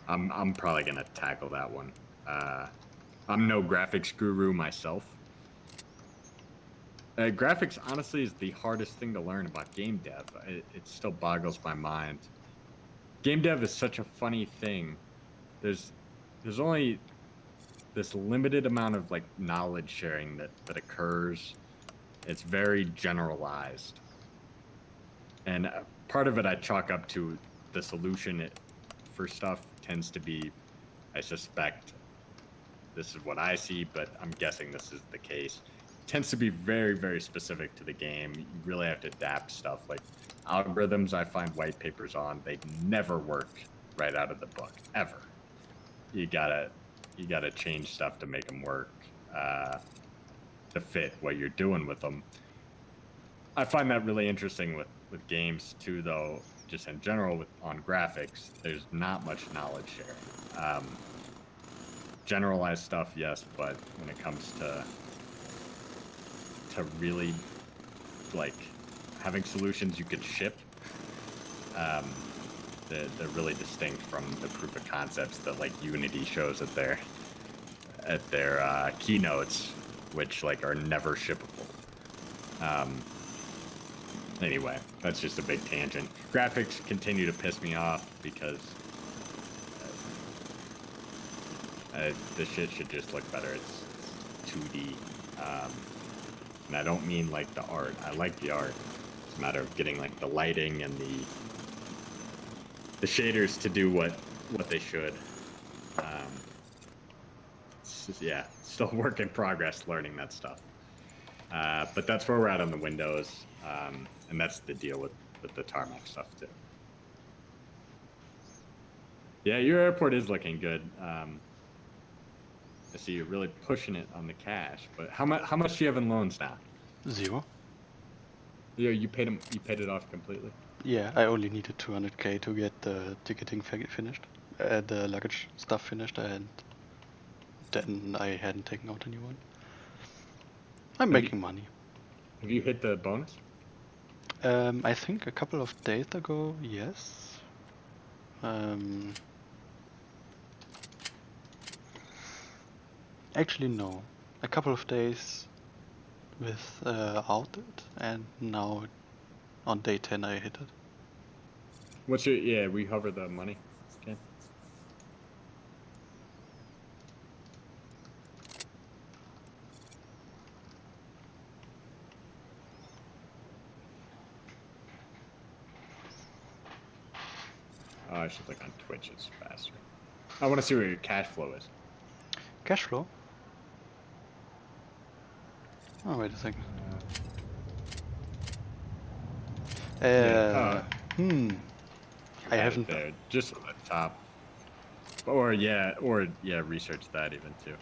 Speaker 2: I'm probably gonna tackle that one. I'm no graphics guru myself. Graphics honestly is the hardest thing to learn about game dev. It still boggles my mind. Game dev is such a funny thing. There's only this limited amount of like knowledge sharing that occurs. It's very generalized. And part of it I chalk up to the solution for stuff tends to be, I suspect, this is what I see, but I'm guessing this is the case. It tends to be very, very specific to the game. You really have to adapt stuff. Like algorithms I find white papers on, they never work right out of the book, ever. You gotta change stuff to make them work, to fit what you're doing with them. I find that really interesting with games too, though. Just in general, on graphics, there's not much knowledge sharing. Generalized stuff, yes, but when it comes to really like having solutions you could ship, they're really distinct from the proof of concepts that like Unity shows at their keynotes, which like are never shippable. Anyway, that's just a big tangent. Graphics continue to piss me off because the shit should just look better. It's 2D. And I don't mean like the art. I like the art. It's a matter of getting like the lighting and the shaders to do what they should. Yeah, still a work in progress learning that stuff. But that's where we're at on the Windows. And that's the deal with the tarmac stuff too. Yeah, your airport is looking good. I see you're really pushing it on the cash. But how much do you have in loans now?
Speaker 1: 0.
Speaker 2: Yeah, you paid it off completely.
Speaker 1: Yeah, I only needed 200k to get the ticketing finished, the luggage stuff finished, and then I hadn't taken out anyone. I'm making money.
Speaker 2: Have you hit the bonus?
Speaker 1: I think a couple of days ago, yes. Actually, no. A couple of days without it, and now on day 10 I hit it.
Speaker 2: What's your, yeah, we hover the money. Okay. Oh, I should look on Twitch, it's faster. I want to see where your cash flow is.
Speaker 1: Cash flow? Oh, wait a second. I haven't.
Speaker 2: There, just on the top. Or research that even too.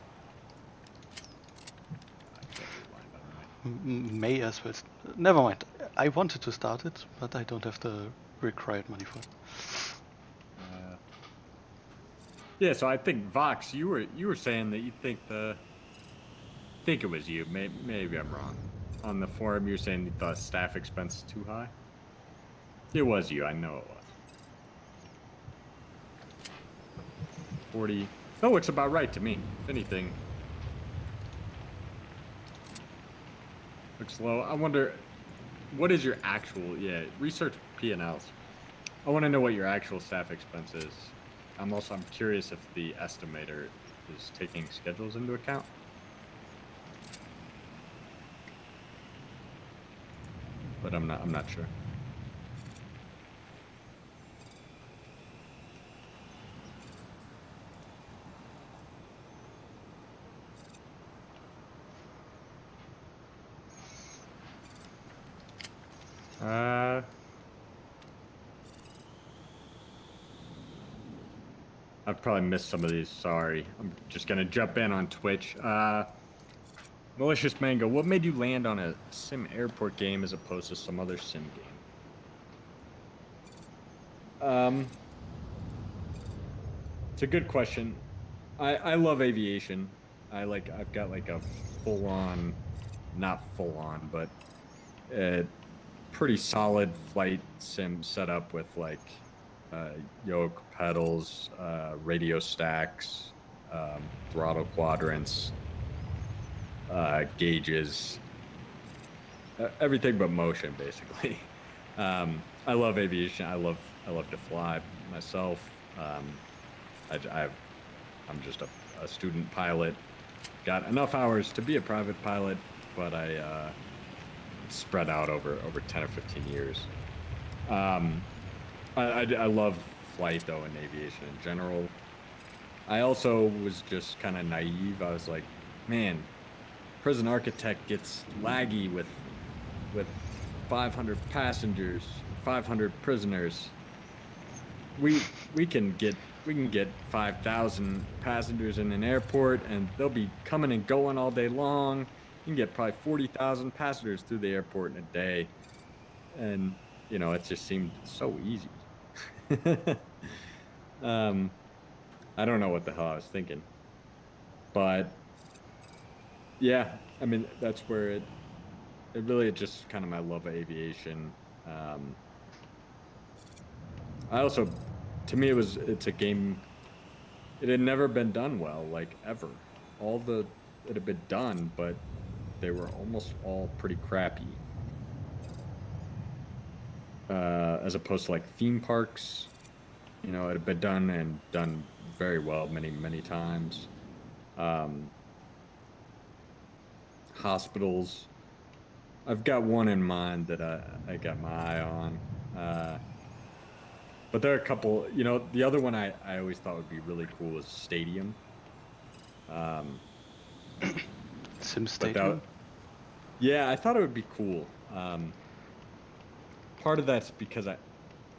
Speaker 1: May as well. Never mind. I wanted to start it, but I don't have the required money for it.
Speaker 2: Yeah, so I think Vox, you were saying that you think I think it was you. Maybe I'm wrong. On the forum, you're saying you thought staff expense is too high. It was you. I know it was. 40. No, it's about right to me. If anything, looks low. I wonder. what is your actual, research P&Ls. I want to know what your actual staff expense is. I'm curious if the estimator is taking schedules into account. But I'm not sure. I've probably missed some of these. Sorry. I'm just going to jump in on Twitch. Malicious Mango, what made you land on a SimAirport game as opposed to some other sim game? It's a good question. I love aviation. I've got like a full-on, not full-on, but a pretty solid flight sim set up with like yoke, pedals, radio stacks, throttle quadrants, gauges, everything but motion, basically. I love aviation. I love to fly myself. I'm just a student pilot. Got enough hours to be a private pilot, but I spread out over 10 or 15 years. I love flight, though, and aviation in general. I also was just kind of naive. I was like, man, Prison Architect gets laggy with 500 passengers, 500 prisoners. We can get 5,000 passengers in an airport, and they'll be coming and going all day long. You can get probably 40,000 passengers through the airport in a day, and it just seemed so easy. I don't know what the hell I was thinking, but yeah, I mean that's where it really just kind of my love of aviation. I also, to me, it's a game. It had never been done well, like ever. It had been done, but they were almost all pretty crappy. As opposed to like theme parks, it had been done very well many times. Hospitals, I've got one in mind that I got my eye on. But there are a couple, the other one I always thought would be really cool is Stadium.
Speaker 1: Sim Stadium?
Speaker 2: Yeah, I thought it would be cool. Part of that's because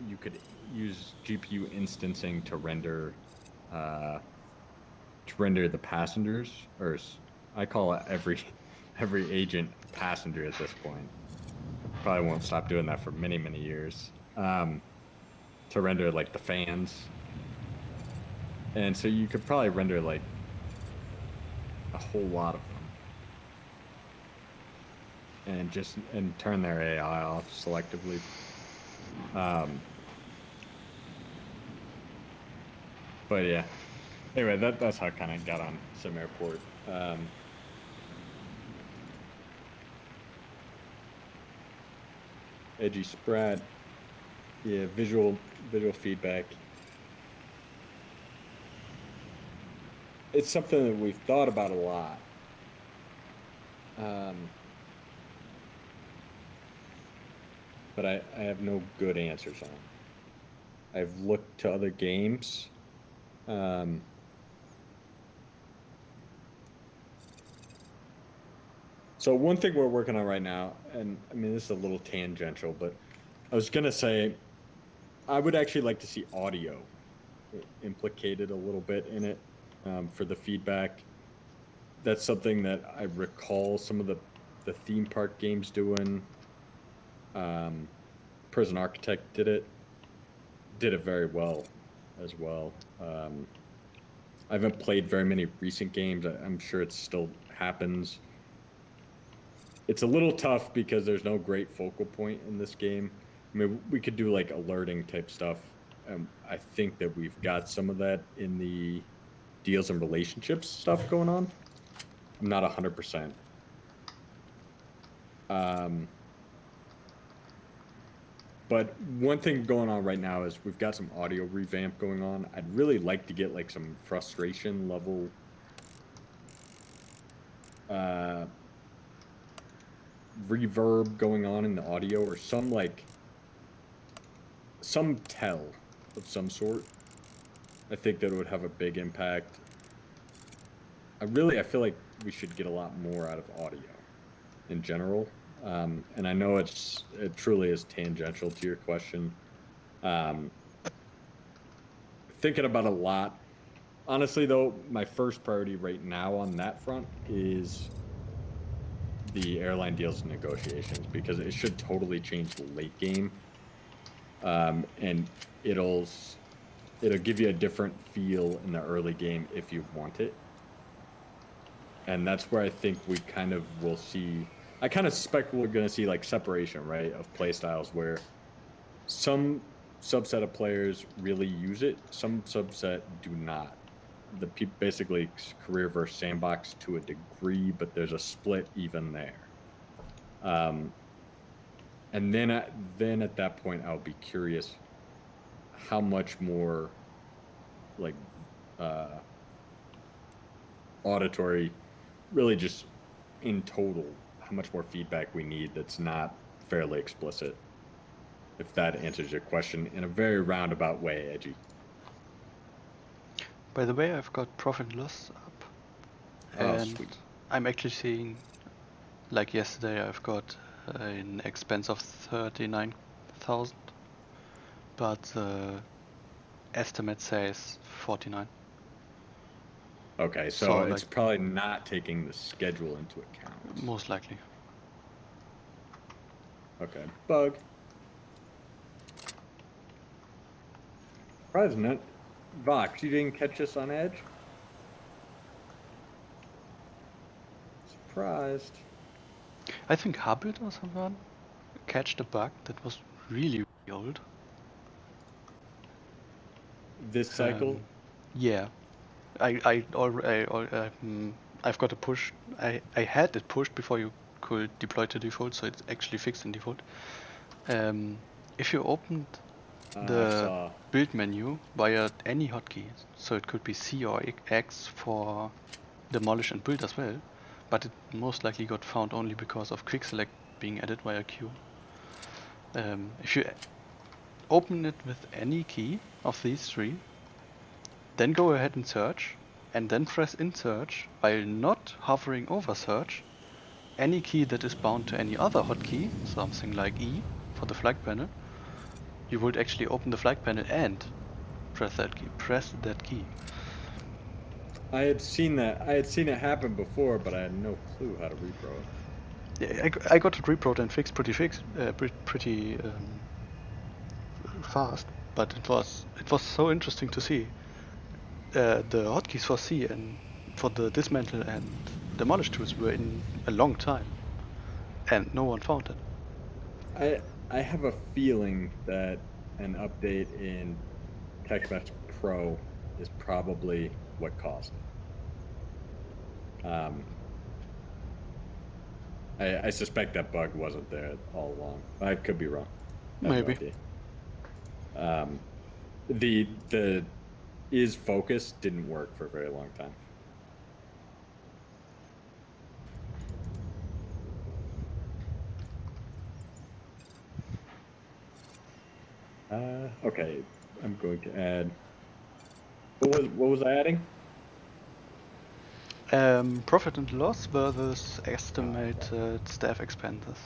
Speaker 2: you could use GPU instancing to render the passengers, or I call it every agent passenger at this point. Probably won't stop doing that for many years. To render like the fans, and so you could probably render like a whole lot of them, and turn their AI off selectively. But yeah, anyway, that's how I kind of got on SimAirport. Edgy Sprat, yeah, visual feedback. It's something that we've thought about a lot. But I have no good answers on it. I've looked to other games. So one thing we're working on right now, and I mean, this is a little tangential, but I was going to say, I would actually like to see audio implicated a little bit in it for the feedback. That's something that I recall some of the theme park games doing. Prison Architect did it very well as well. I haven't played very many recent games. I'm sure it still happens. It's a little tough because there's no great focal point in this game. I mean, we could do like alerting type stuff. I think that we've got some of that in the deals and relationships stuff going on. I'm not 100%. But one thing going on right now is we've got some audio revamp going on. I'd really like to get like some frustration level reverb going on in the audio, or some tell of some sort. I think that would have a big impact. I feel like we should get a lot more out of audio in general. And I know it truly is tangential to your question. Thinking about a lot. Honestly, though, my first priority right now on that front is the airline deals and negotiations, because it should totally change the late game. And it'll give you a different feel in the early game if you want it. And that's where I think we kind of will see. I kind of suspect we're going to see like separation, right, of play styles, where some subset of players really use it, some subset do not. Basically career versus sandbox to a degree, but there's a split even there. And then at that point, I'll be curious how much more like auditory, really just in total, how much more feedback we need that's not fairly explicit. If that answers your question in a very roundabout way, Edgy.
Speaker 1: By the way, I've got profit and loss up, and
Speaker 2: sweet.
Speaker 1: I'm actually seeing, like yesterday, I've got an expense of 39,000, but the estimate says 49.
Speaker 2: Okay, so it's like, probably not taking the schedule into account.
Speaker 1: Most likely.
Speaker 2: Okay, bug. President, Vox, you didn't catch us on Edge? Surprised.
Speaker 1: I think Habit or someone catched a bug that was really old.
Speaker 2: This cycle?
Speaker 1: Yeah. I've got a push. I had it pushed before you could deploy to default, so it's actually fixed in default. If you opened the build menu via any hotkey, so it could be C or X for demolish and build as well, but it most likely got found only because of quick select being added via Q. If you open it with any key of these three, then go ahead and search, and then press in search while not hovering over search, any key that is bound to any other hotkey, something like E for the flag panel, you would actually open the flag panel and press that key.
Speaker 2: I had seen that. I had seen it happen before, but I had no clue how to repro it.
Speaker 1: Yeah, I got it reproed and fixed pretty fast, but it was so interesting to see the hotkeys for C and for the dismantle and demolish tools were in a long time, and no one found it.
Speaker 2: I have a feeling that an update in TextMesh Pro is probably what caused it. I suspect that bug wasn't there all along. I could be wrong.
Speaker 1: Maybe.
Speaker 2: The is focus didn't work for a very long time. Okay, I'm going to add. What was I adding?
Speaker 1: Profit and loss versus estimated staff expenses.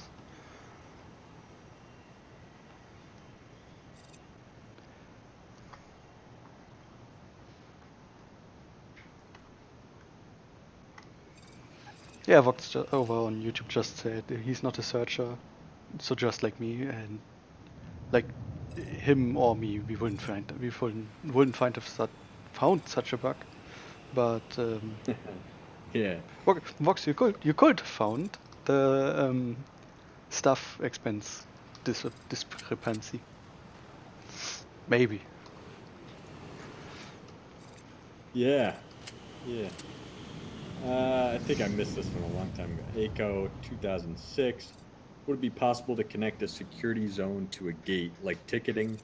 Speaker 1: Yeah, Vox over on YouTube just said he's not a searcher, so just like me, and like him or me, we wouldn't find found such a bug, but
Speaker 2: yeah.
Speaker 1: Vox, you could found the staff expense discrepancy, maybe.
Speaker 2: Yeah. I think I missed this one a long time ago. ACO 2006. would it be possible to connect a security zone to a gate, like ticketing?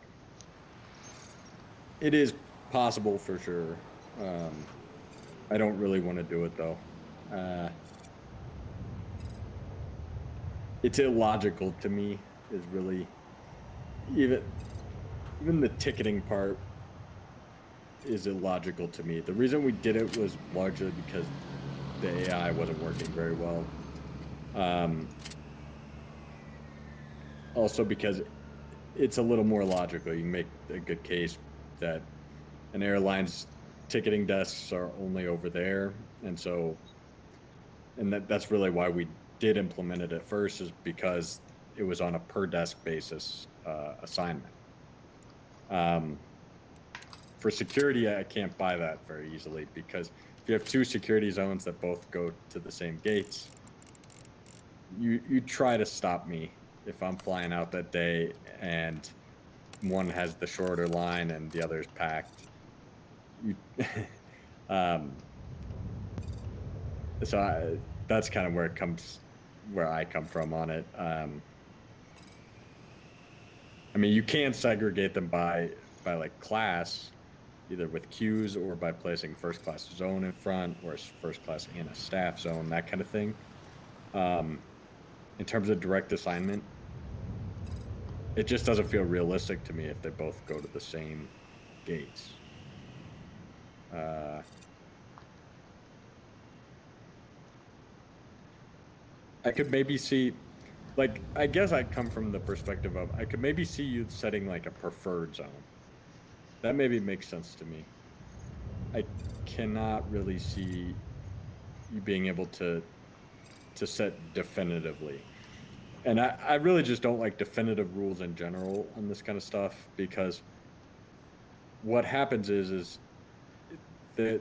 Speaker 2: It is possible for sure. I don't really want to do it though. It's illogical to me. Is really even the ticketing part is illogical to me. The reason we did it was largely because the AI wasn't working very well. Also because it's a little more logical. You can make a good case that an airline's ticketing desks are only over there, and that's really why we did implement it at first, is because it was on a per desk basis assignment. For security, I can't buy that very easily, because if you have two security zones that both go to the same gates, you try to stop me if I'm flying out that day and one has the shorter line and the other's packed. That's kind of where I come from on it. I mean, you can segregate them by like class, either with queues or by placing first class zone in front, or first class and a staff zone, that kind of thing. In terms of direct assignment, it just doesn't feel realistic to me if they both go to the same gates. I could maybe see, like, I guess I come from the perspective of, I could maybe see you setting like a preferred zone. That maybe makes sense to me. I cannot really see you being able to set definitively. And I really just don't like definitive rules in general on this kind of stuff, because what happens is that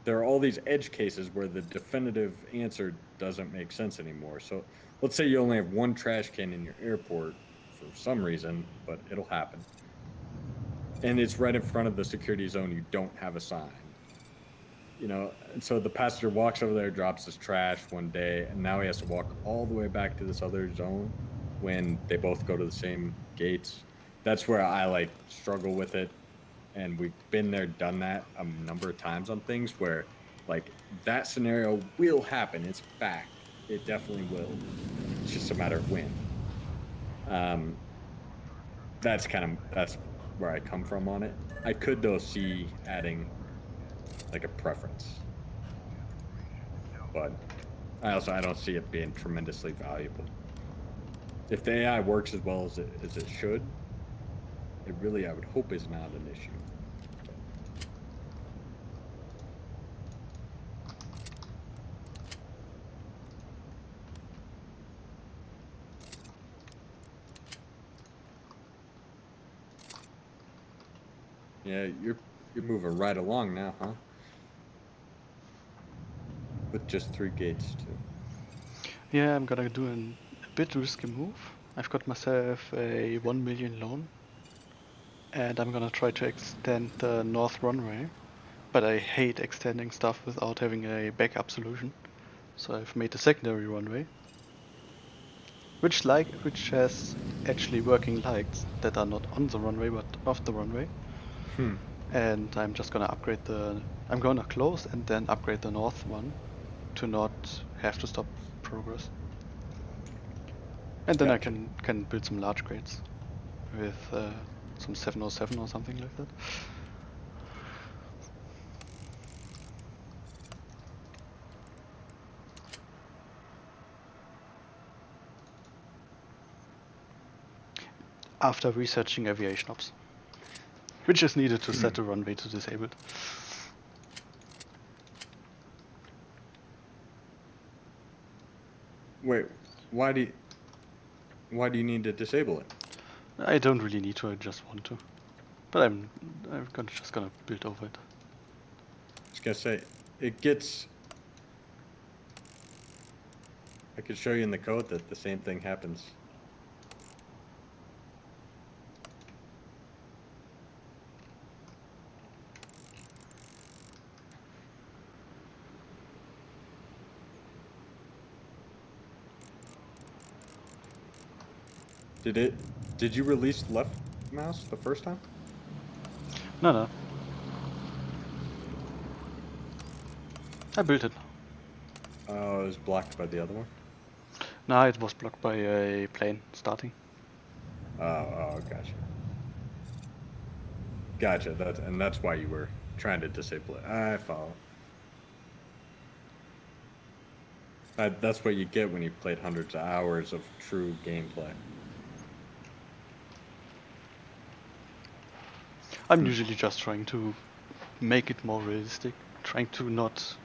Speaker 2: there are all these edge cases where the definitive answer doesn't make sense anymore. So let's say you only have one trash can in your airport for some reason, but it'll happen, and it's right in front of the security zone you don't have assigned. And so the passenger walks over there, drops his trash one day, and now he has to walk all the way back to this other zone when they both go to the same gates. That's where I struggle with it. And we've been there, done that a number of times on things where that scenario will happen. It's fact. It definitely will. It's just a matter of when. That's where I come from on it. I could though see adding a preference, but I don't see it being tremendously valuable. If the AI works as well as it should, it really, I would hope, is not an issue. Yeah, you're moving right along now, huh? With just 3 gates too.
Speaker 1: Yeah, I'm gonna do a bit risky move. I've got myself a 1 million loan, and I'm gonna try to extend the north runway, but I hate extending stuff without having a backup solution. So I've made a secondary runway, which has actually working lights that are not on the runway but off the runway. And I'm just gonna I'm gonna close and then upgrade the north one to not have to stop progress. And then
Speaker 2: Gotcha.
Speaker 1: I can build some large crates with some 707 or something like that. After researching aviation ops, which is needed to set the runway to disabled.
Speaker 2: Wait, why do you need to disable it?
Speaker 1: I don't really need to, I just want to. But I'm just gonna build over it.
Speaker 2: I was gonna say, it gets... I could show you in the code that the same thing happens. Did you release left mouse the first time?
Speaker 1: No. I built it.
Speaker 2: Oh, it was blocked by the other one?
Speaker 1: No, it was blocked by a plane starting.
Speaker 2: Oh, gotcha. Gotcha. That's why you were trying to disable it. I follow. That's what you get when you played hundreds of hours of true gameplay.
Speaker 1: I'm usually just trying to make it more realistic, trying to not,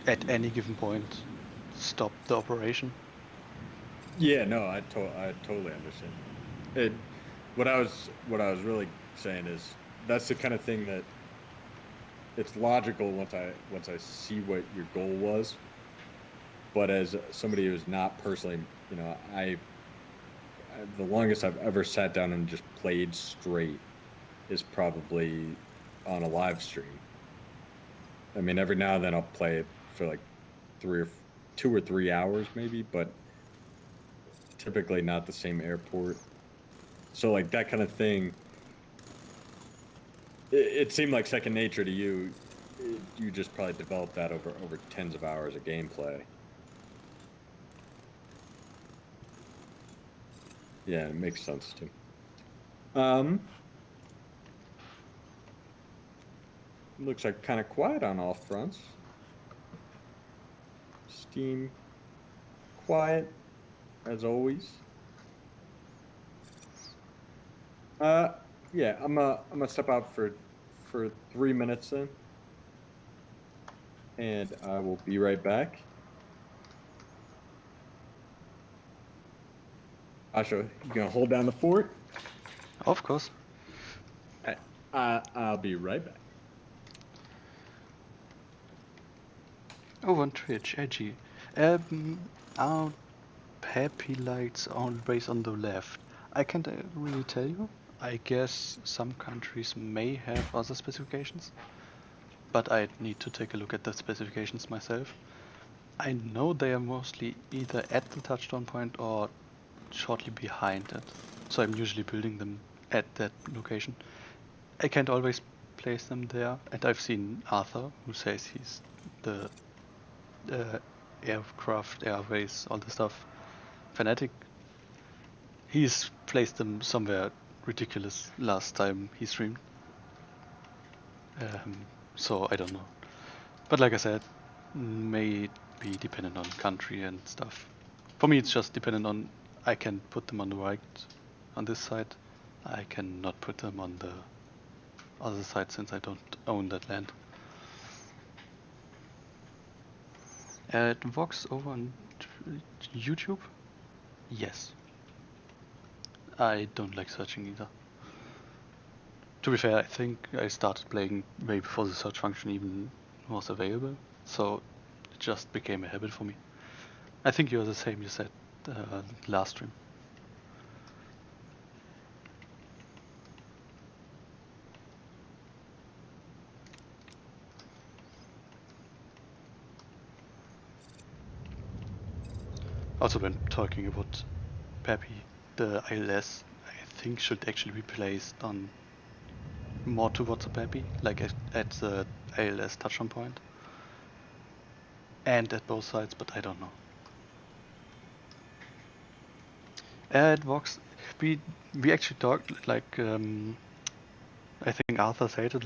Speaker 1: at any given point, stop the operation.
Speaker 2: Yeah, no, I totally understand. It what I was really saying is that's the kind of thing that it's logical once I see what your goal was. But as somebody who's not personally, the longest I've ever sat down and just played straight is probably on a live stream. I mean, every now and then I'll play it for like 2 or 3 hours maybe, but typically not the same airport. So like that kind of thing, it seemed like second nature to you. You just probably developed that over tens of hours of gameplay. Yeah, it makes sense too. Looks like kind of quiet on all fronts. Steam, quiet, as always. Yeah, I'm gonna step out for 3 minutes then, and I will be right back. Asha, you gonna hold down the fort?
Speaker 1: Of course.
Speaker 2: I'll be right back.
Speaker 1: Oh, on Twitch, edgy. Are Papy lights always on the left? I can't really tell you. I guess some countries may have other specifications, but I need to take a look at the specifications myself. I know they are mostly either at the touchdown point or shortly behind it, so I'm usually building them at that location. I can't always place them there, and I've seen Arthur, who says he's the aircraft, airways, all the stuff fanatic. He's placed them somewhere ridiculous last time he streamed. So I don't know. But like I said, may be dependent on country and stuff. For me, it's just dependent on I can put them on the right on this side. I cannot put them on the other side since I don't own that land. Vox over on YouTube? Yes. I don't like searching either. To be fair, I think I started playing way before the search function even was available, so it just became a habit for me. I think you're the same, you said last stream. Also, when talking about Papy, the ILS I think should actually be placed on more towards the Papy, like at the ILS touchdown point, and at both sides, but I don't know. At Vox, we actually talked like I think Arthur said it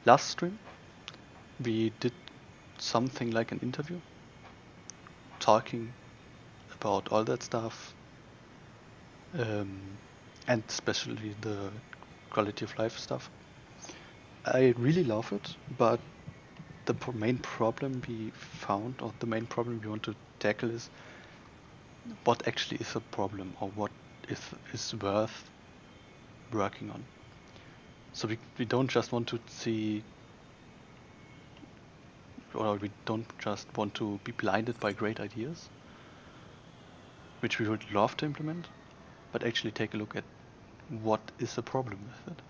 Speaker 1: last stream. We did something like an interview, talking about all that stuff, and especially the quality of life stuff. I really love it, but the main problem we found, or the main problem we want to tackle, is what actually is a problem, or what is worth working on. So we don't just want to see, or we don't just want to be blinded by great ideas, which we would love to implement, but actually take a look at what is the problem with it.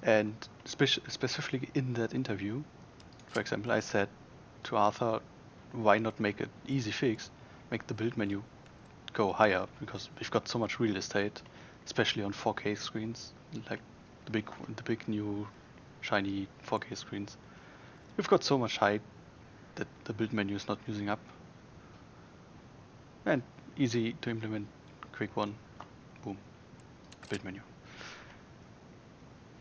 Speaker 1: And specifically in that interview, for example, I said to Arthur, why not make an easy fix, make the build menu go higher because we've got so much real estate, especially on 4K screens, like the big new shiny 4K screens. We've got so much height that the build menu is not using up. And easy to implement, quick one, boom, build menu.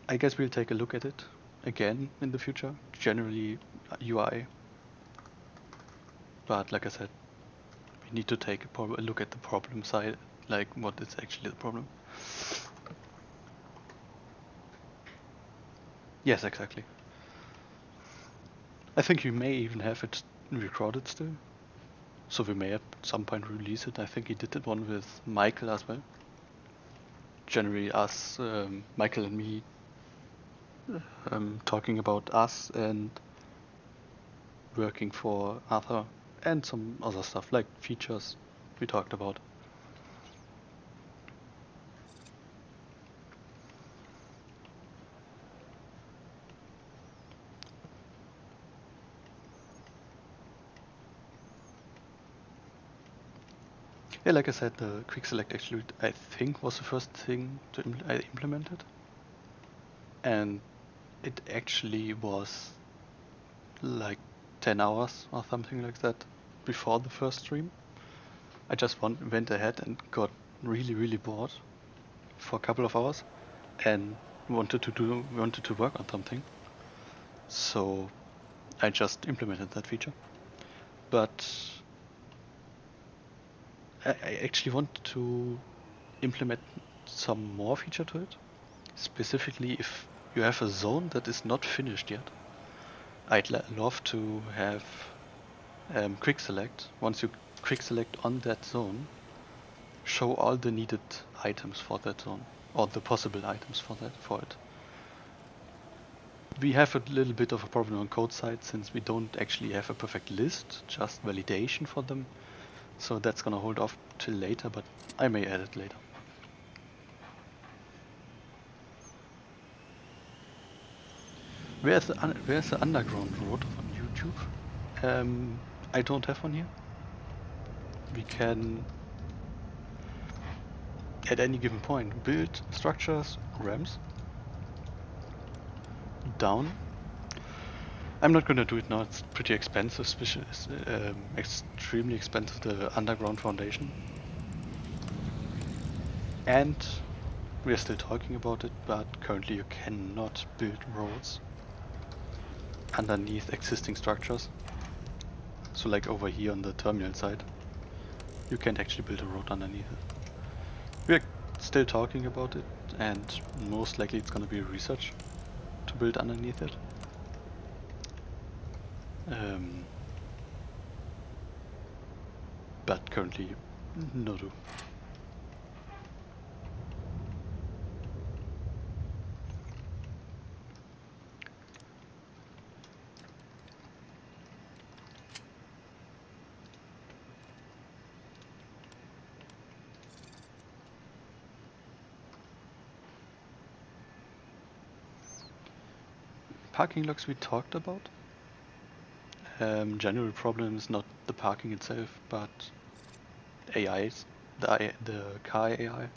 Speaker 1: I guess we'll take a look at it again in the future, generally UI. But like I said, we need to take a look at the problem side, like what is actually the problem. Yes, exactly. I think you may even have it recorded still. So we may at some point release it. I think he did that one with Michael as well. Generally us, Michael and me, talking about us and working for Arthur and some other stuff like features we talked about. Yeah, like I said, the quick select exclude I think was the first thing I implemented, and it actually was like 10 hours or something like that before the first stream. I just went ahead and got really bored for a couple of hours and wanted to work on something. So I just implemented that feature. But I actually want to implement some more feature to it. Specifically, if you have a zone that is not finished yet, I'd love to have quick select. Once you quick select on that zone, show all the needed items for that zone, or the possible items for it. We have a little bit of a problem on code side since we don't actually have a perfect list, just validation for them. So that's gonna hold off till later, but I may add it later. Where's the underground road on YouTube? I don't have one here. We can, at any given point, build structures, ramps, down. I'm not gonna do it now, it's pretty expensive, extremely expensive, the underground foundation. And we are still talking about it, but currently you cannot build roads underneath existing structures. So like over here on the terminal side, you can't actually build a road underneath it. We're still talking about it, and most likely it's gonna be research to build underneath it. But currently, no do. Parking logs we talked about. General problem is not the parking itself, but AIs, the car AI.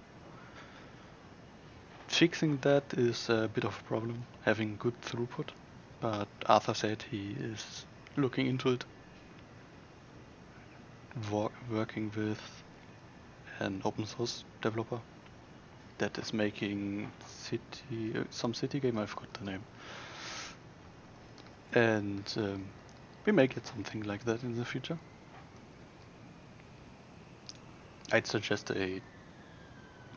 Speaker 1: Fixing that is a bit of a problem, having good throughput, but Arthur said he is looking into it, working with an open source developer that is making some city game, I forgot the name. And we may get something like that in the future. I'd suggest a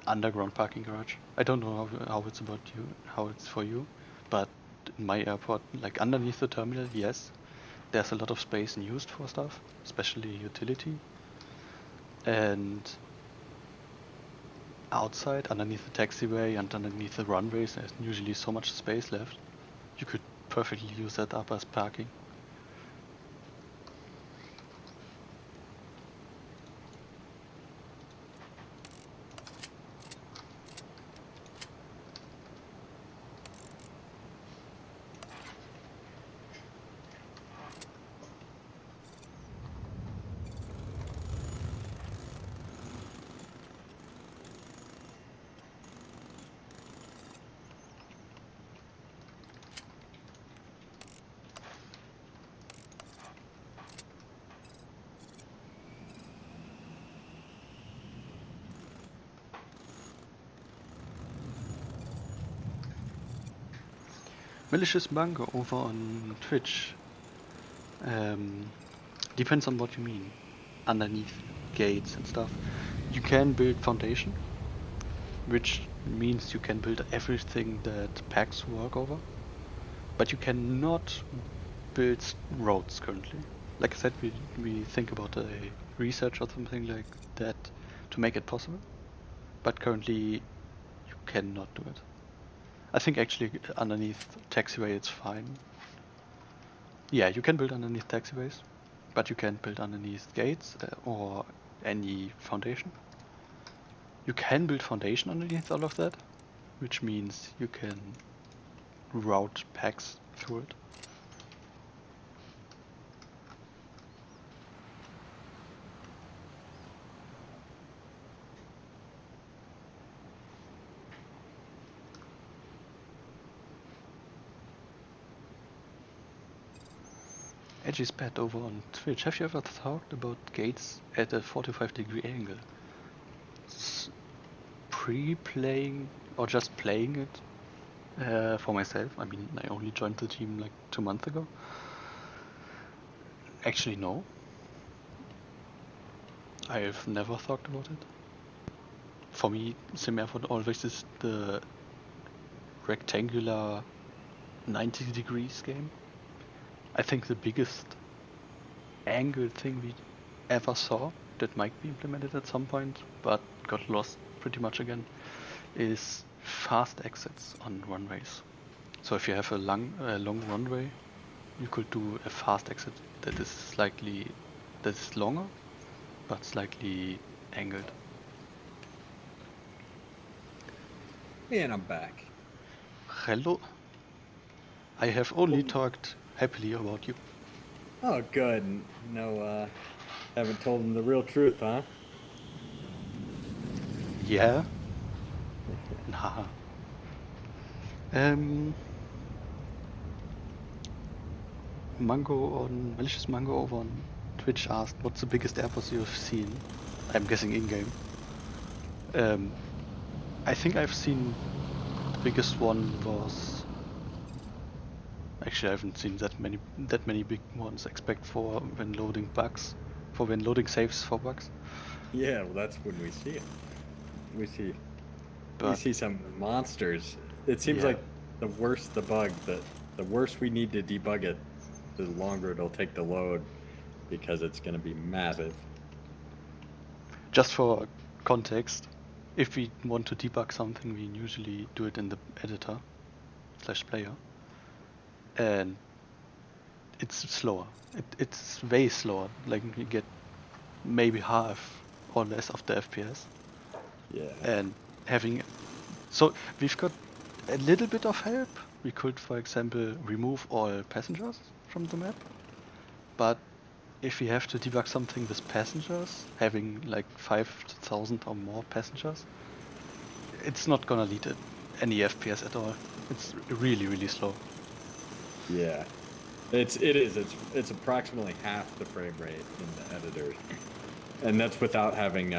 Speaker 1: underground parking garage. I don't know how it's about you, how it's for you, but in my airport, like underneath the terminal, yes, there's a lot of space used for stuff, especially utility. And outside, underneath the taxiway and underneath the runways, there's usually so much space left. You could perfectly use that up as parking. Malicious Mango over on Twitch. Depends on what you mean. Underneath gates and stuff. You can build foundation, which means you can build everything that packs work over. But you cannot build roads currently. Like I said, we think about a research or something like that to make it possible. But currently you cannot do it. I think actually underneath taxiway it's fine. Yeah, you can build underneath taxiways, but you can't build underneath gates or any foundation. You can build foundation underneath all of that, which means you can route packs through it. Edgy's Pet over on Twitch. Have you ever talked about gates at a 45-degree angle? Pre-playing or just playing it for myself. I mean, I only joined the team like 2 months ago. Actually, no. I've never thought about it. For me, SimAirport always is the rectangular 90 degrees game. I think the biggest angle thing we ever saw that might be implemented at some point, but got lost pretty much again, is fast exits on runways. So if you have a long runway, you could do a fast exit that is longer, but slightly angled.
Speaker 2: And I'm back.
Speaker 1: Hello. I have only talked happily about you.
Speaker 2: Oh, good. No, haven't told him the real truth, huh?
Speaker 1: Yeah. Nah. Malicious Mango over on Twitch asked, what's the biggest airport you've seen? I'm guessing in-game. I think I've seen the biggest one was... Actually, I haven't seen that many big ones, except for when loading saves for bugs.
Speaker 2: Yeah, well, that's when we see it. We see some monsters. It seems like the worse the bug, the worse we need to debug it, the longer it'll take to load, because it's going to be massive.
Speaker 1: Just for context, if we want to debug something, we usually do it in the editor/player, and it's slower. It's way slower. Like we get maybe half or less of the FPS.
Speaker 2: Yeah.
Speaker 1: And so we've got a little bit of help. We could, for example, remove all passengers from the map. But if we have to debug something with passengers, having like 5,000 or more passengers, it's not gonna lead to any FPS at all. It's really, really slow.
Speaker 2: Yeah. It's approximately half the frame rate in the editor. And that's without having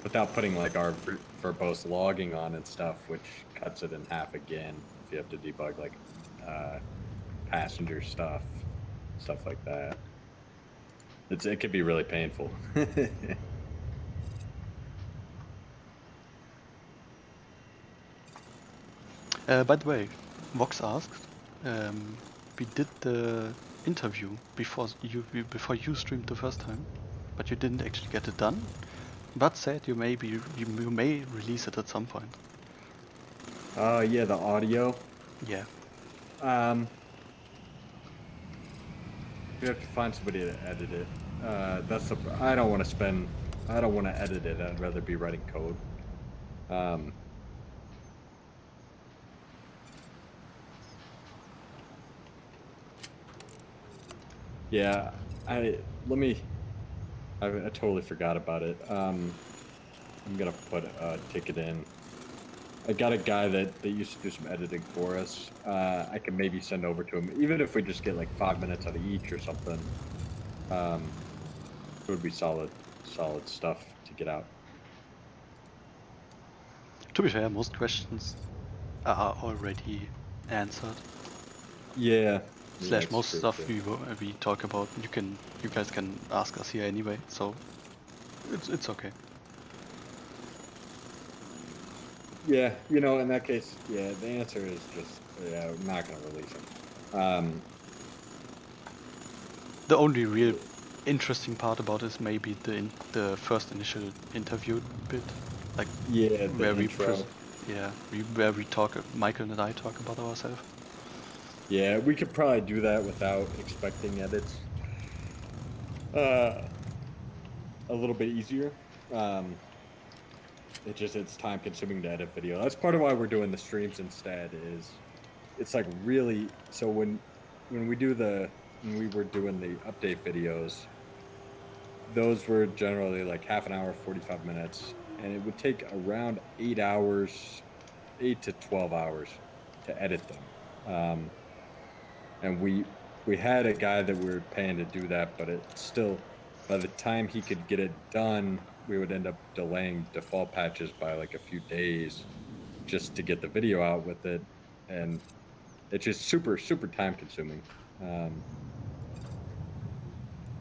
Speaker 2: without putting like our verbose logging on and stuff, which cuts it in half again if you have to debug like passenger stuff like that. It could be really painful.
Speaker 1: By the way, Vox asked, we did the interview before you streamed the first time, but you didn't actually get it done. But said you may release it at some point.
Speaker 2: Yeah, the audio.
Speaker 1: Yeah.
Speaker 2: We have to find somebody to edit it. I don't want to edit it. I'd rather be writing code. Yeah, I totally forgot about it. I'm gonna put a ticket in. I got a guy that used to do some editing for us. I can maybe send over to him, even if we just get like 5 minutes out of each or something. It would be solid stuff to get out.
Speaker 1: To be fair, most questions are already answered.
Speaker 2: Yeah.
Speaker 1: Slash most stuff we talk about, you guys can ask us here anyway, so it's okay.
Speaker 2: Yeah, you know, in that case, yeah, the answer is just, yeah, we're not going to release them.
Speaker 1: The only real interesting part about it is maybe the first initial interview bit, like
Speaker 2: yeah, the
Speaker 1: where
Speaker 2: intro.
Speaker 1: where we talk, Michael and I talk about ourselves.
Speaker 2: Yeah, we could probably do that without expecting edits. A little bit easier. It's time consuming to edit video. That's part of why we're doing the streams instead. Is it's like really, so when we when we were doing the update videos, those were generally like half an hour, 45 minutes, and it would take around 8 hours, 8 to 12 hours to edit them. And we had a guy that we were paying to do that, but it still, by the time he could get it done, we would end up delaying default patches by like a few days just to get the video out with it, and it's just super time consuming.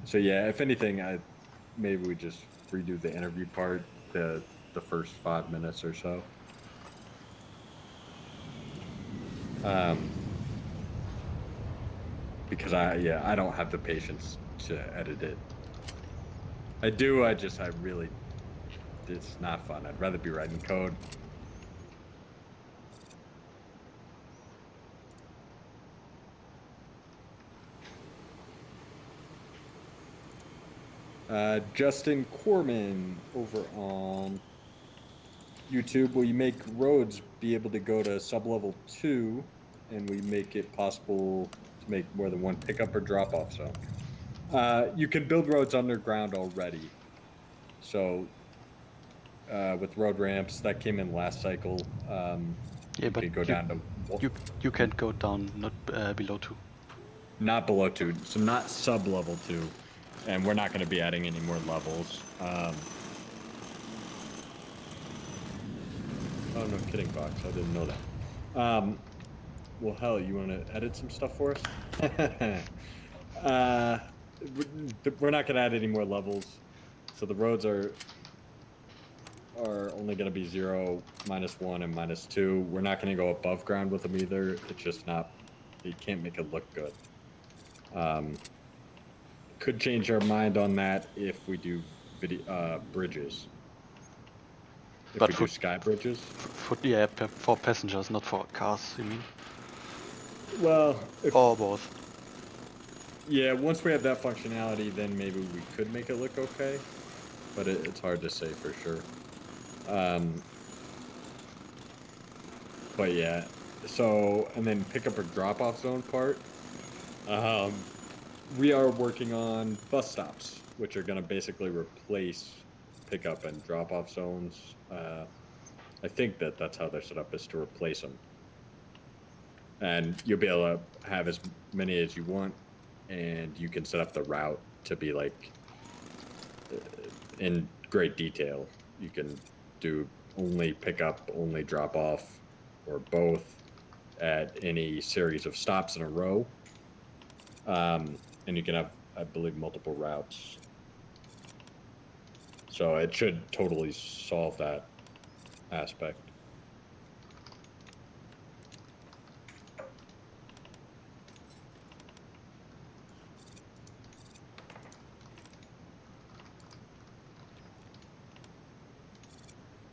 Speaker 2: So yeah, if anything, maybe we just redo the interview part, the first 5 minutes or so. Because I don't have the patience to edit it. I do. I really, it's not fun. I'd rather be writing code. Justin Corman over on YouTube. Will you make roads be able to go to sublevel 2, and we make it possible to make more than one pickup or drop off zone? You can build roads underground already. So with road ramps that came in last cycle,
Speaker 1: Yeah,
Speaker 2: you
Speaker 1: but
Speaker 2: can go down to
Speaker 1: you can't go down not below 2.
Speaker 2: Not below 2, so not sub level 2, and we're not going to be adding any more levels. Oh, no kidding, Box. I didn't know that. Well, hell, you want to edit some stuff for us? We're not going to add any more levels, so the roads are only going to be 0, -1, and -2. We're not going to go above ground with them either. It's just not. You can't make it look good. Could change our mind on that if we do bridges. If
Speaker 1: But
Speaker 2: we do sky bridges.
Speaker 1: For passengers, not for cars, you mean?
Speaker 2: Well,
Speaker 1: or both.
Speaker 2: Yeah, once we have that functionality, then maybe we could make it look okay, but it's hard to say for sure. But yeah, so, and then pickup or drop-off zone part. We are working on bus stops, which are going to basically replace pickup and drop-off zones. I think that's how they're set up, is to replace them. And you'll be able to have as many as you want, and you can set up the route to be like in great detail. You can do only pickup, only drop-off, or both at any series of stops in a row. And you can have, I believe, multiple routes. So it should totally solve that aspect.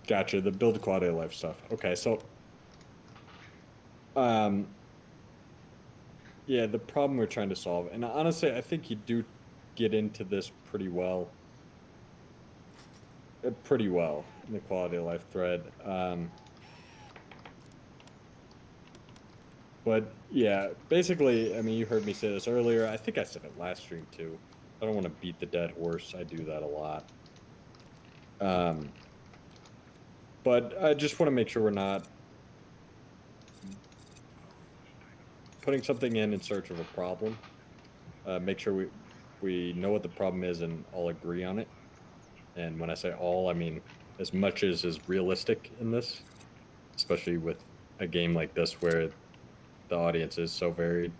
Speaker 2: Gotcha. The build quality of life stuff. Okay, so yeah, the problem we're trying to solve, and honestly, I think you do get into this pretty well in the quality of life thread. But yeah, basically, I mean, you heard me say this earlier. I think I said it last stream too. I don't want to beat the dead horse. I do that a lot. But I just want to make sure we're not putting something in search of a problem. Make sure we know what the problem is and all agree on it. And when I say all, I mean as much as is realistic in this, especially with a game like this where the audience is so varied.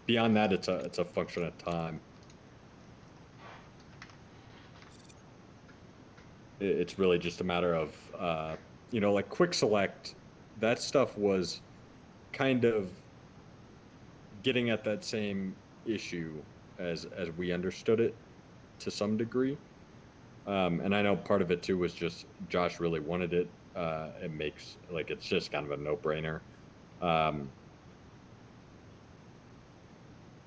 Speaker 2: Beyond that, it's a function of time. It's really just a matter of, like quick select, that stuff was kind of getting at that same issue as we understood it to some degree. And I know part of it too was just Josh really wanted it. It makes, like, it's just kind of a no-brainer.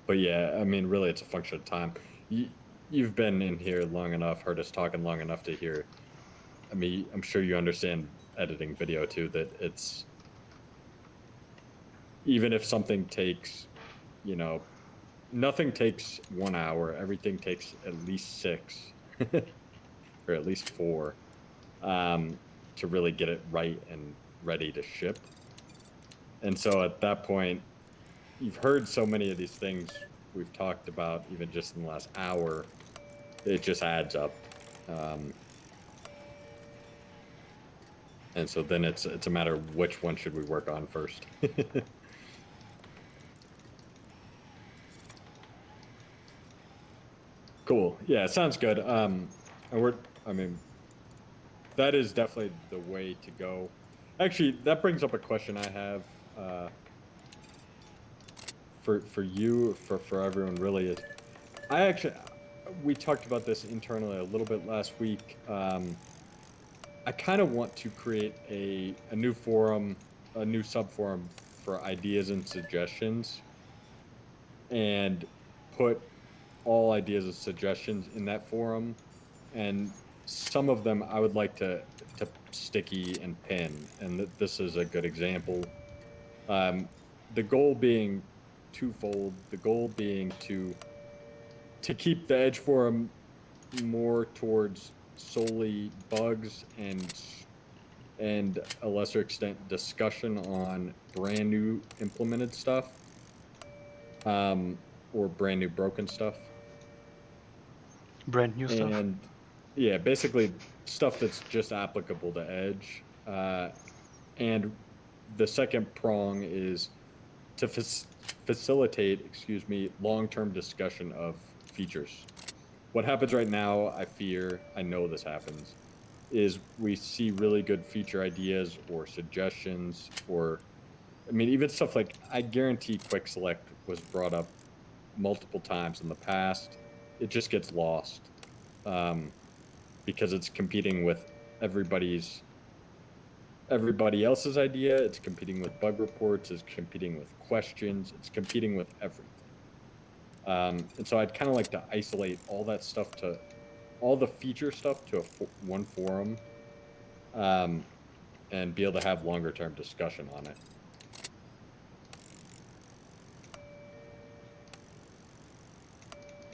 Speaker 2: But yeah, I mean, really, it's a function of time. You've been in here long enough, heard us talking long enough to hear. I mean, I'm sure you understand editing video too, that it's, even if something takes, nothing takes 1 hour, everything takes at least 6 or at least 4 to really get it right and ready to ship. And so at that point, you've heard so many of these things we've talked about, even just in the last hour, it just adds up. And so then it's a matter of which one should we work on first. Cool. Yeah, sounds good. And that is definitely the way to go. Actually, that brings up a question I have for you, for everyone really is. We talked about this internally a little bit last week. I kind of want to create a new forum, a new subforum for ideas and suggestions, and put all ideas and suggestions in that forum. And some of them I would like to sticky and pin, and this is a good example. The goal being twofold. The goal being to keep the Edge forum more towards solely bugs and a lesser extent discussion on brand new implemented stuff, or brand new broken stuff.
Speaker 1: Brand new stuff.
Speaker 2: And yeah, basically stuff that's just applicable to Edge. And the second prong is to facilitate, long-term discussion of features. What happens right now, I know this happens, is we see really good feature ideas or suggestions, or, I mean, even stuff like, I guarantee quick select was brought up multiple times in the past. It just gets lost because it's competing with everybody else's idea. It's competing with bug reports. It's competing with questions. It's competing with everything. And so I'd kind of like to isolate all that stuff all the feature stuff to one forum, and be able to have longer term discussion on it.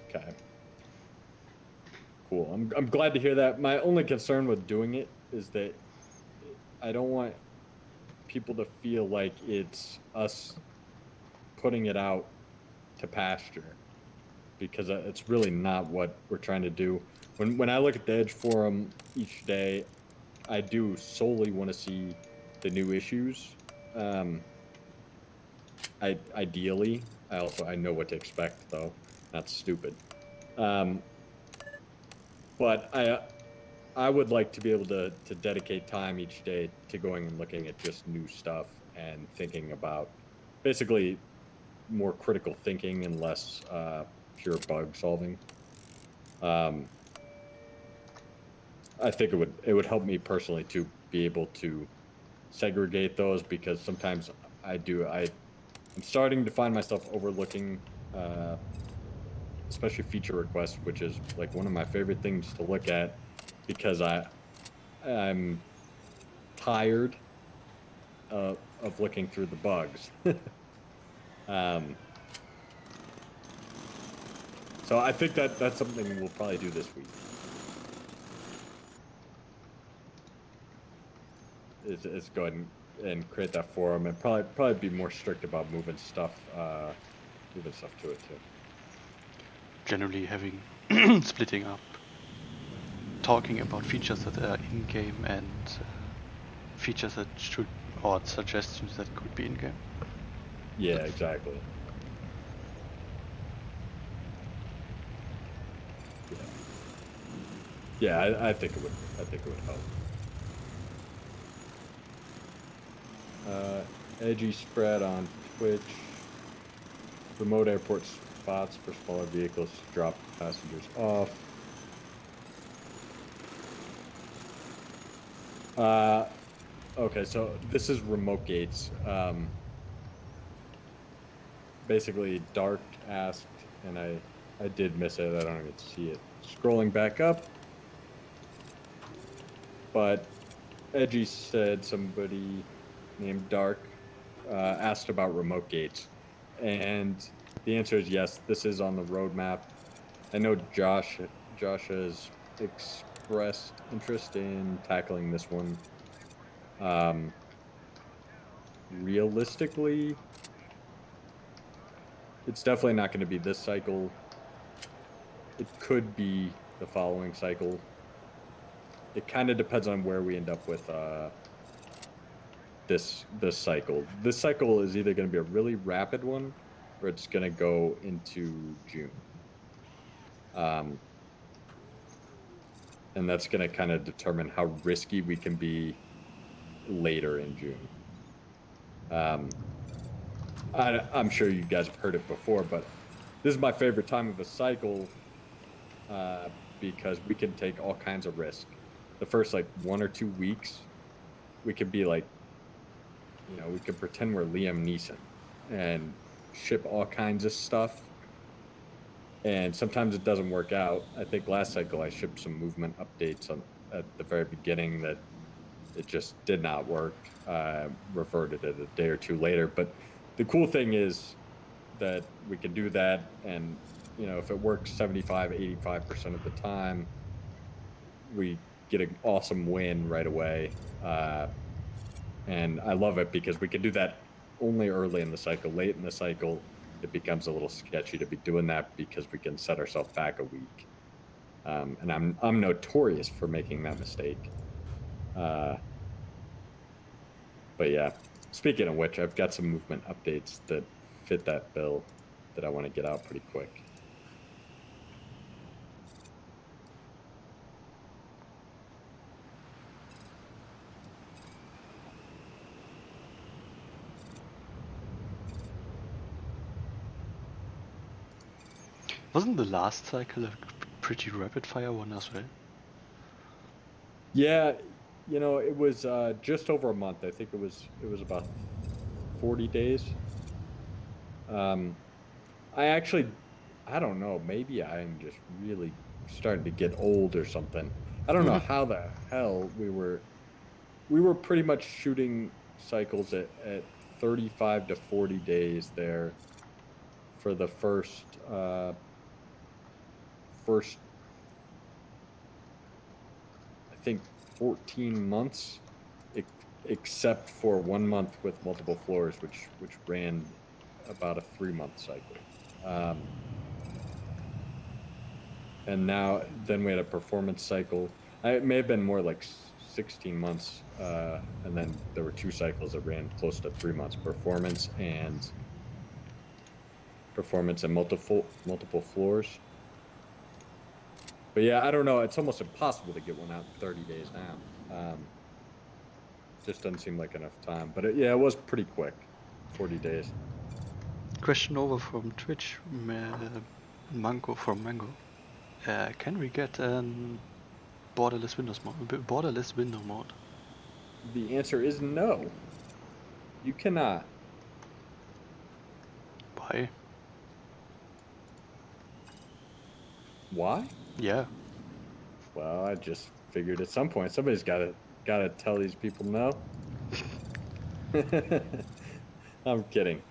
Speaker 2: Okay. Cool. I'm glad to hear that. My only concern with doing it is that I don't want people to feel like it's us putting it out to pasture, because it's really not what we're trying to do. When I look at the Edge forum each day, I do solely want to see the new issues. Ideally, I know what to expect, though. That's stupid. But I would like to be able to dedicate time each day to going and looking at just new stuff and thinking about basically more critical thinking and less pure bug solving. I think it would help me personally to be able to segregate those, because sometimes I'm starting to find myself overlooking especially feature requests, which is like one of my favorite things to look at, because I'm tired of looking through the bugs. So I think that's something we'll probably do this week. Is go ahead and create that forum, and probably be more strict about moving stuff to it too.
Speaker 1: Generally having splitting up, talking about features that are in game and features that should, or suggestions that could be in game.
Speaker 2: Yeah, exactly. Yeah, I think it would. I think it would help. Edgy spread on Twitch. Remote airport spots for smaller vehicles to drop passengers off. Okay, so this is remote gates. Basically, Dark asked, and I did miss it. I don't even see it. Scrolling back up, but Edgy said somebody named Dark asked about remote gates, and the answer is yes. This is on the roadmap. I know Josh has expressed interest in tackling this one. Realistically, it's definitely not going to be this cycle. It could be the following cycle. It kind of depends on where we end up with this cycle. This cycle is either going to be a really rapid one, or it's going to go into June. And that's going to kind of determine how risky we can be later in June. I'm sure you guys have heard it before, but this is my favorite time of a cycle because we can take all kinds of risk. The first 1 or 2 weeks, we could be we could pretend we're Liam Neeson and ship all kinds of stuff. And sometimes it doesn't work out. I think last cycle I shipped some movement updates at the very beginning that it just did not work. Reverted it a day or two later. But the cool thing is that we can do that, and if it works 75-85% of the time, we get an awesome win right away. And I love it because we can do that only early in the cycle. Late in the cycle, it becomes a little sketchy to be doing that because we can set ourselves back a week. And I'm notorious for making that mistake. But yeah, speaking of which, I've got some movement updates that fit that bill that I want to get out pretty quick.
Speaker 1: Wasn't the last cycle a pretty rapid fire one as well?
Speaker 2: Yeah, it was just over a month. I think it was about 40 days. I don't know, maybe I'm just really starting to get old or something. I don't know how the hell we were pretty much shooting cycles at 35 to 40 days there for the first I think 14 months, except for 1 month with multiple floors, which ran about a 3-month cycle. And then we had a performance cycle. It may have been more like 16 months, and then there were 2 cycles that ran close to 3 months, performance and multiple floors. But yeah, I don't know. It's almost impossible to get one out in 30 days now. Just doesn't seem like enough time. But it was pretty quick, 40 days.
Speaker 1: Question over from Twitch, Mango from Mango. Can we get borderless window mode?
Speaker 2: The answer is no. You cannot.
Speaker 1: Why?
Speaker 2: Why?
Speaker 1: Yeah.
Speaker 2: Well, I just figured at some point somebody's gotta tell these people no. I'm kidding.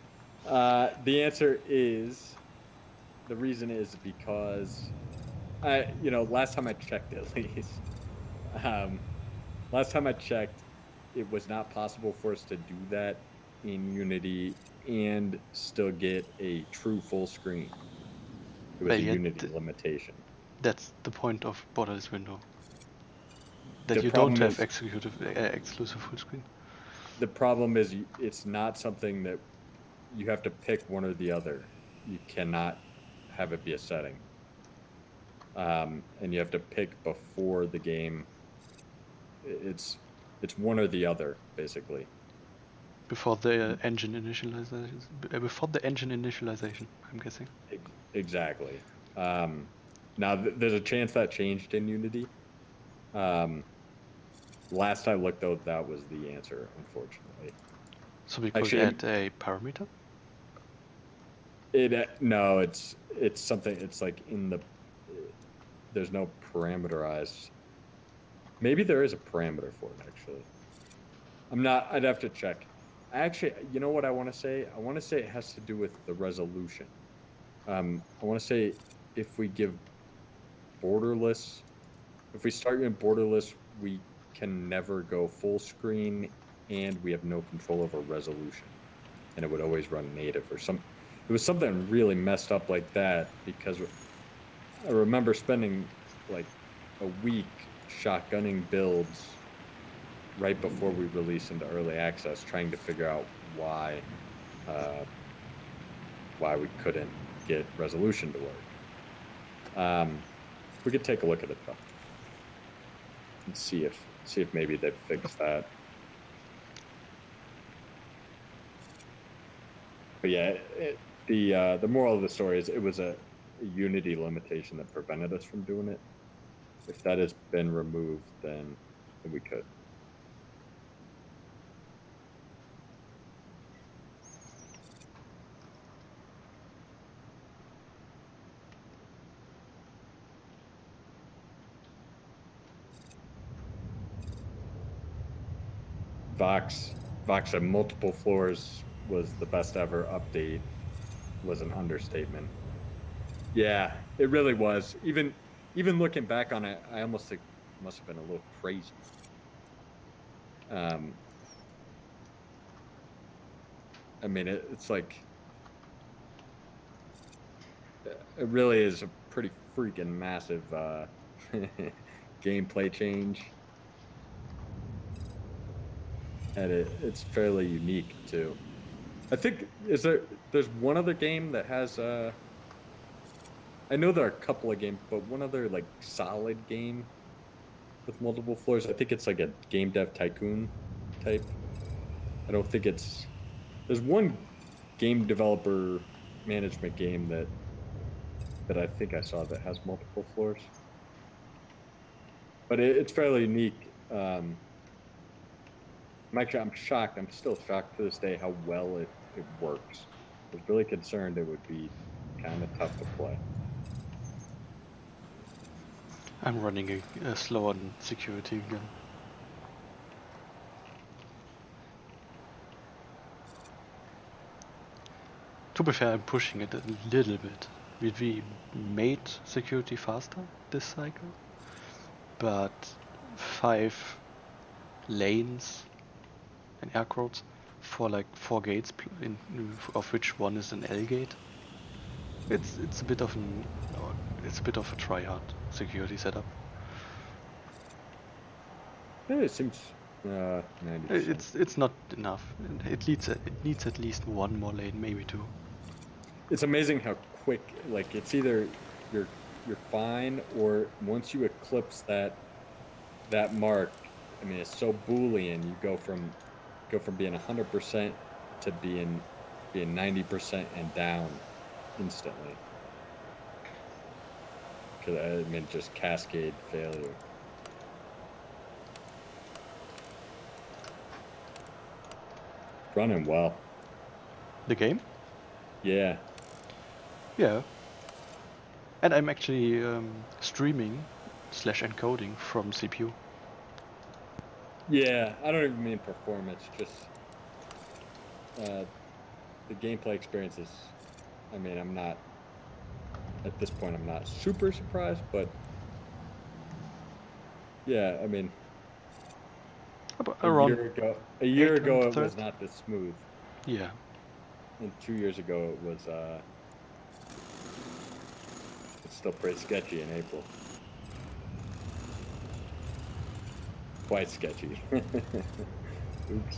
Speaker 2: The answer is, the reason is because last time I checked at least, it was not possible for us to do that in Unity and still get a true full screen. It was a Unity limitation.
Speaker 1: That's the point of borderless window. That you don't have exclusive full screen.
Speaker 2: The problem is it's not something that you have to pick one or the other. You cannot have it be a setting. And you have to pick before the game. It's one or the other, basically.
Speaker 1: Before the engine initialization. Before the engine initialization, I'm guessing.
Speaker 2: Exactly. Now there's a chance that changed in Unity. Last I looked, though, that was the answer, unfortunately.
Speaker 1: So we could add a parameter?
Speaker 2: No, it's something. It's like in the. There's no parameterized. Maybe there is a parameter for it, actually. I'm not. I'd have to check. Actually, you know what I want to say? I want to say it has to do with the resolution. I want to say if we give Borderless, if we start in Borderless, we can never go full screen, and we have no control over resolution, and it would always run native or some. It was something really messed up like that, because I remember spending like a week shotgunning builds right before we released into early access, trying to figure out why we couldn't get resolution to work. We could take a look at it though, and see if maybe they've fixed that. But yeah, the moral of the story is it was a Unity limitation that prevented us from doing it. If that has been removed, then we could. Vox at multiple floors was the best ever update was an understatement. Yeah, it really was. Even looking back on it, I almost think it must have been a little crazy. I mean, it's like it really is a pretty freaking massive gameplay change. And it's fairly unique too. I think there's one other game that has I know there are a couple of games, but one other like solid game with multiple floors. I think it's like a game dev tycoon type. I don't think there's one game developer management game that I think I saw that has multiple floors. But it's fairly unique. I'm shocked. I'm still shocked to this day how well it works. I was really concerned it would be kind of tough to play.
Speaker 1: I'm running a slow on security again. To be fair, I'm pushing it a little bit. We made security faster this cycle, but 5 lanes and air quotes for like 4 gates, of which one is an L gate. It's a bit of a try-hard security setup.
Speaker 2: Yeah, it seems 90%.
Speaker 1: It's not enough. It needs at least 1 more lane, maybe 2.
Speaker 2: It's amazing how quick, like it's either you're fine, or once you eclipse that mark, I mean, it's so Boolean. You go from being 100% to being 90% and down instantly. Because I mean, just cascade failure. Running well.
Speaker 1: The game?
Speaker 2: Yeah.
Speaker 1: Yeah. And I'm actually streaming / encoding from CPU.
Speaker 2: Yeah, I don't even mean performance, just the gameplay experience is, I mean, I'm not, at this point, I'm not super surprised, but yeah, I mean, a year ago it was not this smooth.
Speaker 1: Yeah.
Speaker 2: And 2 years ago it was, it's still pretty sketchy in April. quite sketchy. Oops.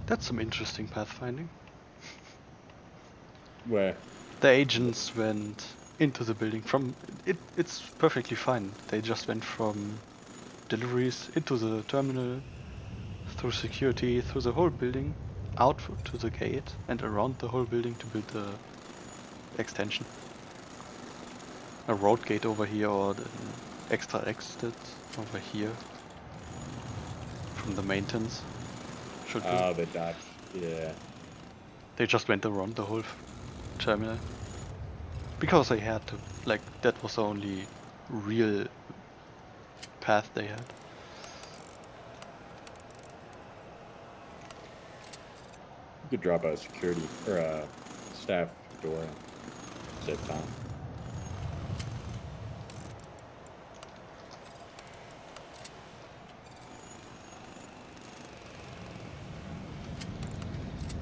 Speaker 1: That's some interesting pathfinding.
Speaker 2: Where?
Speaker 1: The agents went into the building from it's perfectly fine. They just went from deliveries into the terminal, through security, through the whole building, out to the gate, and around the whole building to build the extension. A road gate over here, or an extra exit over here from the maintenance. Should be.
Speaker 2: Oh, the dots. Yeah.
Speaker 1: They just went around the whole terminal. Because they had to. Like, that was the only real path they had.
Speaker 2: You could drop a security or a staff door and save time.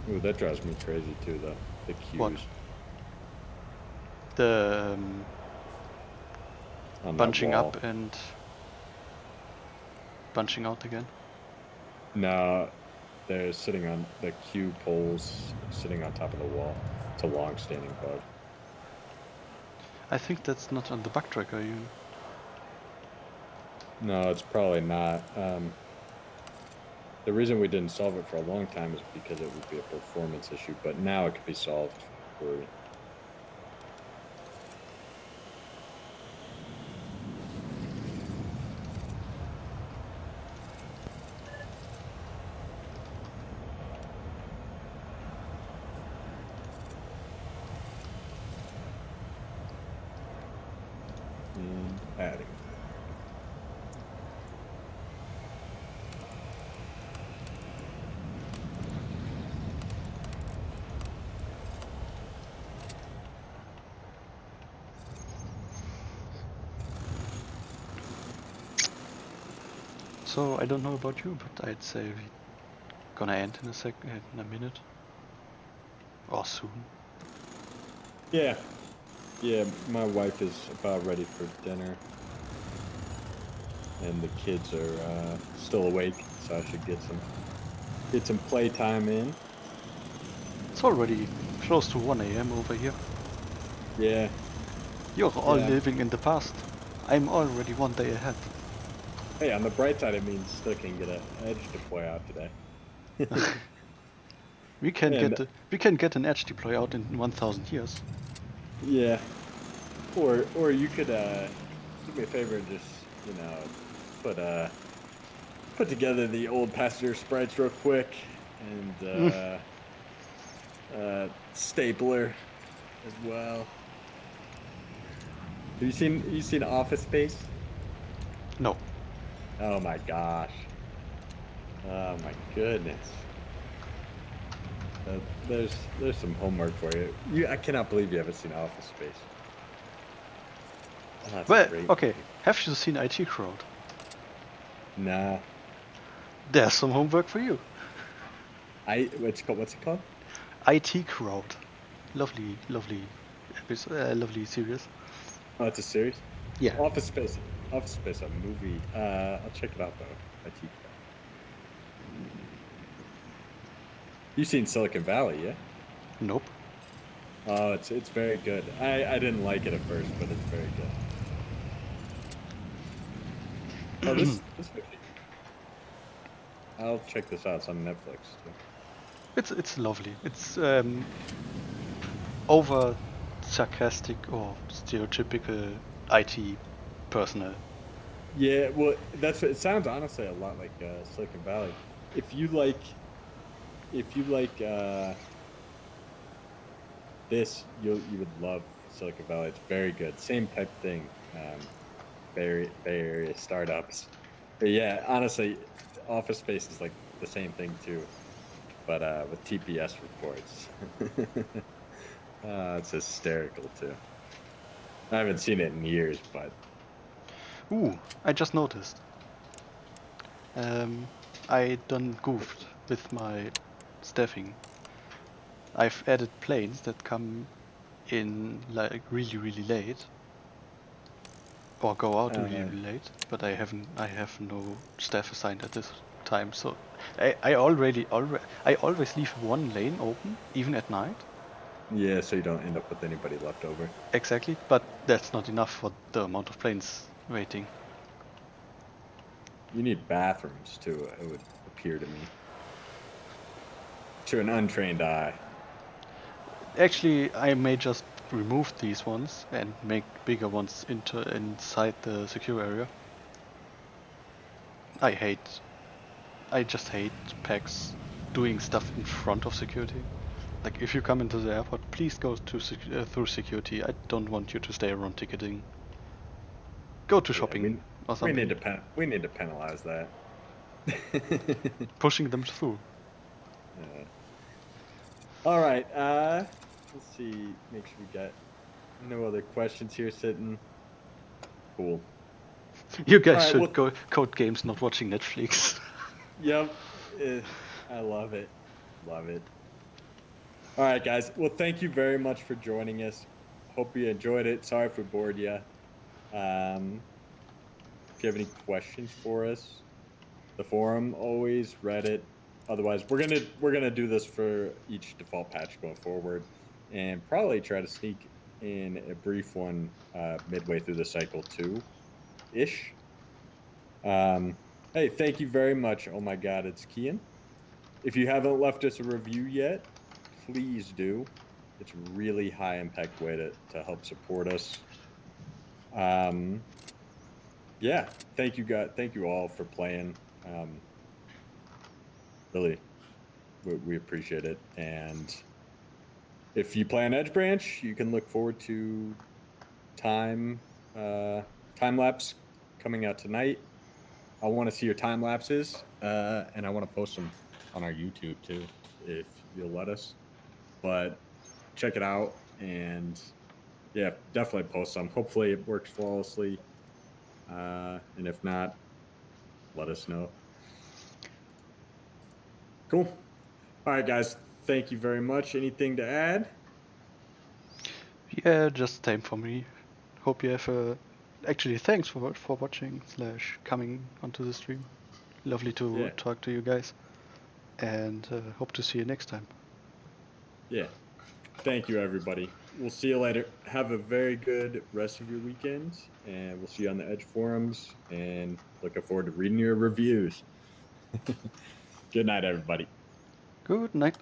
Speaker 2: Ooh, that drives me crazy too, though. The queues.
Speaker 1: What? The bunching up and bunching out again?
Speaker 2: No, they're sitting on the queue poles, sitting on top of the wall. It's a long-standing bug.
Speaker 1: I think that's not on the bug tracker even.
Speaker 2: No, it's probably not. The reason we didn't solve it for a long time is because it would be a performance issue, but now it could be solved for. And adding.
Speaker 1: So I don't know about you, but I'd say we're gonna end in a minute. Or soon.
Speaker 2: Yeah. Yeah, my wife is about ready for dinner. And the kids are still awake, so I should get some playtime in.
Speaker 1: It's already close to 1 AM over here.
Speaker 2: Yeah.
Speaker 1: You're all living in the past. I'm already 1 day ahead.
Speaker 2: Hey, on the bright side, it means still can get an edge deploy out today.
Speaker 1: we can get an edge deploy out in 1,000 years.
Speaker 2: Yeah. Or you could do me a favor and just put together the old passenger sprites real quick and stapler as well. Have you seen Office Space?
Speaker 1: No.
Speaker 2: Oh my gosh. Oh my goodness. There's some homework for you. I cannot believe you haven't seen Office Space. Oh,
Speaker 1: well, okay. Have you seen IT Crowd?
Speaker 2: Nah.
Speaker 1: There's some homework for you.
Speaker 2: What's it called?
Speaker 1: IT Crowd. Lovely episode, lovely series.
Speaker 2: Oh, it's a series?
Speaker 1: Yeah.
Speaker 2: Office Space, a movie. I'll check it out though. IT Crowd. You've seen Silicon Valley, yeah?
Speaker 1: Nope.
Speaker 2: Oh, it's very good. I didn't like it at first, but it's very good. Oh, this I'll check this out. It's on Netflix too.
Speaker 1: It's lovely. It's over sarcastic or stereotypical IT personnel.
Speaker 2: Yeah, well, it sounds honestly a lot like Silicon Valley. If you like this, you would love Silicon Valley. It's very good. Same type thing. Bay Area startups. But yeah, honestly, Office Space is like the same thing too, but with TPS reports. It's hysterical too. I haven't seen it in years, but
Speaker 1: Ooh, I just noticed. I done goofed with my staffing. I've added planes that come in like really late, or go out really late, but I have no staff assigned at this time. So I always leave one lane open, even at night.
Speaker 2: yeah, so you don't end up with anybody left over.
Speaker 1: Exactly, but that's not enough for the amount of planes waiting.
Speaker 2: You need bathrooms too, it would appear to me. To an untrained eye.
Speaker 1: Actually, I may just remove these ones and make bigger ones inside the secure area. I just hate packs doing stuff in front of security. Like, if you come into the airport, please go to through security. I don't want you to stay around ticketing. Go to shopping or something.
Speaker 2: We need to penalize that.
Speaker 1: Pushing them through.
Speaker 2: All right. Let's see. Make sure we got no other questions here sitting. Cool.
Speaker 1: You guys should go code games, not watching Netflix.
Speaker 2: Yep. I love it. Love it. All right, guys. Well, thank you very much for joining us. Hope you enjoyed it. Sorry if we bored you. If you have any questions for us, the forum, always Reddit. Otherwise, we're gonna do this for each default patch going forward, and probably try to sneak in a brief one midway through the cycle too, ish. Hey, thank you very much. Oh my God, it's Kian. If you haven't left us a review yet, please do. It's a really high impact way to help support us. Yeah, thank you guys. Thank you all for playing. Really, we appreciate it. And if you play on Edge Branch, you can look forward to time lapse coming out tonight. I want to see your time lapses, and I want to post them on our YouTube too, if you'll let us. But check it out, and yeah, definitely post some. Hopefully it works flawlessly, and if not, let us know. Cool. All right, guys. Thank you very much. Anything to add?
Speaker 1: Yeah, just same for me. Hope you have a... Actually, thanks for watching / coming onto the stream. Lovely to talk to you guys. And hope to see you next time.
Speaker 2: Yeah. Thank you, everybody. We'll see you later. Have a very good rest of your weekend, and we'll see you on the Edge forums, and looking forward to reading your reviews. Good night, everybody.
Speaker 1: Good night.